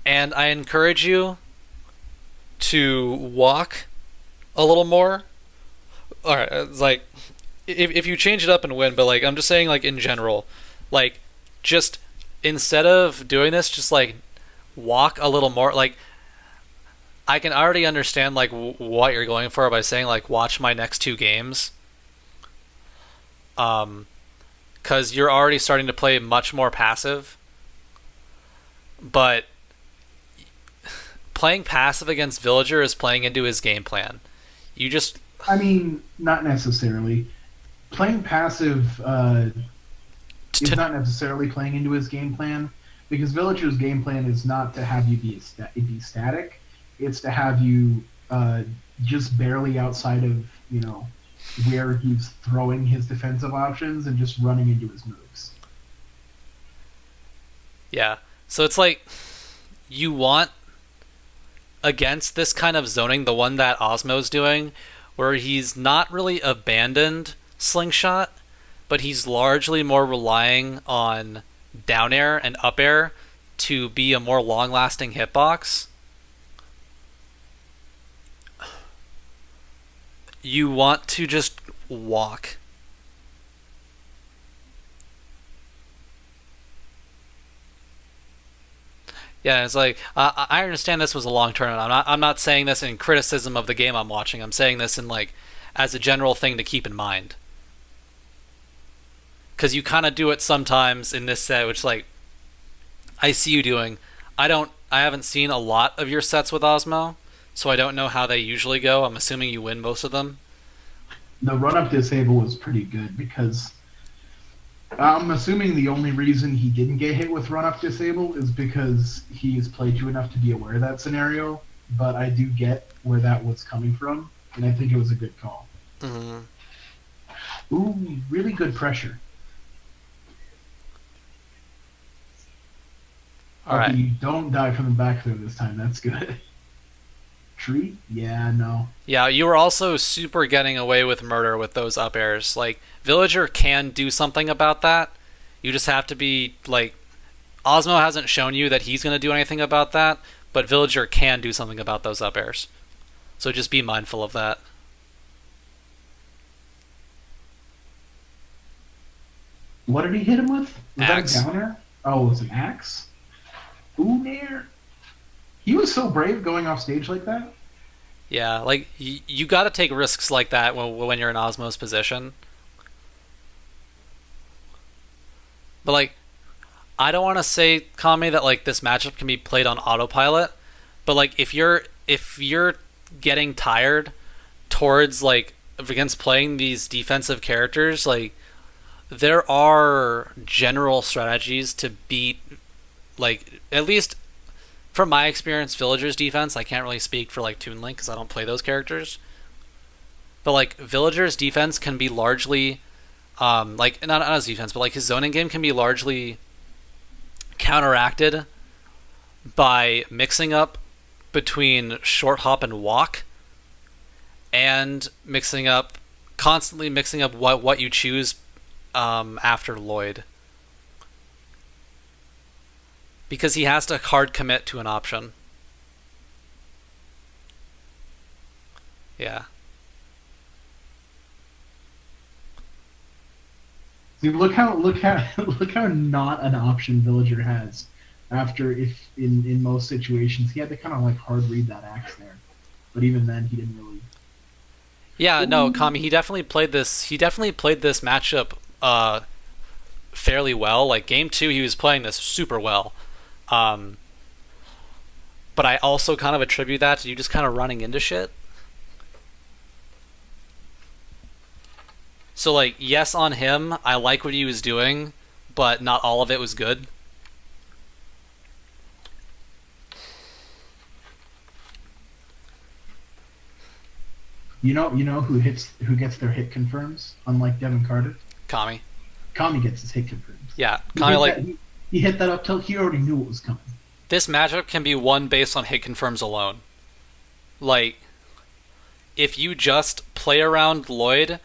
And I encourage you to walk a little more. All right, it's like if you change it up and win, but like I'm just saying, like in general, like just instead of doing this, just like walk a little more. Like I can already understand like what you're going for by saying like watch my next two games, because you're already starting to play much more passive. But playing passive against villager is playing into his game plan. You just I mean, not necessarily. Playing passive is not necessarily playing into his game plan, because Villager's game plan is not to have you be static. It's to have you just barely outside of, where he's throwing his defensive options and just running into his moves. Yeah. So it's like you want against this kind of zoning, the one that Ausmo's doing, where he's not really abandoned slingshot, but he's largely more relying on down air and up air to be a more long-lasting hitbox. You want to just walk. Yeah, it's like I understand this was a long tournament. I'm not saying this in criticism of the game I'm watching. I'm saying this in like as a general thing to keep in mind. Because you kind of do it sometimes in this set, which like I see you doing. I haven't seen a lot of your sets with Ausmo, so I don't know how they usually go. I'm assuming you win most of them. The run-up disable was pretty good, because I'm assuming the only reason he didn't get hit with run-up disable is because he's played you enough to be aware of that scenario, but I do get where that was coming from, and I think it was a good call. Mm-hmm. Ooh, really good pressure. All right. You don't die from the back throw this time. That's good. Tree? Yeah, no. Yeah, you were also super getting away with murder with those up airs. Like, Villager can do something about that. You just have to be, like... Ausmo hasn't shown you that he's going to do anything about that, but Villager can do something about those up airs. So just be mindful of that. What did he hit him with? Was Axe. that a downer? Oh, it was an axe? Ooh, Nair. He was so brave going off stage like that. Yeah, like, you got to take risks like that when you're in Osmo's position. But, like, I don't want to say, Kami, that, like, this matchup can be played on autopilot, but, like, if you're getting tired towards, like, against playing these defensive characters, like, there are general strategies to beat, like, at least from my experience, Villager's defense. I can't really speak for like Toon Link because I don't play those characters. But like Villager's defense can be largely, like not his defense, but like his zoning game can be largely counteracted by mixing up between short hop and walk, and constantly mixing up what you choose after Lloyd. Because he has to hard commit to an option. Yeah. See, look how not an option Villager has. After, if in most situations he had to kind of like hard read that axe there, but even then he didn't really. Yeah, no, Kami, he definitely played this matchup fairly well. Like game 2 he was playing this super well. But I also kind of attribute that to you just kind of running into shit. So, like, yes, on him, I like what he was doing, but not all of it was good. You know who gets their hit confirms, unlike Devin Carter? Kami. Kami gets his hit confirms. Yeah, He Kami hit like that- he hit that up till he already knew what was coming. this matchup can be won based on hit confirms alone. Like, if you just play around Lloyd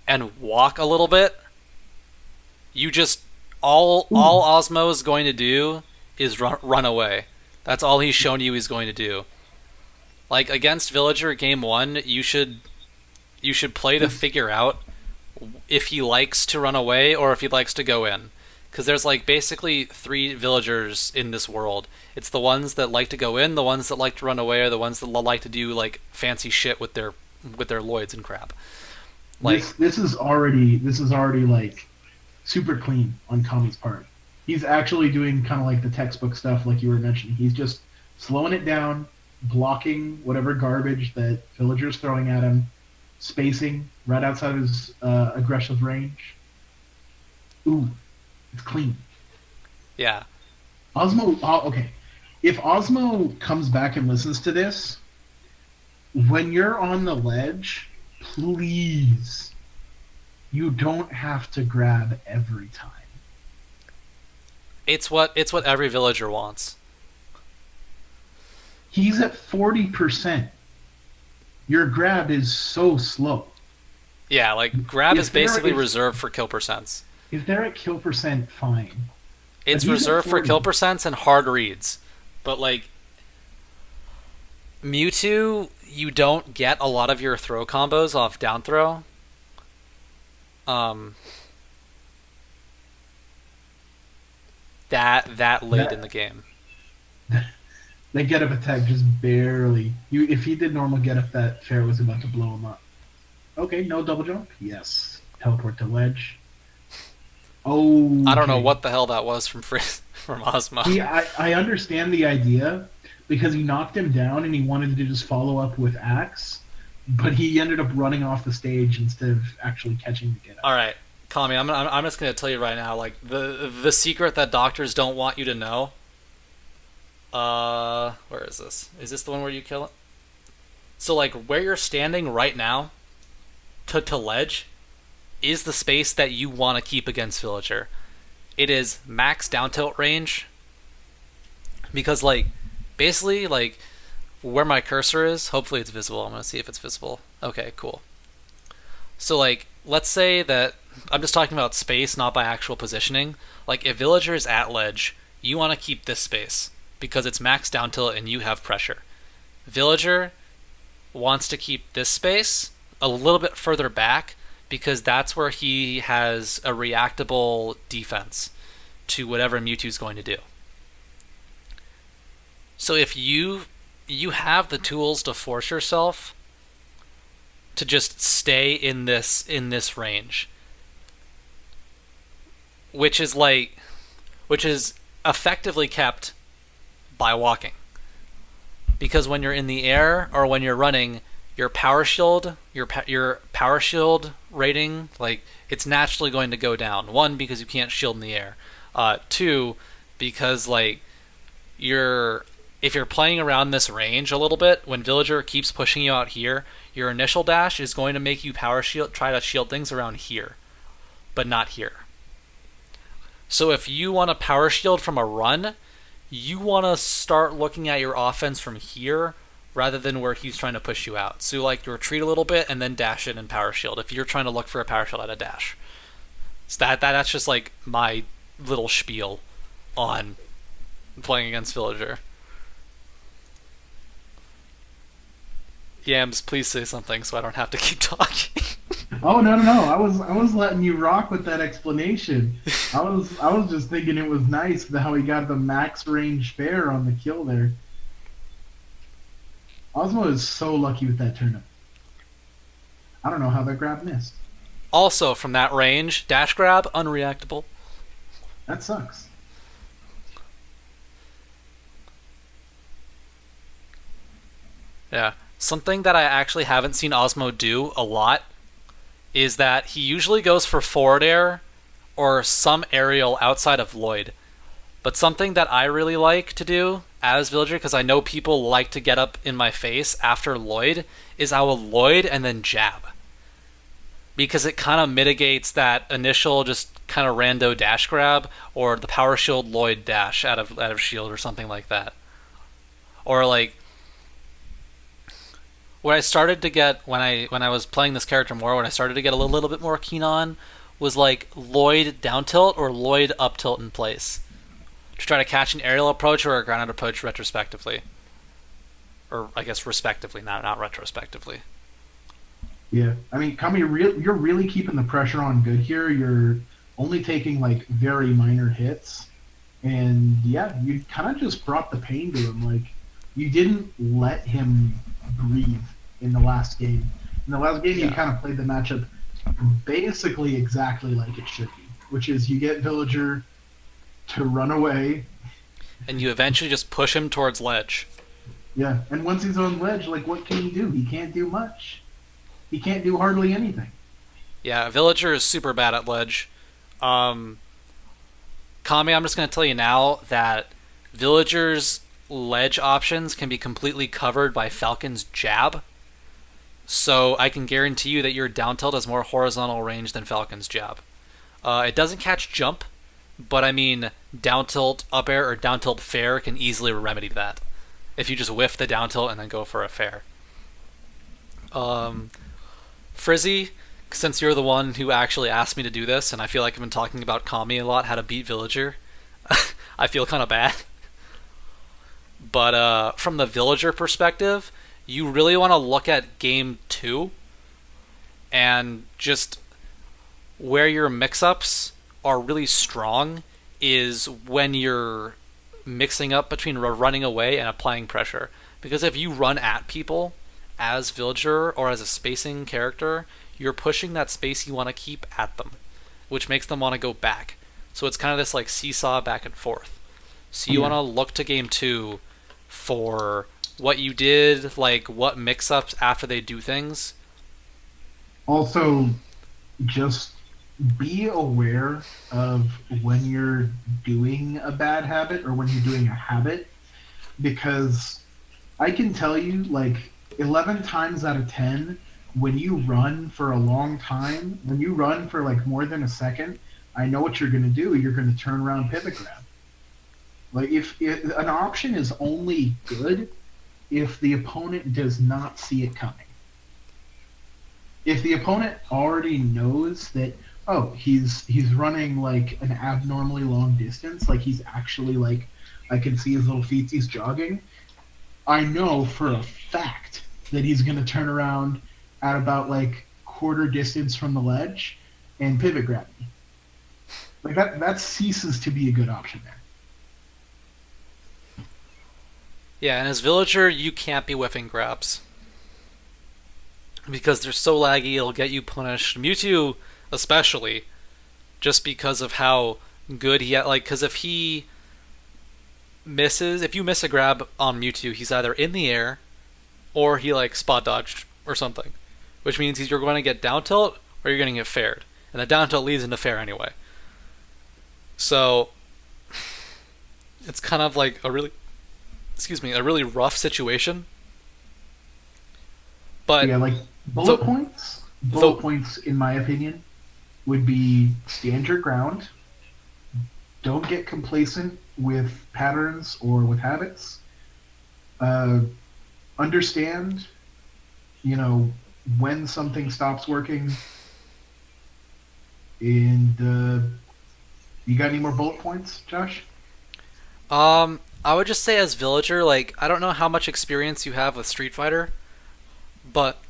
and walk a little bit, you just all Ausmo is going to do is run away. That's all he's shown you he's going to do. Like against Villager game 1, you should play to figure out if he likes to run away or if he likes to go in. Because there's like basically 3 villagers in this world. It's the ones that like to go in, the ones that like to run away, or the ones that like to do like fancy shit with their Lloyds and crap. Like This is already like super clean on Kami's part. He's actually doing kind of like the textbook stuff, like you were mentioning. He's just slowing it down, blocking whatever garbage that villagers throwing at him, spacing right outside his aggressive range. Ooh, it's clean. yeah, Osmo, okay. If Osmo comes back and listens to this, when you're on the ledge, please, you don't have to grab every time. it's what every villager wants. He's at 40%. Your grab is so slow. Yeah, like grab If is basically there is- reserved for kill percents. If they're at kill percent, fine. It's he's at reserved for 40. kill percents and hard reads. But like Mewtwo, you don't get a lot of your throw combos off down throw. That late in the game. The get up attack just barely. If he did normal get up, that fair was about to blow him up. Okay, no double jump. Yes, teleport to ledge. Oh, I don't know what the hell that was from from Ausmo. See, I understand the idea because he knocked him down and he wanted to just follow up with axe, but he ended up running off the stage instead of actually catching the get up. All right, Kami, I'm just gonna tell you right now, like the secret that doctors don't want you to know. Where is this? Is this the one where you kill it? So like where you're standing right now, to ledge, is the space that you want to keep against Villager. It is max down tilt range. Because like basically like where my cursor is, hopefully it's visible. I'm gonna see if it's visible. Okay, cool. So like let's say that I'm just talking about space, not by actual positioning. Like if Villager is at ledge, you want to keep this space because it's max down tilt and you have pressure. Villager wants to keep this space a little bit further back because that's where he has a reactable defense to whatever Mewtwo's going to do. So if you have the tools to force yourself to just stay in this range, which is effectively kept by walking. Because when you're in the air or when you're running, your power shield rating, like it's naturally going to go down. 1, because you can't shield in the air. 2, because like if you're playing around this range a little bit, when Villager keeps pushing you out here, your initial dash is going to make you try to shield things around here, but not here. So if you want to power shield from a run, you want to start looking at your offense from here rather than where he's trying to push you out. So like you retreat a little bit and then dash in and power shield if you're trying to look for a power shield at a dash. So that's just like my little spiel on playing against Villager. Yams, please say something so I don't have to keep talking. Oh no! I was letting you rock with that explanation. I was just thinking it was nice how he got the max range fair on the kill there. Ausmo is so lucky with that turnip. I don't know how that grab missed. Also, from that range, dash grab, unreactable. That sucks. Yeah. Something that I actually haven't seen Ausmo do a lot is that he usually goes for forward air or some aerial outside of Lloyd. But something that I really like to do as villager, because I know people like to get up in my face after Lloyd, is I will Lloyd and then jab. Because it kind of mitigates that initial just kind of rando dash grab, or the power shield Lloyd dash out of shield or something like that. Or like where I started to get when I was playing this character more, when I started to get a little bit more keen on was like Lloyd down tilt or Lloyd up tilt in place to try to catch an aerial approach or a grounded approach retrospectively, or I guess respectively, not retrospectively. Yeah, I mean, Kami, you're really keeping the pressure on good here. You're only taking like very minor hits, and yeah, you kind of just brought the pain to him. Like, you didn't let him breathe in the last game. In the last game, you kind of played the matchup basically exactly like it should be, which is you get Villager to run away, and you eventually just push him towards ledge. Yeah, and once he's on ledge, like, what can he do? He can't do much. He can't do hardly anything. Yeah, Villager is super bad at ledge. Kami, I'm just going to tell you now that Villager's ledge options can be completely covered by Falcon's jab. So I can guarantee you that your down tilt has more horizontal range than Falcon's jab. It doesn't catch jump, but I mean, down tilt up air or down tilt fair can easily remedy that if you just whiff the down tilt and then go for a fair. Frizzy, since you're the one who actually asked me to do this, and I feel like I've been talking about Kami a lot, how to beat Villager, I feel kind of bad. But from the Villager perspective, you really want to look at game 2 and just where your mix-ups are really strong is when you're mixing up between running away and applying pressure. Because if you run at people as Villager or as a spacing character, you're pushing that space you want to keep at them, which makes them want to go back. So it's kind of this like seesaw back and forth. So you want to look to game 2 for what you did, like what mix-ups after they do things. Also, just be aware of when you're doing a bad habit or when you're doing a habit, because I can tell you, like, 11 times out of 10, when you run for a long time, when you run for like more than a second, I know what you're going to do. You're going to turn around pivot grab. Like, if an option is only good if the opponent does not see it coming. If the opponent already knows that, oh, he's running like an abnormally long distance, like he's actually like, I can see his little feet, he's jogging, I know for a fact that he's going to turn around at about like quarter distance from the ledge and pivot grab me. Like that ceases to be a good option there. Yeah, and as Villager, you can't be whiffing grabs. Because they're so laggy, it'll get you punished. Mewtwo, especially, just because of how good he... Like, because if he misses... If you miss a grab on Mewtwo, he's either in the air, or he, like, spot dodged, or something. Which means you're going to get down tilt, or you're going to get faired. And the down tilt leads into fair anyway. So, it's kind of like a really rough situation. But yeah, like bullet points, in my opinion, would be stand your ground. Don't get complacent with patterns or with habits. Understand, when something stops working. And you got any more bullet points, Josh? I would just say as Villager, like, I don't know how much experience you have with Street Fighter, but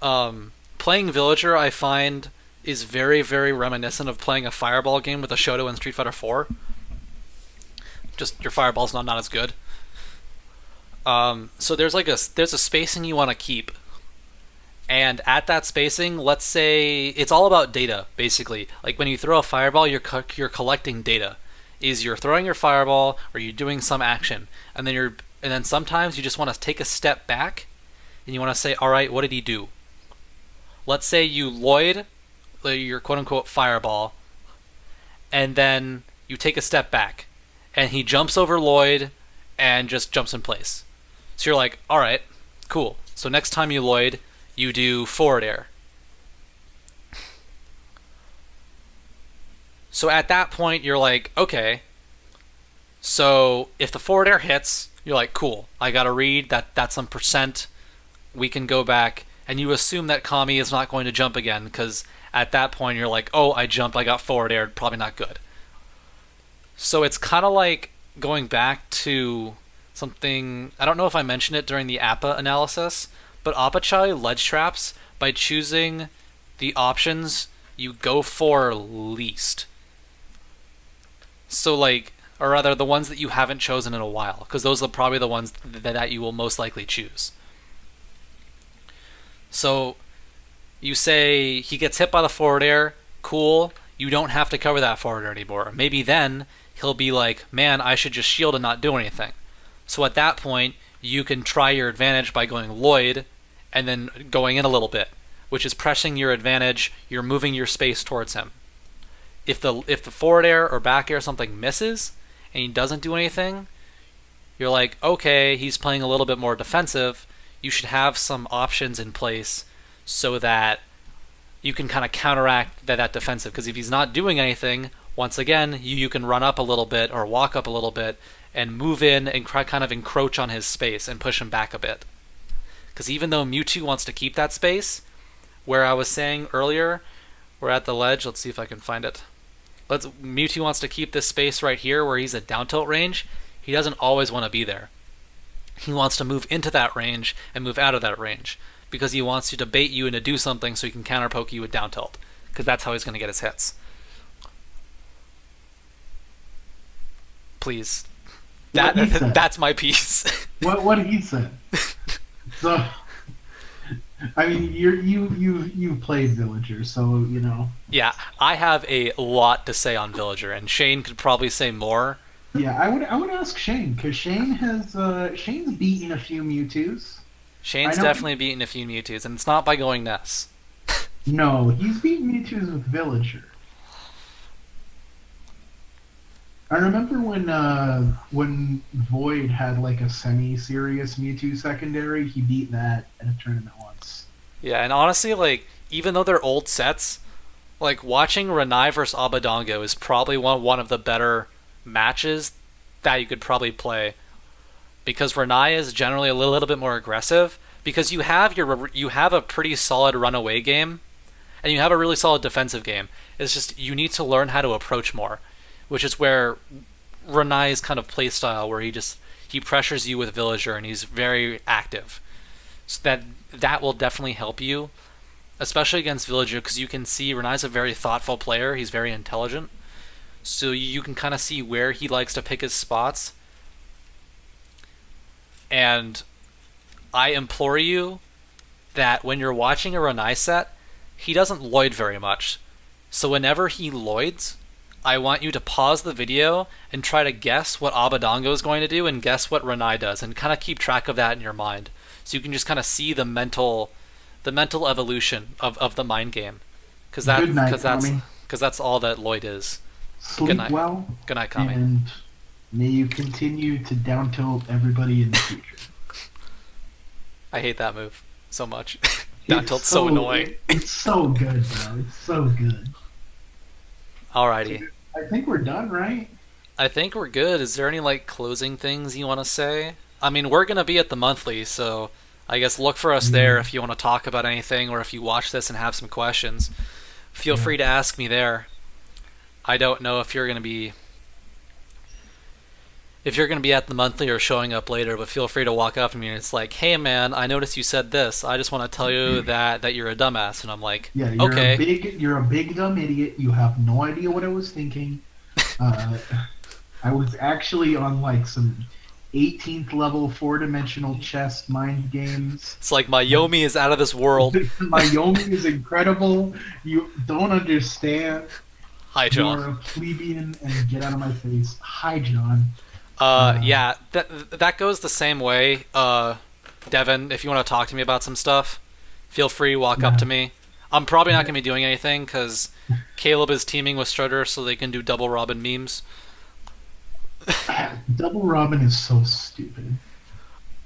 playing Villager, I find, is very, very reminiscent of playing a Fireball game with a Shoto in Street Fighter 4. Just your Fireball's not as good. So there's a spacing you want to keep. And at that spacing, let's say it's all about data, basically. Like when you throw a Fireball, you're collecting data. Is you're throwing your Fireball or you're doing some action, and then sometimes you just want to take a step back and you want to say, all right, what did he do? Let's say you Lloyd your quote-unquote Fireball, and then you take a step back and he jumps over Lloyd and just jumps in place. So you're like, all right, cool. So next time you Lloyd, you do forward air. So at that point, you're like, okay. So if the forward air hits, you're like, cool. I got to read that's some percent. We can go back. And you assume that Kami is not going to jump again, because at that point, you're like, oh, I jumped, I got forward aired, probably not good. So it's kind of like going back to something, I don't know if I mentioned it during the APA analysis, but Apachai ledge traps, by choosing the options you go for least. So like, or rather the ones that you haven't chosen in a while, because those are probably the ones that you will most likely choose. So you say he gets hit by the forward air, cool, you don't have to cover that forward air anymore. Maybe then he'll be like, man, I should just shield and not do anything. So at that point, you can try your advantage by going Lloyd and then going in a little bit, which is pressing your advantage, you're moving your space towards him. If the forward air or back air or something misses and he doesn't do anything, you're like, okay, he's playing a little bit more defensive. You should have some options in place so that you can kind of counteract that defensive. Because if he's not doing anything, once again, you can run up a little bit or walk up a little bit and move in and kind of encroach on his space and push him back a bit. Because even though Mewtwo wants to keep that space, where I was saying earlier, we're at the ledge. Let's see if I can find it. Mewtwo wants to keep this space right here where he's at down tilt range. He doesn't always want to be there. He wants to move into that range and move out of that range because he wants to bait you into do something so he can counter poke you with down tilt, because that's how he's going to get his hits. Please. That's my piece. What he said. So, I mean, you played Villager, so you know. Yeah, I have a lot to say on Villager, and Shane could probably say more. Yeah, I would ask Shane, because Shane has Shane's beaten a few Mewtwo's. Shane's definitely beaten a few Mewtwo's, and it's not by going Ness. No, he's beaten Mewtwo's with Villager. I remember when Void had like a semi-serious Mewtwo secondary, he beat that at a tournament once. Yeah, and honestly, like, even though they're old sets, like, watching Renai versus Abadongo is probably one of the better matches that you could probably play, because Renai is generally a little bit more aggressive, because you have a pretty solid runaway game and you have a really solid defensive game. It's just you need to learn how to approach more, which is where Renai's kind of play style, where he pressures you with Villager and he's very active, so that will definitely help you, especially against Villager, because you can see Renai's a very thoughtful player. He's very intelligent. So you can kind of see where he likes to pick his spots. And I implore you that when you're watching a Renai set, he doesn't Lloyd very much. So whenever he Lloyds, I want you to pause the video and try to guess what Abadongo is going to do and guess what Renai does, and kind of keep track of that in your mind. So you can just kind of see the mental evolution of the mind game. Because that's all that Lloyd is. Sleep well. Good night, Kami. And may you continue to down tilt everybody in the future. I hate that move so much. Down tilt's so annoying. It's so good, bro. It's so good. Alrighty. I think we're done, right? I think we're good. Is there any like closing things you want to say? I mean, we're gonna be at the monthly, so I guess look for us there if you want to talk about anything, or if you watch this and have some questions. Feel free to ask me there. I don't know if you're gonna be at the monthly or showing up later, but feel free to walk up to me and it's like, hey man, I noticed you said this. I just want to tell you that you're a dumbass. And I'm like, yeah, you're okay. You're a big dumb idiot. You have no idea what I was thinking. I was actually on like some 18th level 4-dimensional chess mind games. It's like my Yomi is out of this world. My Yomi is incredible. You don't understand. Hi, John. You're a plebeian and get out of my face. Hi, John. Yeah, that goes the same way. Devin, if you want to talk to me about some stuff, feel free to walk up to me. I'm probably not going to be doing anything because Caleb is teaming with Strutter so they can do double Robin memes. Double Robin is so stupid.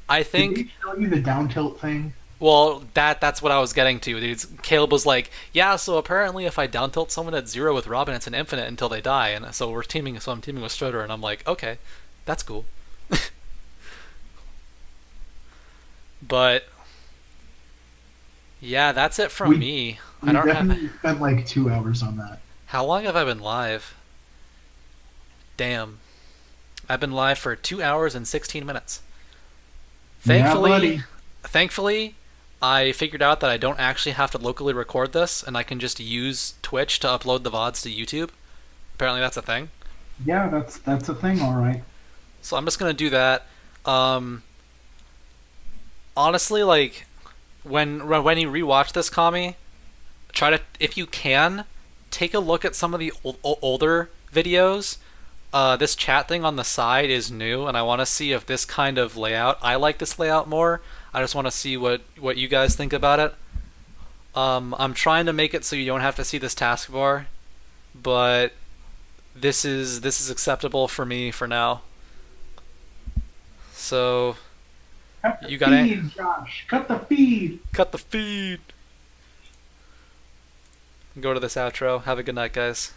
I Did think. they show you the down tilt thing? Well, that's what I was getting to, dude. Caleb was like, "Yeah, so apparently if I down tilt someone at 0 with Robin, it's an infinite until they die." And so we're teaming. So I'm teaming with Strider, and I'm like, "Okay, that's cool." But yeah, that's it from We- me. I We don't have. definitely spent like 2 hours on that. How long have I been live? Damn, I've been live for 2 hours and 16 minutes. Thankfully, Yeah, buddy. thankfully, I figured out that I don't actually have to locally record this, and I can just use Twitch to upload the VODs to YouTube. Apparently, that's a thing. Yeah, that's a thing, all right. So I'm just gonna do that. Um, honestly, like when you rewatch this, Kami, try to, if you can, take a look at some of the older videos. This chat thing on the side is new, and I want to see if this kind of layout. I like this layout more. I just want to see what you guys think about it. I'm trying to make it so you don't have to see this taskbar, but this is acceptable for me for now. So Cut the you got it. feed, Josh. Cut the feed. Cut the feed. Go to this outro. Have a good night, guys.